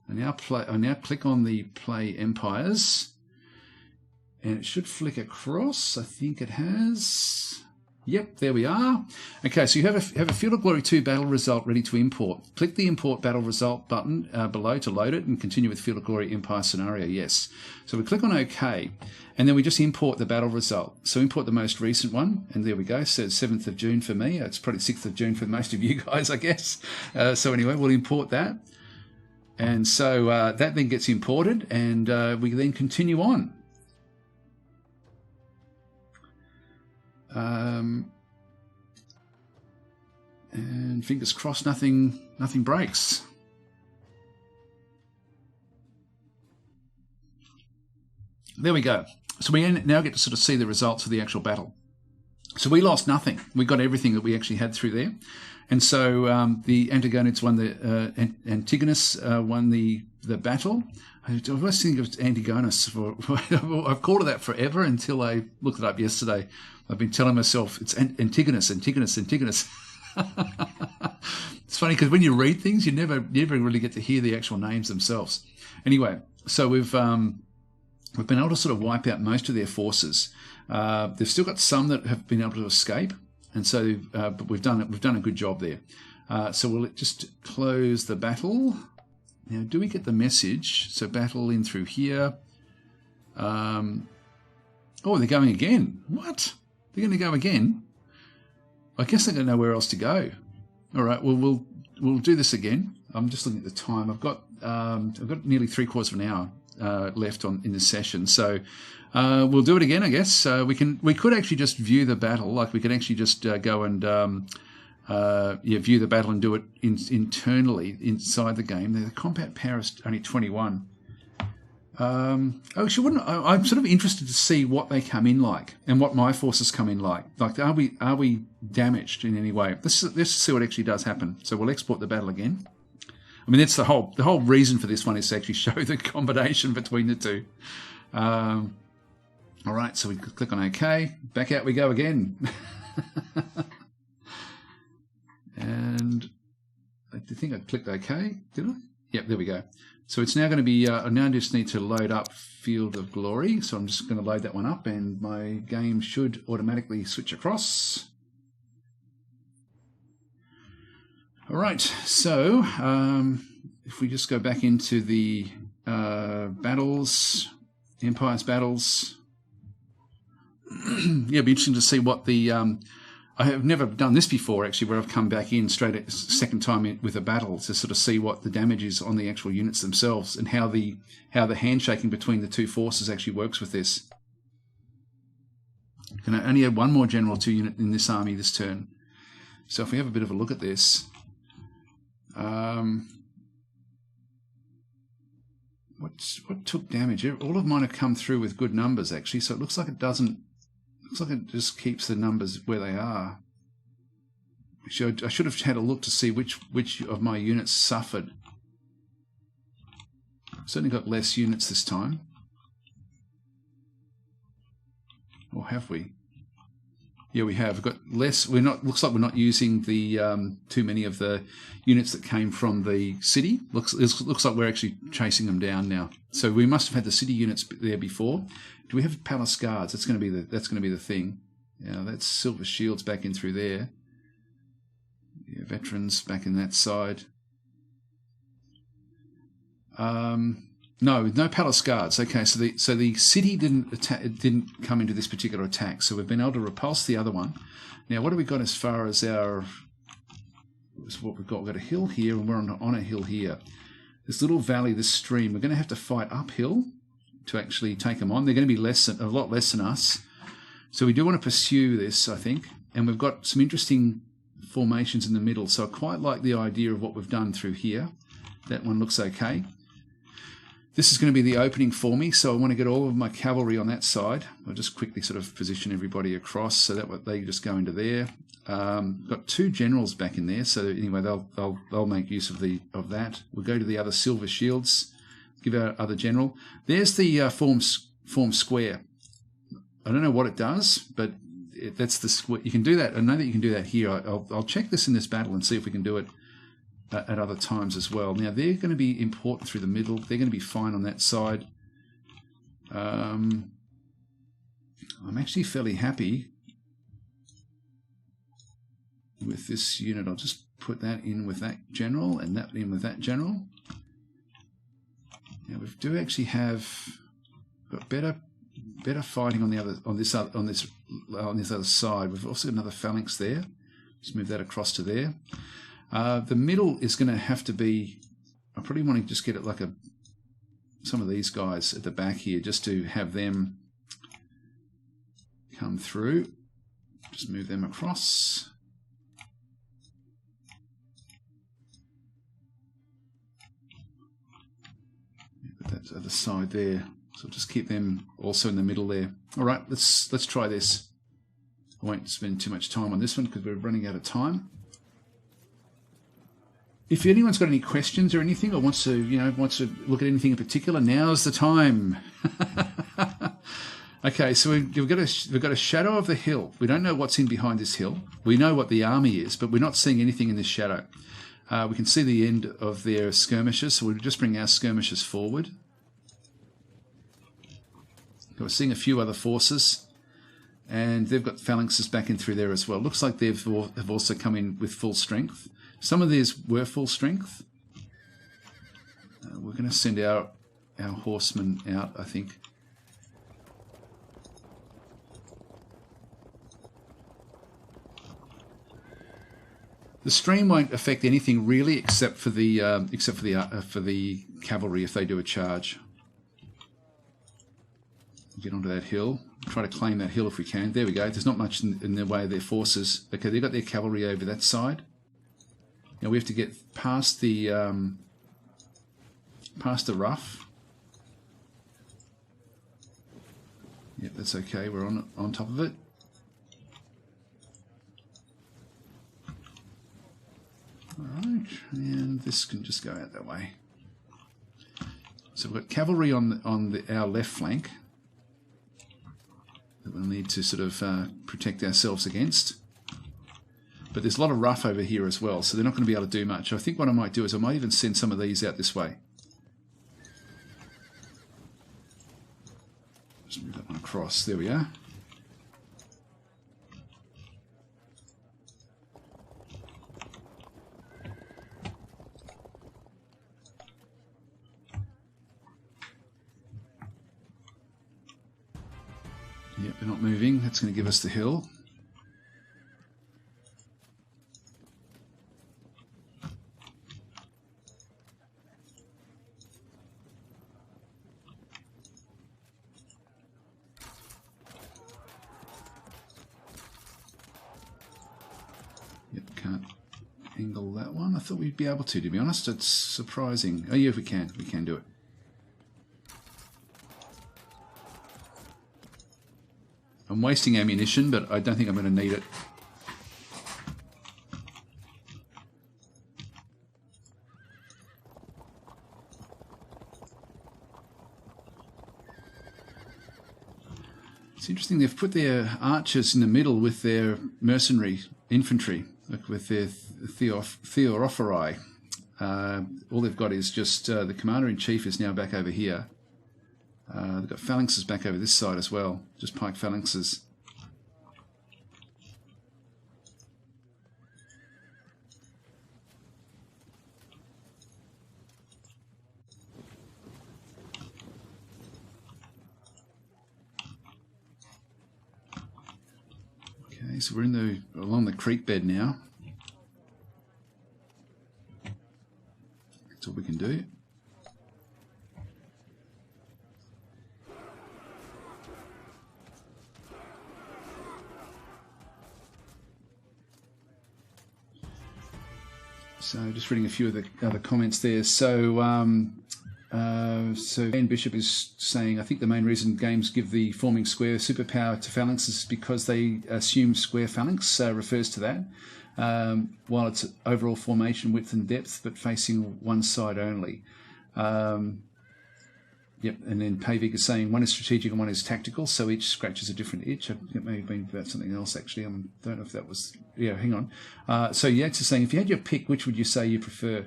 I now click on the Play Empires, and it should flick across. I think it has. Yep, there we are. Okay, so you have a Field of Glory 2 battle result ready to import. Click the Import Battle Result button below to load it and continue with Field of Glory Empire scenario. Yes. So we click on OK, and then we just import the battle result. So import the most recent one, and there we go. So 7th of June for me. It's probably 6th of June for most of you guys, I guess. So anyway, we'll import that. And so that then gets imported, and we then continue on. And fingers crossed nothing breaks. There we go. So we now get to sort of see the results of the actual battle. So we lost nothing. We got everything that we actually had through there. And so the Antigonos won Antigonos won the battle. I always think of Antigonos. I've called it that forever until I looked it up yesterday. I've been telling myself it's Antigonos. It's funny because when you read things, you never really get to hear the actual names themselves. Anyway, so we've been able to sort of wipe out most of their forces. They've still got some that have been able to escape, and so but we've done a good job there. So we'll just close the battle. Now, do we get the message? So battle in through here. Oh, they're going again. What? They're going to go again? I guess they don't know where else to go. All right. Well, we'll do this again. I'm just looking at the time. I've got nearly 3/4 of an hour left in this session. So we'll do it again, I guess. We could actually just view the battle. Like we could actually just go and view the battle and do it internally inside the game. The combat power is only 21. Actually, I'm sort of interested to see what they come in like and what my forces come in like. Like, are we damaged in any way? Let's see what actually does happen. So we'll export the battle again. I mean, that's the whole reason for this one is to actually show the combination between the two. All right, so we click on OK. Back out we go again. And I think I clicked OK, did I? Yep, there we go. So it's now going to be, I now just need to load up Field of Glory. So I'm just going to load that one up and my game should automatically switch across. All right, so if we just go back into the battles, Empire's battles, yeah, it'd be interesting to see what the, I have never done this before, actually, where I've come back in straight at second time with a battle to sort of see what the damage is on the actual units themselves and how the handshaking between the two forces actually works with this. Can I only have one more general 2 unit in this army this turn? So if we have a bit of a look at this, what took damage? All of mine have come through with good numbers, actually. So it looks like it doesn't. Looks like it just keeps the numbers where they are. Actually, I should have had a look to see which of my units suffered. I've certainly got less units this time. Or have we? Yeah, we have. We've got less. Looks like we're not using the too many of the units that came from the city. Looks like we're actually chasing them down now. So we must have had the city units there before. Do we have palace guards? That's going to be the thing. Yeah, that's silver shields back in through there. Yeah, veterans back in that side. No palace guards. Okay, so the city didn't come into this particular attack. So we've been able to repulse the other one. Now, what have we got as far as our? What we've got? We've got a hill here, and we're on a hill here. This little valley, this stream. We're going to have to fight uphill to actually take them on. They're going to be a lot less than us. So we do want to pursue this, I think. And we've got some interesting formations in the middle. So I quite like the idea of what we've done through here. That one looks okay. This is going to be the opening for me. So I want to get all of my cavalry on that side. I'll just quickly sort of position everybody across so that they just go into there. Got 2 generals back in there. So anyway, they'll make use of that. We'll go to the other silver shields. Give our other general. There's the form square. I don't know what it does, but that's the square. You can do that. I know that you can do that here. I'll check this in this battle and see if we can do it at other times as well. Now they're going to be important through the middle. They're going to be fine on that side. I'm actually fairly happy. with this unit. I'll just put that in with that general and that in with that general. Now we do actually have got better fighting on the other on this other side. We've also got another phalanx there. Let's move that across to there. The middle is going to have to be. I probably want to just get it like some of these guys at the back here, just to have them come through. Just move them across. Put that other side there. So just keep them also in the middle there. All right, let's try this. I won't spend too much time on this one because we're running out of time. If anyone's got any questions or anything, or wants to look at anything in particular, now's the time. Okay, so we've got a shadow of the hill. We don't know what's in behind this hill. We know what the army is, but we're not seeing anything in this shadow. We can see the end of their skirmishers, so we'll just bring our skirmishers forward. We're seeing a few other forces, and they've got phalanxes back in through there as well. Looks like have also come in with full strength. Some of these were full strength. We're going to send our horsemen out, I think. The stream won't affect anything really, except for the cavalry if they do a charge. Get onto that hill. Try to claim that hill if we can. There we go. There's not much in the way of their forces. Okay, they've got their cavalry over that side. Now we have to get past the rough. Yep, that's okay. We're on top of it. All right, and this can just go out that way. So we've got cavalry on our left flank that we'll need to sort of protect ourselves against. But there's a lot of rough over here as well, so they're not going to be able to do much. I think what I might do is I might even send some of these out this way. Just move that one across. There we are. Yep, they're not moving. That's going to give us the hill. Yep, can't angle that one. I thought we'd be able to be honest. It's surprising. Oh yeah, we can do it. I'm wasting ammunition, but I don't think I'm going to need it. It's interesting, they've put their archers in the middle with their mercenary infantry, like with their Theorophori. All they've got is just the commander-in-chief is now back over here. They've got phalanxes back over this side as well, just pike phalanxes. Okay, so we're along the creek bed now. That's all we can do. So just reading a few of the other comments there. So Van Bishop is saying, I think the main reason games give the forming square superpower to phalanxes is because they assume square phalanx refers to that, while it's overall formation width and depth, but facing one side only. Yep, and then Pavik is saying one is strategic and one is tactical, so each scratches a different itch. I think it may have been about something else, actually. I don't know if that was... Yeah, hang on. So Yates is saying, if you had your pick, which would you say you prefer?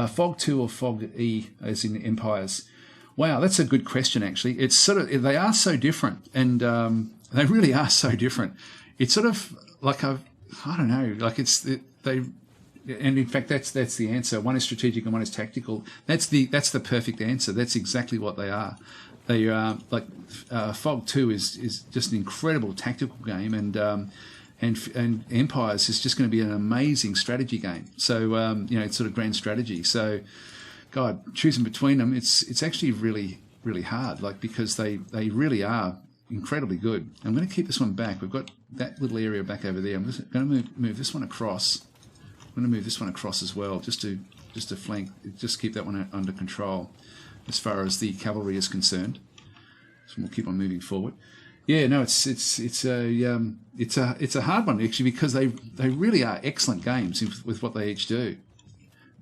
Fog 2 or Fog E, as in Empires? Wow, that's a good question, actually. It's sort of... They are so different, and they really are so different. It's sort of like I don't know. Like they. And in fact, that's the answer. One is strategic and one is tactical. That's the perfect answer. That's exactly what they are. They are like Fog 2 is just an incredible tactical game, and Empires is just going to be an amazing strategy game. So it's sort of grand strategy. So, God, choosing between them, it's actually really really hard. Like because they really are incredibly good. I'm going to keep this one back. We've got that little area back over there. I'm just going to move this one across. I'm going to move this one across as well, just to flank, just keep that one under control as far as the cavalry is concerned. So we'll keep on moving forward. Yeah, no, it's a hard one actually because they really are excellent games with what they each do.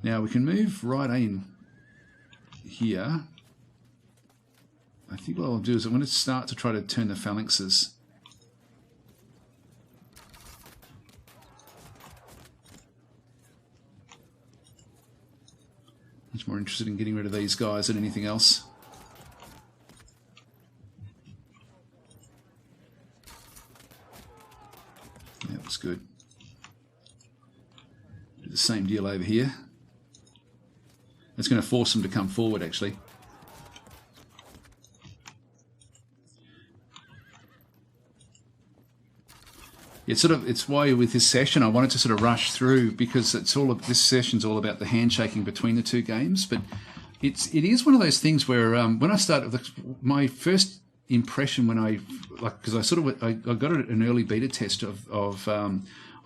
Now we can move right in here. I think what I'll do is I'm going to start to try to turn the phalanxes. Much more interested in getting rid of these guys than anything else. That was good. Do the same deal over here. That's going to force them to come forward, actually. It's why with this session I wanted to sort of rush through because this session's all about the handshaking between the two games. But it is one of those things where when I started, my first impression because I got an early beta test of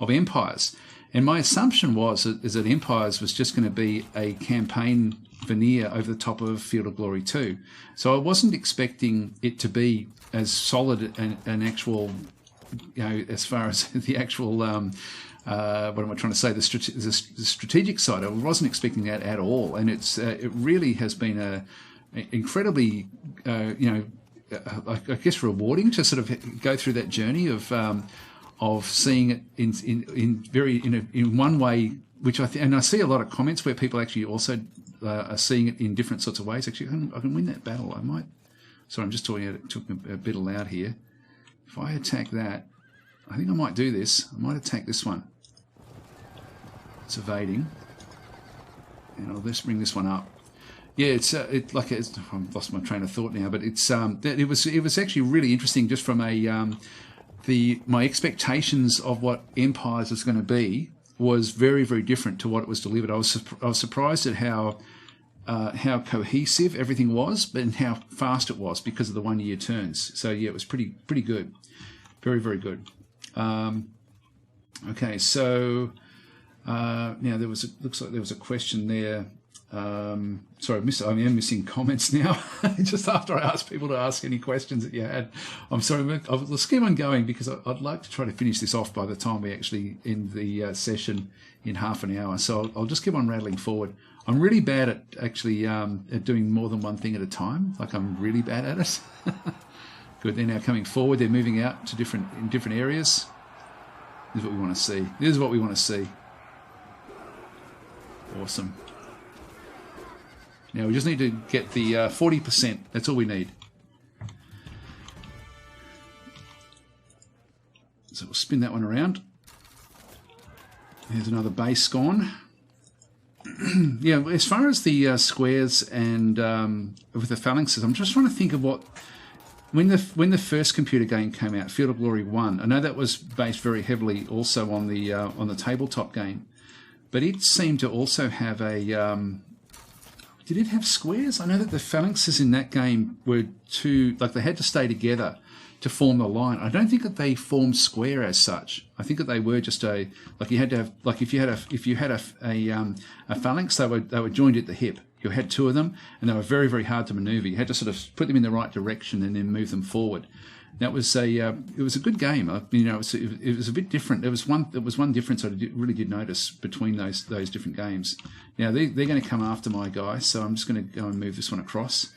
Empires, and my assumption is that Empires was just going to be a campaign veneer over the top of Field of Glory 2. So I wasn't expecting it to be as solid an actual. As far as the actual, what am I trying to say? The strategic side, I wasn't expecting that at all, and it really has been a incredibly, I guess, rewarding to sort of go through that journey of seeing it in one way, which and I see a lot of comments where people actually also are seeing it in different sorts of ways. Actually, I can win that battle. I might. Sorry, I'm just talking a bit aloud here. If I attack that, I think I might do this. I might attack this one. It's evading. And I'll just bring this one up. Yeah, I've lost my train of thought now, but it was actually really interesting just from my expectations of what Empires was going to be was very, very different to what it was delivered. I was surprised at how cohesive everything was, but and how fast it was because of the 1 year turns. So yeah, it was pretty good, very, very good. Okay, so now looks like there was a question there. Sorry, I am missing comments now. Just after I asked people to ask any questions that you had, I'm sorry. Let's keep on going because I'd like to try to finish this off by the time we actually end the session in half an hour. So I'll just keep on rattling forward. I'm really bad at actually at doing more than one thing at a time. Like I'm really bad at it. Good. They're now coming forward. They're moving out to different areas. This is what we want to see. This is what we want to see. Awesome. Now we just need to get the 40%. That's all we need. So we'll spin that one around. There's another base gone. Yeah, as far as the squares and with the phalanxes, I'm just trying to think of what when the first computer game came out, Field of Glory 1. I know that was based very heavily also on the tabletop game, but it seemed to also have a. Did it have squares? I know that the phalanxes in that game were they had to stay together to form the line. I don't think that they formed square as such. I think that they were just you had to have if you had a phalanx, they were joined at the hip. You had two of them, and they were very, very hard to maneuver. You had to sort of put them in the right direction and then move them forward. That was it was a good game. It was a bit different. There was one difference I really did notice between those different games. Now they're going to come after my guy, so I'm just going to go and move this one across.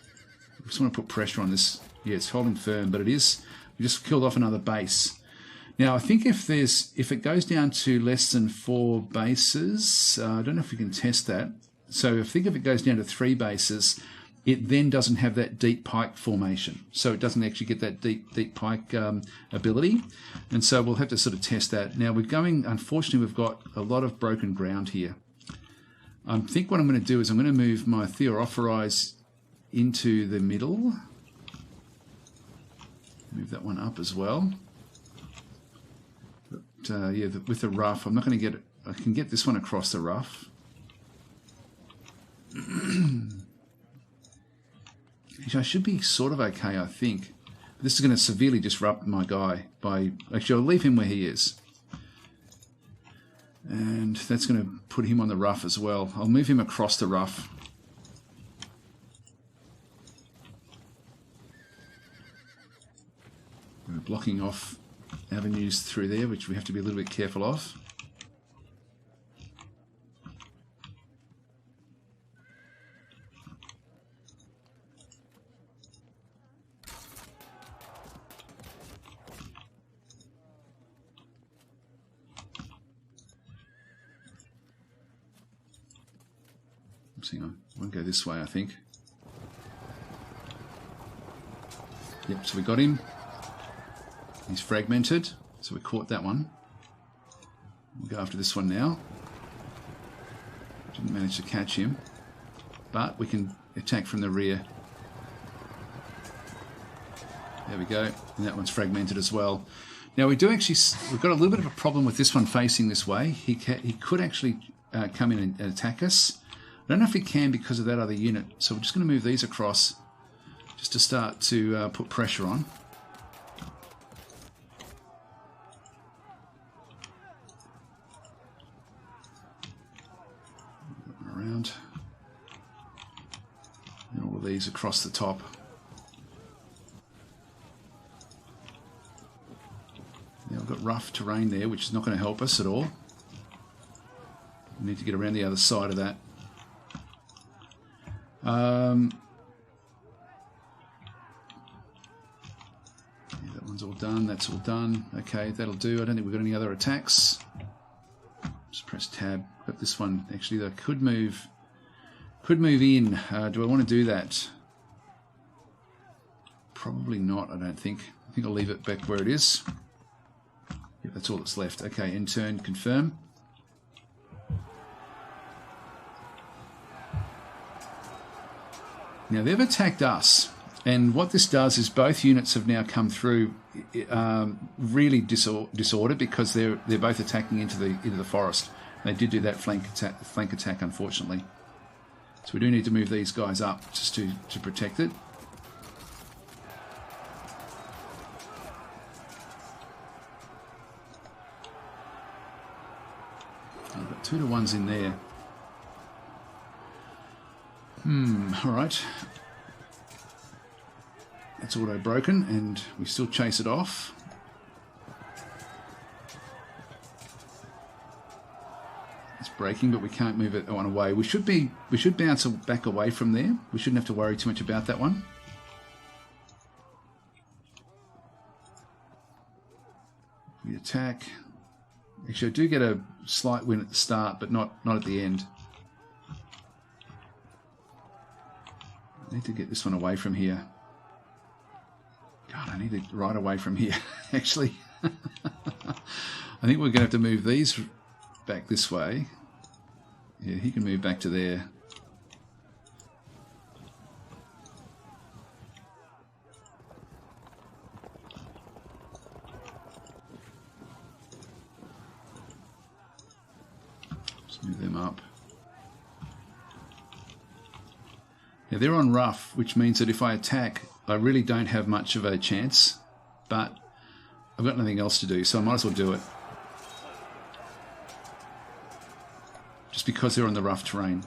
I just want to put pressure on this. Yeah, it's holding firm, but it is. We just killed off another base. Now I think if it goes down to less than 4 bases, I don't know if we can test that. So I think if it goes down to 3 bases, it then doesn't have that deep pike formation. So it doesn't actually get that deep pike ability. And so we'll have to sort of test that. Now we're going, unfortunately, we've got a lot of broken ground here. I think what I'm going to do is I'm going to move my Theophorize into the middle. Move that one up as well. But yeah, with the rough, I'm not going to get it. I can get this one across the rough. I should be sort of okay, I think. This is going to severely disrupt my guy by... Actually, I'll leave him where he is. And that's going to put him on the rough as well. I'll move him across the rough. We're blocking off avenues through there, which we have to be a little bit careful of. Hang on, I won't go this way, I think. Yep, so we got him. He's fragmented, so we caught that one. We'll go after this one now. Didn't manage to catch him, but we can attack from the rear. There we go, and that one's fragmented as well. Now we do actually, we've got a little bit of a problem with this one facing this way. He could actually come in and attack us. I don't know if he can because of that other unit, so we're just going to move these across just to start to put pressure on. Around. And all of these across the top. Now we've got rough terrain there, which is not going to help us at all. We need to get around the other side of that. Yeah, that one's all done. That's all done. Okay, that'll do. I don't think we've got any other attacks. Just press tab. Got this one. Actually, I could move in. Do I want to do that? Probably not. I don't think. I think I'll leave it back where it is. Yeah, that's all that's left. Okay, in turn, confirm. Now they've attacked us, and what this does is both units have now come through really disordered because they're both attacking into the forest. They did do that flank attack, unfortunately. So we do need to move these guys up just to protect it. I've got 2 to 1s in there. Alright. That's auto broken, and we still chase it off. It's breaking, but we can't move it on away. We should bounce back away from there. We shouldn't have to worry too much about that one. We attack. Actually, I do get a slight win at the start, but not at the end. I need to get this one away from here. God, I need it right away from here, actually. I think we're going to have to move these back this way. Yeah, he can move back to there. Just move them up. Now they're on rough, which means that if I attack, I really don't have much of a chance, but I've got nothing else to do, so I might as well do it. Just because they're on the rough terrain.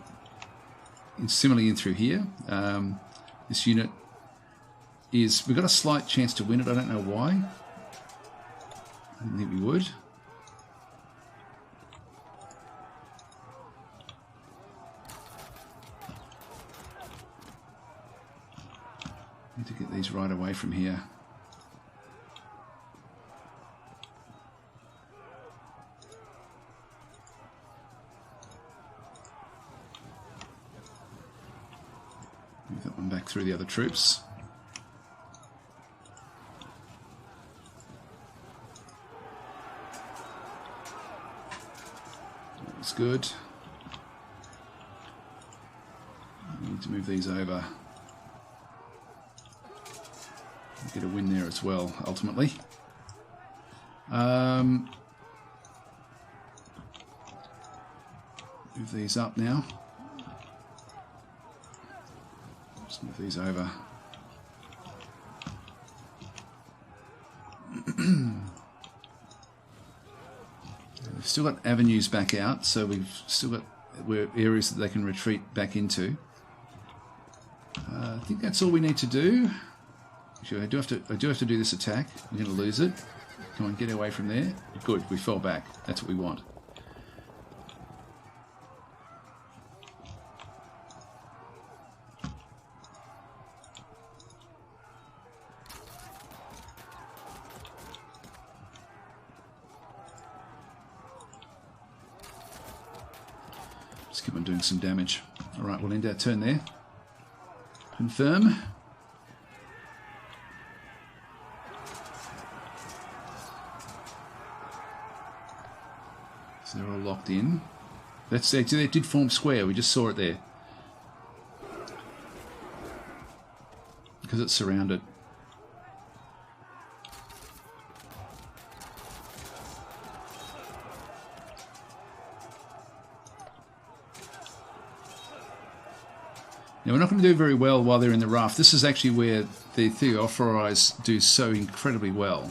And similarly in through here, this unit is... We've got a slight chance to win it, I don't know why. I didn't think we would. Need to get these right away from here. Move that one back through the other troops. That's good. We need to move these over. Get a win there as well, ultimately. Move these up now. Just move these over. We've still got avenues back out, so we've still got areas that they can retreat back into. I think that's all we need to do. Actually, I do have to do this attack. We're going to lose it. Come on, get away from there. Good, we fell back. That's what we want. Just keep on doing some damage. Alright, we'll end our turn there. Confirm. So they're all locked in. That's actually, they did form square. We just saw it there. Because it's surrounded. Now, we're not going to do very well while they're in the raft. This is actually where the Theophorais do so incredibly well.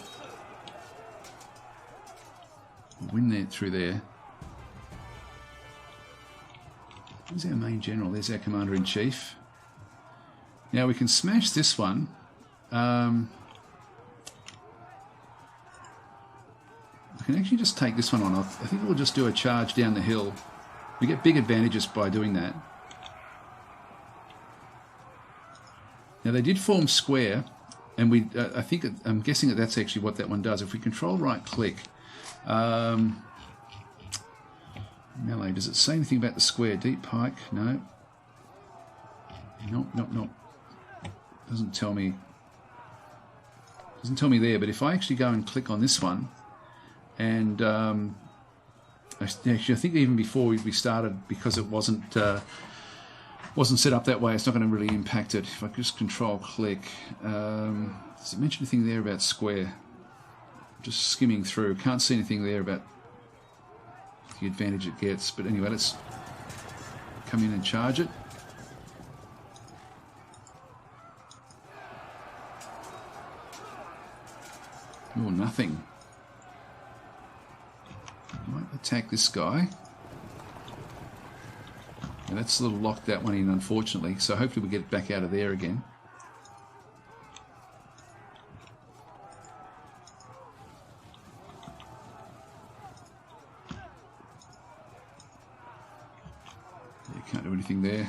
We'll win there through there. There's our main general. There's our commander-in-chief. Now, we can smash this one. I can actually just take this one on. I think we'll just do a charge down the hill. We get big advantages by doing that. Now they did form square, and I'm guessing that that's actually what that one does. If we control right click, melee, does it say anything about the square? Deep pike? No. Nope. Doesn't tell me. Doesn't tell me there. But if I actually go and click on this one, and actually I think even before we started, because it wasn't set up that way, it's not going to really impact it. If I just control click, does it mention anything there about square? Just skimming through, can't see anything there about the advantage it gets. But anyway, let's come in and charge it. Oh, nothing. Might attack this guy. And that's a little locked that one in, unfortunately. So hopefully we get it back out of there again. Yeah, can't do anything there.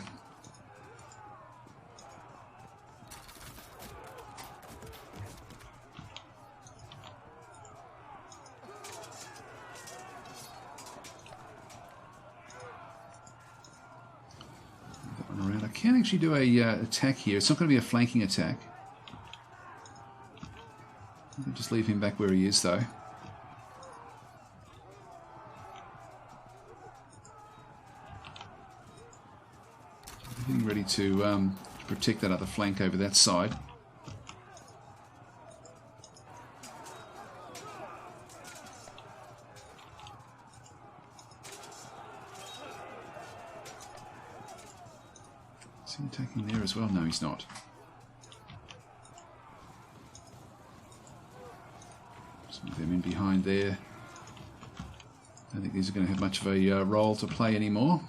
I can actually do a attack here. It's not going to be a flanking attack. I can just leave him back where he is, though. Getting ready to protect that other flank over that side. Is he attacking there as well? No, he's not. Just move them in behind there. I don't think these are going to have much of a role to play anymore.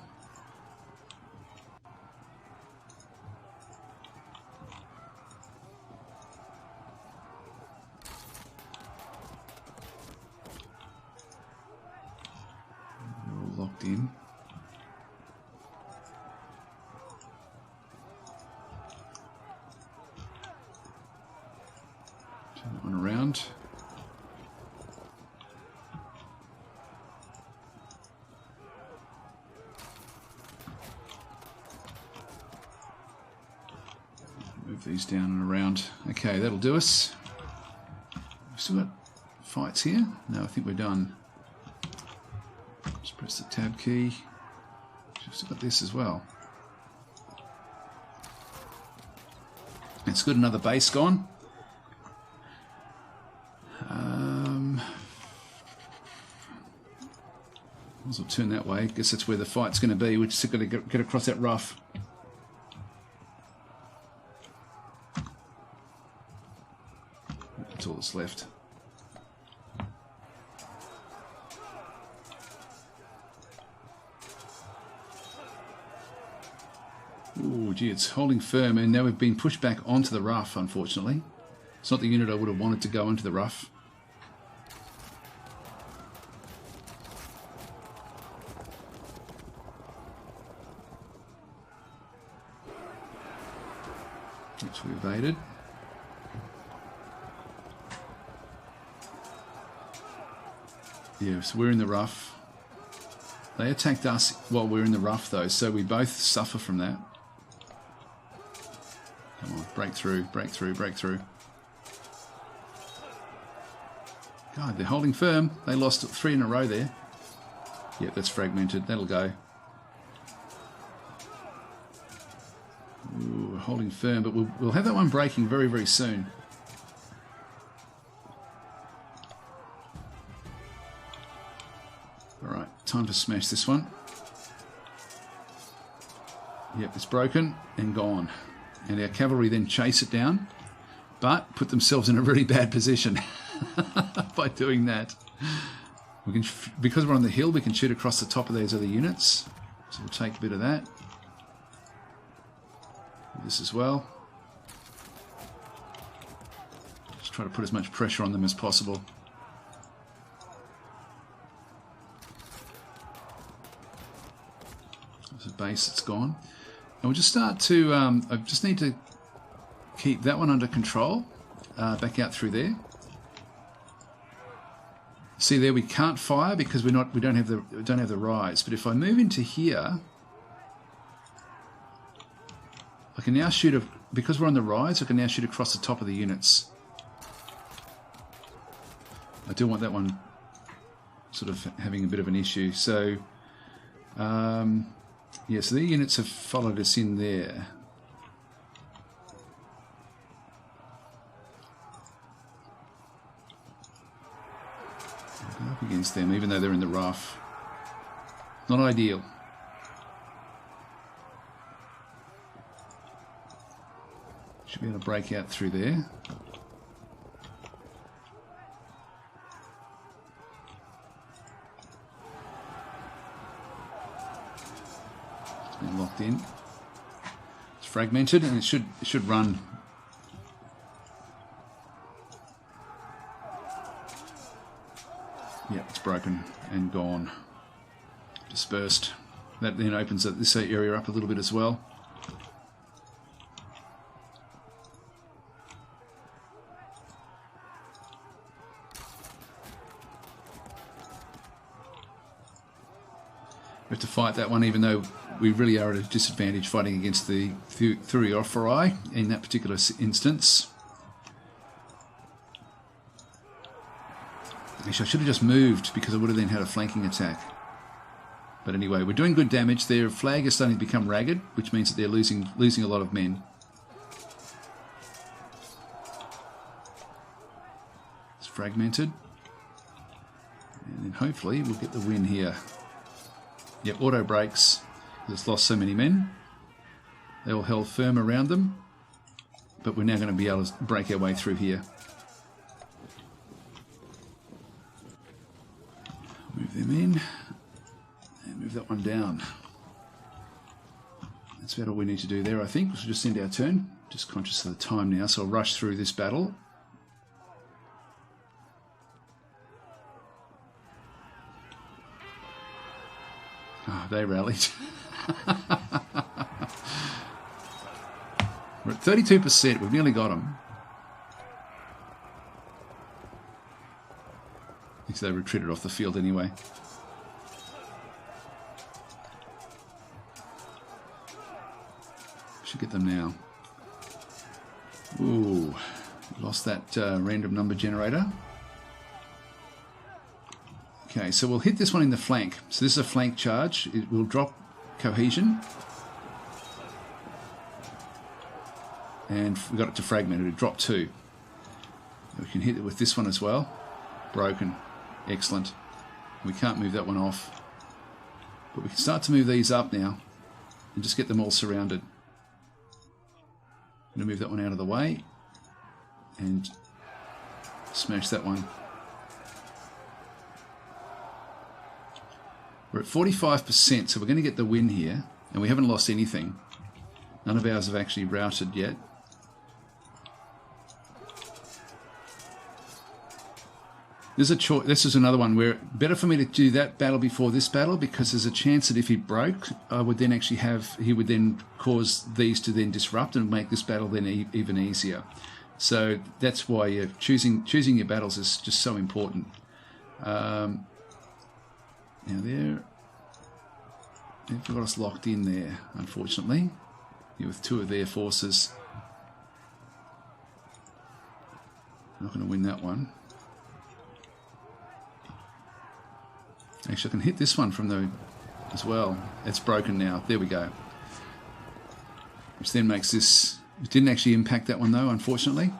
They're all locked in. Turn that one around. Move these down and around. Okay, that'll do us. We've still got fights here. No, I think we're done. Just press the tab key. We've still got this as well. It's good, another base gone. I'll turn that way. I guess that's where the fight's going to be. We're just going to get across that rough. That's all that's left. Oh, gee, it's holding firm, and now we've been pushed back onto the rough, unfortunately. It's not the unit I would have wanted to go into the rough. Which we evaded. Yeah, so we're in the rough. They attacked us while we're in the rough, though, so we both suffer from that. Come on, break through, break through, break through. God, they're holding firm. They lost 3 in a row there. Yep, that's fragmented. That'll go. Ooh, holding firm, but we'll have that one breaking very, very soon. Alright, time to smash this one. Yep, it's broken and gone. And our cavalry then chase it down, but put themselves in a really bad position by doing that. We can, because we're on the hill, we can shoot across the top of these other units. So we'll take a bit of that. This as well. Just try to put as much pressure on them as possible. There's a base that's gone. And we'll just start to, I just need to keep that one under control, back out through there. See there, we can't fire because we don't have the rise. But if I move into here, I can now shoot because we're on the rise. I can now shoot across the top of the units. I do want that one sort of having a bit of an issue. So. Yeah, so the units have followed us in there. I'll go up against them, even though they're in the rough. Not ideal. Should be able to break out through there. Locked in. It's fragmented and it should run. Yeah, it's broken and gone. Dispersed. That then opens this area up a little bit as well. We have to fight that one, even though we really are at a disadvantage fighting against the Thureophori in that particular instance. Actually, I should have just moved because I would have then had a flanking attack. But anyway, we're doing good damage. Their flag is starting to become ragged, which means that they're losing a lot of men. It's fragmented. And then hopefully we'll get the win here. Yep, auto breaks. It's lost so many men. They all held firm around them. But we're now going to be able to break our way through here. Move them in. And move that one down. That's about all we need to do there, I think. We'll just end our turn. Just conscious of the time now, so I'll rush through this battle. Oh, they rallied. We're at 32%. We've nearly got them. I think they retreated off the field anyway. Should get them now. Ooh, lost that random number generator. Okay, so we'll hit this one in the flank. So this is a flank charge. It will drop cohesion. And we got it to fragment. It dropped 2. We can hit it with this one as well. Broken. Excellent. We can't move that one off. But we can start to move these up now and just get them all surrounded. I'm going to move that one out of the way and smash that one. We're at 45%, so we're going to get the win here, and we haven't lost anything. None of ours have actually routed yet. There's a choice. This is another one where better for me to do that battle before this battle, because there's a chance that if he broke, I would then actually he would then cause these to then disrupt and make this battle then even easier. So that's why choosing your battles is just so important. Now they've got us locked in there, unfortunately, with 2 of their forces. I'm not going to win that one. Actually, I can hit this one from the as well. It's broken now. There we go. Which then makes this... It didn't actually impact that one though, unfortunately.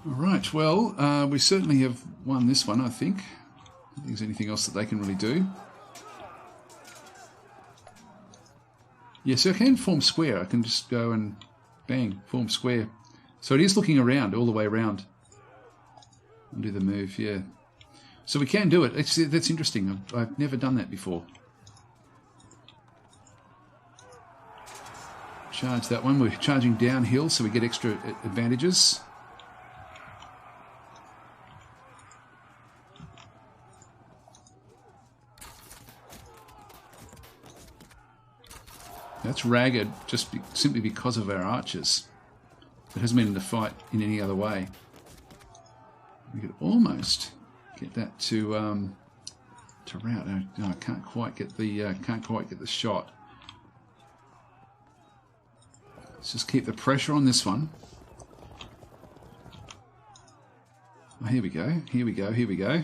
Alright, well, we certainly have won this one, I think. I don't think there's anything else that they can really do. Yeah, so I can form square. I can just go and bang, form square. So it is looking around, all the way around. And do the move, yeah. So we can do it. That's interesting. I've never done that before. Charge that one. We're charging downhill, so we get extra advantages. That's ragged just simply because of our archers. It hasn't been in the fight in any other way. We could almost get that to rout. No, I can't quite get the shot. Let's just keep the pressure on this one. Oh, here we go. Here we go. Here we go.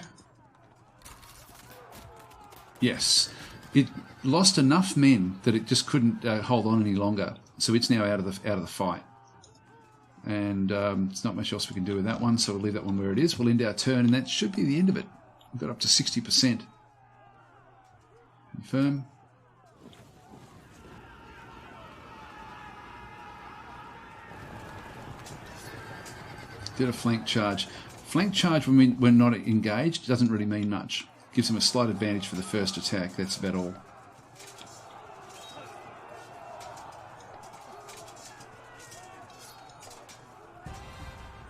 Yes. It lost enough men that it just couldn't hold on any longer. So it's now out of the fight. And there's not much else we can do with that one, so we'll leave that one where it is. We'll end our turn, and that should be the end of it. We've got up to 60%. Confirm. Did a flank charge. Flank charge when we're not engaged doesn't really mean much. Gives them a slight advantage for the first attack. That's about all.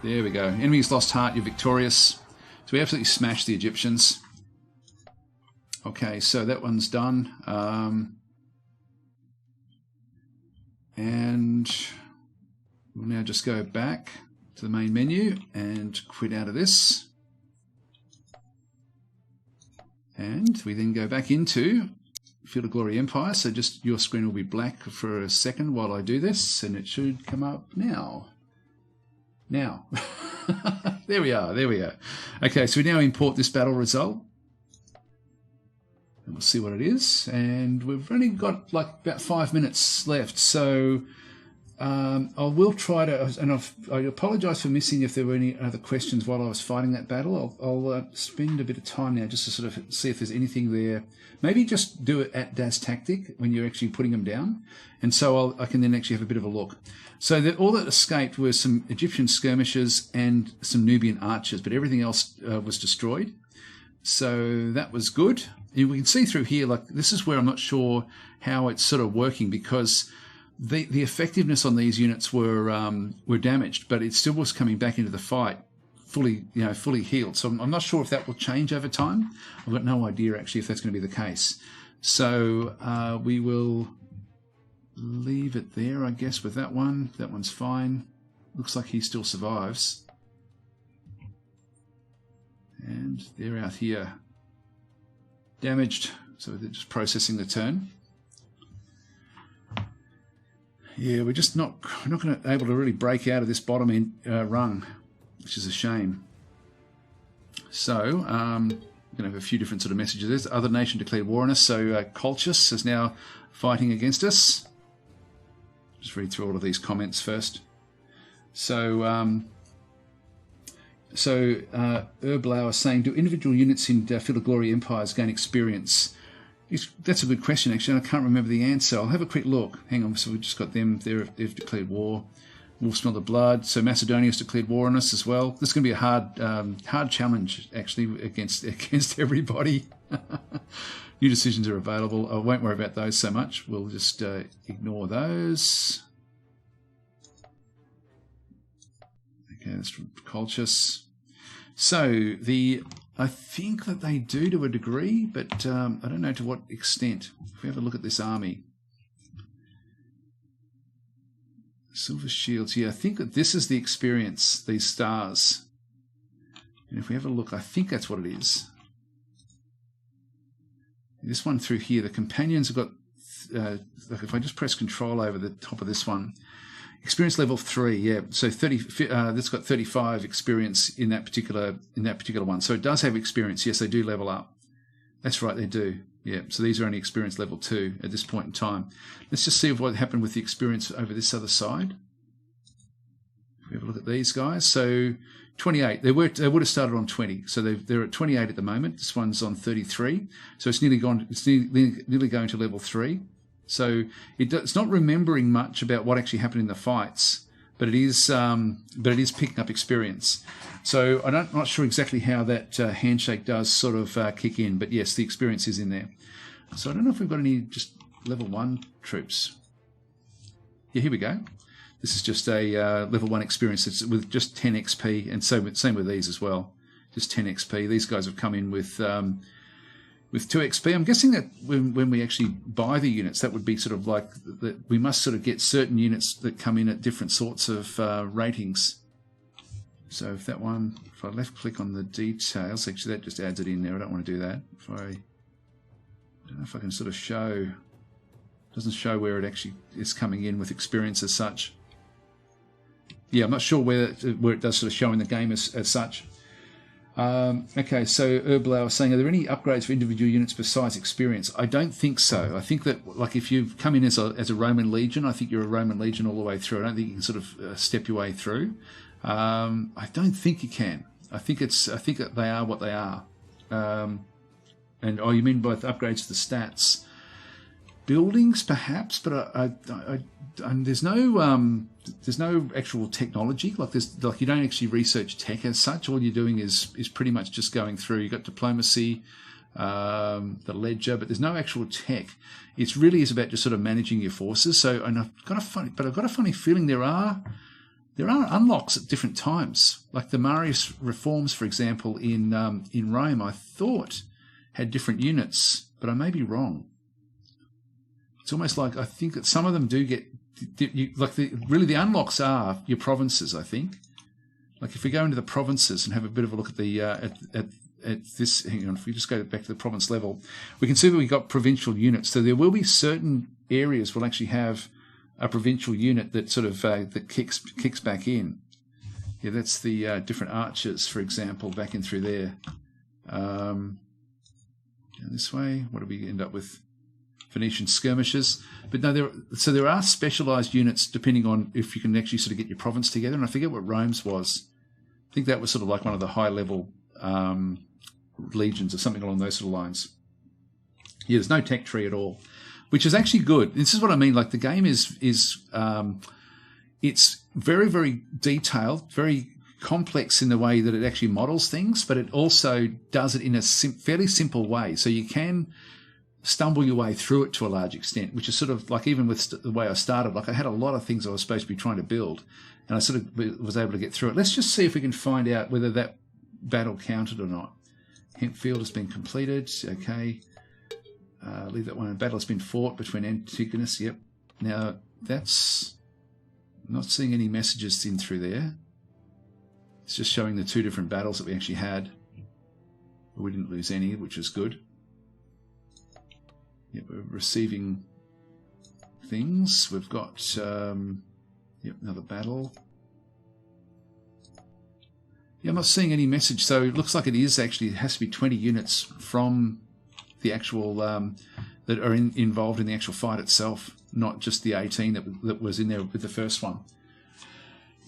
There we go. Enemy's lost heart, you're victorious. So we absolutely smashed the Egyptians. Okay, so that one's done. And we'll now just go back to the main menu and quit out of this. And we then go back into Field of Glory Empire. So just your screen will be black for a second while I do this, and it should come up now. Now. There we are. There we go. Okay, so we now import this battle result. And we'll see what it is. And we've only got like about 5 minutes left. So I will try to, and I apologise for missing if there were any other questions while I was fighting that battle. I'll spend a bit of time now just to sort of see if there's anything there. Maybe just do it at DasTactic when you're actually putting them down. And so I can then actually have a bit of a look. So all that escaped were some Egyptian skirmishers and some Nubian archers, but everything else was destroyed. So that was good. And we can see through here, like this is where I'm not sure how it's sort of working, because the effectiveness on these units were damaged, but it still was coming back into the fight fully healed. So I'm not sure if that will change over time. I've got no idea actually if that's going to be the case. So we will leave it there, I guess, with that one. That one's fine. Looks like he still survives. And they're out here. Damaged. So they're just processing the turn. Yeah, we're just not going to able to really break out of this bottom end, rung, which is a shame. So, we're going to have a few different sort of messages. There's other nation declared war on us. So, Colchis is now fighting against us. Just read through all of these comments first. So, Erblau is saying, do individual units in Field of Glory empires gain experience? That's a good question, actually. I can't remember the answer. I'll have a quick look. Hang on. So we've just got them. They've declared war. Wolf smell the blood. So Macedonia's declared war on us as well. This is going to be a hard challenge, actually, against everybody. New decisions are available. I won't worry about those so much. We'll just ignore those. Okay, that's from Colchis. So I think that they do to a degree, but I don't know to what extent. If we have a look at this army. Silver shields. Yeah, I think that this is the experience, these stars. And if we have a look, I think that's what it is. This one through here, the companions have got, like if I just press Control over the top of this one, experience level 3, yeah. So 30. That's got 35 experience in that particular one. So it does have experience. Yes, they do level up. That's right, they do. Yeah. So these are only experience level 2 at this point in time. Let's just see what happened with the experience over this other side. If we have a look at these guys, so 28. They would have started on 20. So they're at 28 at the moment. This one's on 33. So it's nearly gone. It's nearly going to level 3. So it's not remembering much about what actually happened in the fights, but it is picking up experience. So I'm not sure exactly how that handshake does sort of kick in, but yes, the experience is in there. So I don't know if we've got any just level 1 troops. Yeah, here we go. This is just a level 1 experience. It's with just 10 XP, and same with these as well, just 10 XP. These guys have come in with 2 XP. I'm guessing that when we actually buy the units, that would be sort of like that. We must sort of get certain units that come in at different sorts of ratings. So if I left click on the details, actually that just adds it in there. I don't want to do that. I don't know if I can sort of show. It doesn't show where it actually is coming in with experience as such. Yeah, I'm not sure where it does sort of show in the game as such. Okay, so Erblau is saying, are there any upgrades for individual units besides experience? I don't think so. I think that, like, if you've come in as a Roman legion, I think you're a Roman legion all the way through. I don't think you can sort of step your way through. I don't think you can. I think that they are what they are. And you mean by the upgrades to the stats? Buildings, perhaps, but there's no actual technology. Like you don't actually research tech as such. All you're doing is pretty much just going through. You've got diplomacy, the ledger, but there's no actual tech. It really is about just sort of managing your forces. So, and I've got a funny feeling there are unlocks at different times. Like the Marius reforms, for example, in Rome, I thought had different units, but I may be wrong. It's almost like I think that some of them do get really the unlocks are your provinces. I think, like if we go into the provinces and have a bit of a look at the at this. Hang on, if we just go back to the province level, we can see that we got provincial units. So there will be certain areas will actually have a provincial unit that sort of that kicks back in. Yeah, that's the different archers, for example, back in through there. This way, what do we end up with? Phoenician skirmishers, but no, there are specialised units depending on if you can actually sort of get your province together. And I forget what Rome's was. I think that was sort of like one of the high level legions or something along those sort of lines. Yeah, there's no tech tree at all, which is actually good. This is what I mean. Like the game is it's very, very detailed, very complex in the way that it actually models things, but it also does it in a fairly simple way. So you can stumble your way through it to a large extent, which is sort of like even with the way I started, like I had a lot of things I was supposed to be trying to build and I sort of was able to get through it. Let's just see if we can find out whether that battle counted or not. Hempfield has been completed. Okay. Leave that one. A battle has been fought between Antigonos. Yep. Now that's not seeing any messages in through there. It's just showing the 2 different battles that we actually had. We didn't lose any, which is good. Yeah, we're receiving things. We've got yep, another battle. Yeah, I'm not seeing any message, so it looks like it is actually, it has to be 20 units from the actual, that are involved in the actual fight itself, not just the 18 that was in there with the first one.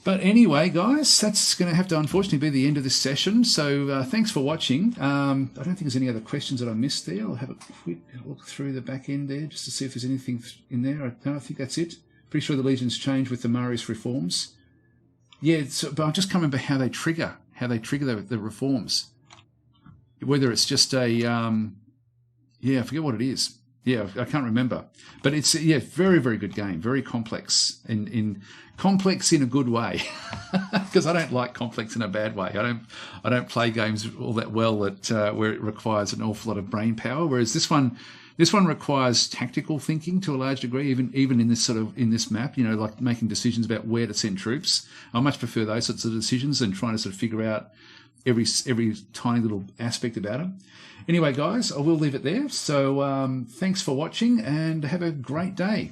But anyway, guys, that's going to have to unfortunately be the end of this session. So thanks for watching. I don't think there's any other questions that I missed there. I'll have a quick look through the back end there just to see if there's anything in there. I think that's it. Pretty sure the Legion's changed with the Marius reforms. Yeah, but I'm just coming back how they trigger the reforms. Whether it's just a yeah, I forget what it is. Yeah, I can't remember. But it's, yeah, very, very good game. Very complex, complex in a good way. Because I don't like complex in a bad way. I don't play games all that well that where it requires an awful lot of brain power. Whereas this one requires tactical thinking to a large degree, even in this map, you know, like making decisions about where to send troops. I much prefer those sorts of decisions than trying to sort of figure out every tiny little aspect about it. Anyway, guys, I will leave it there. So thanks for watching and have a great day.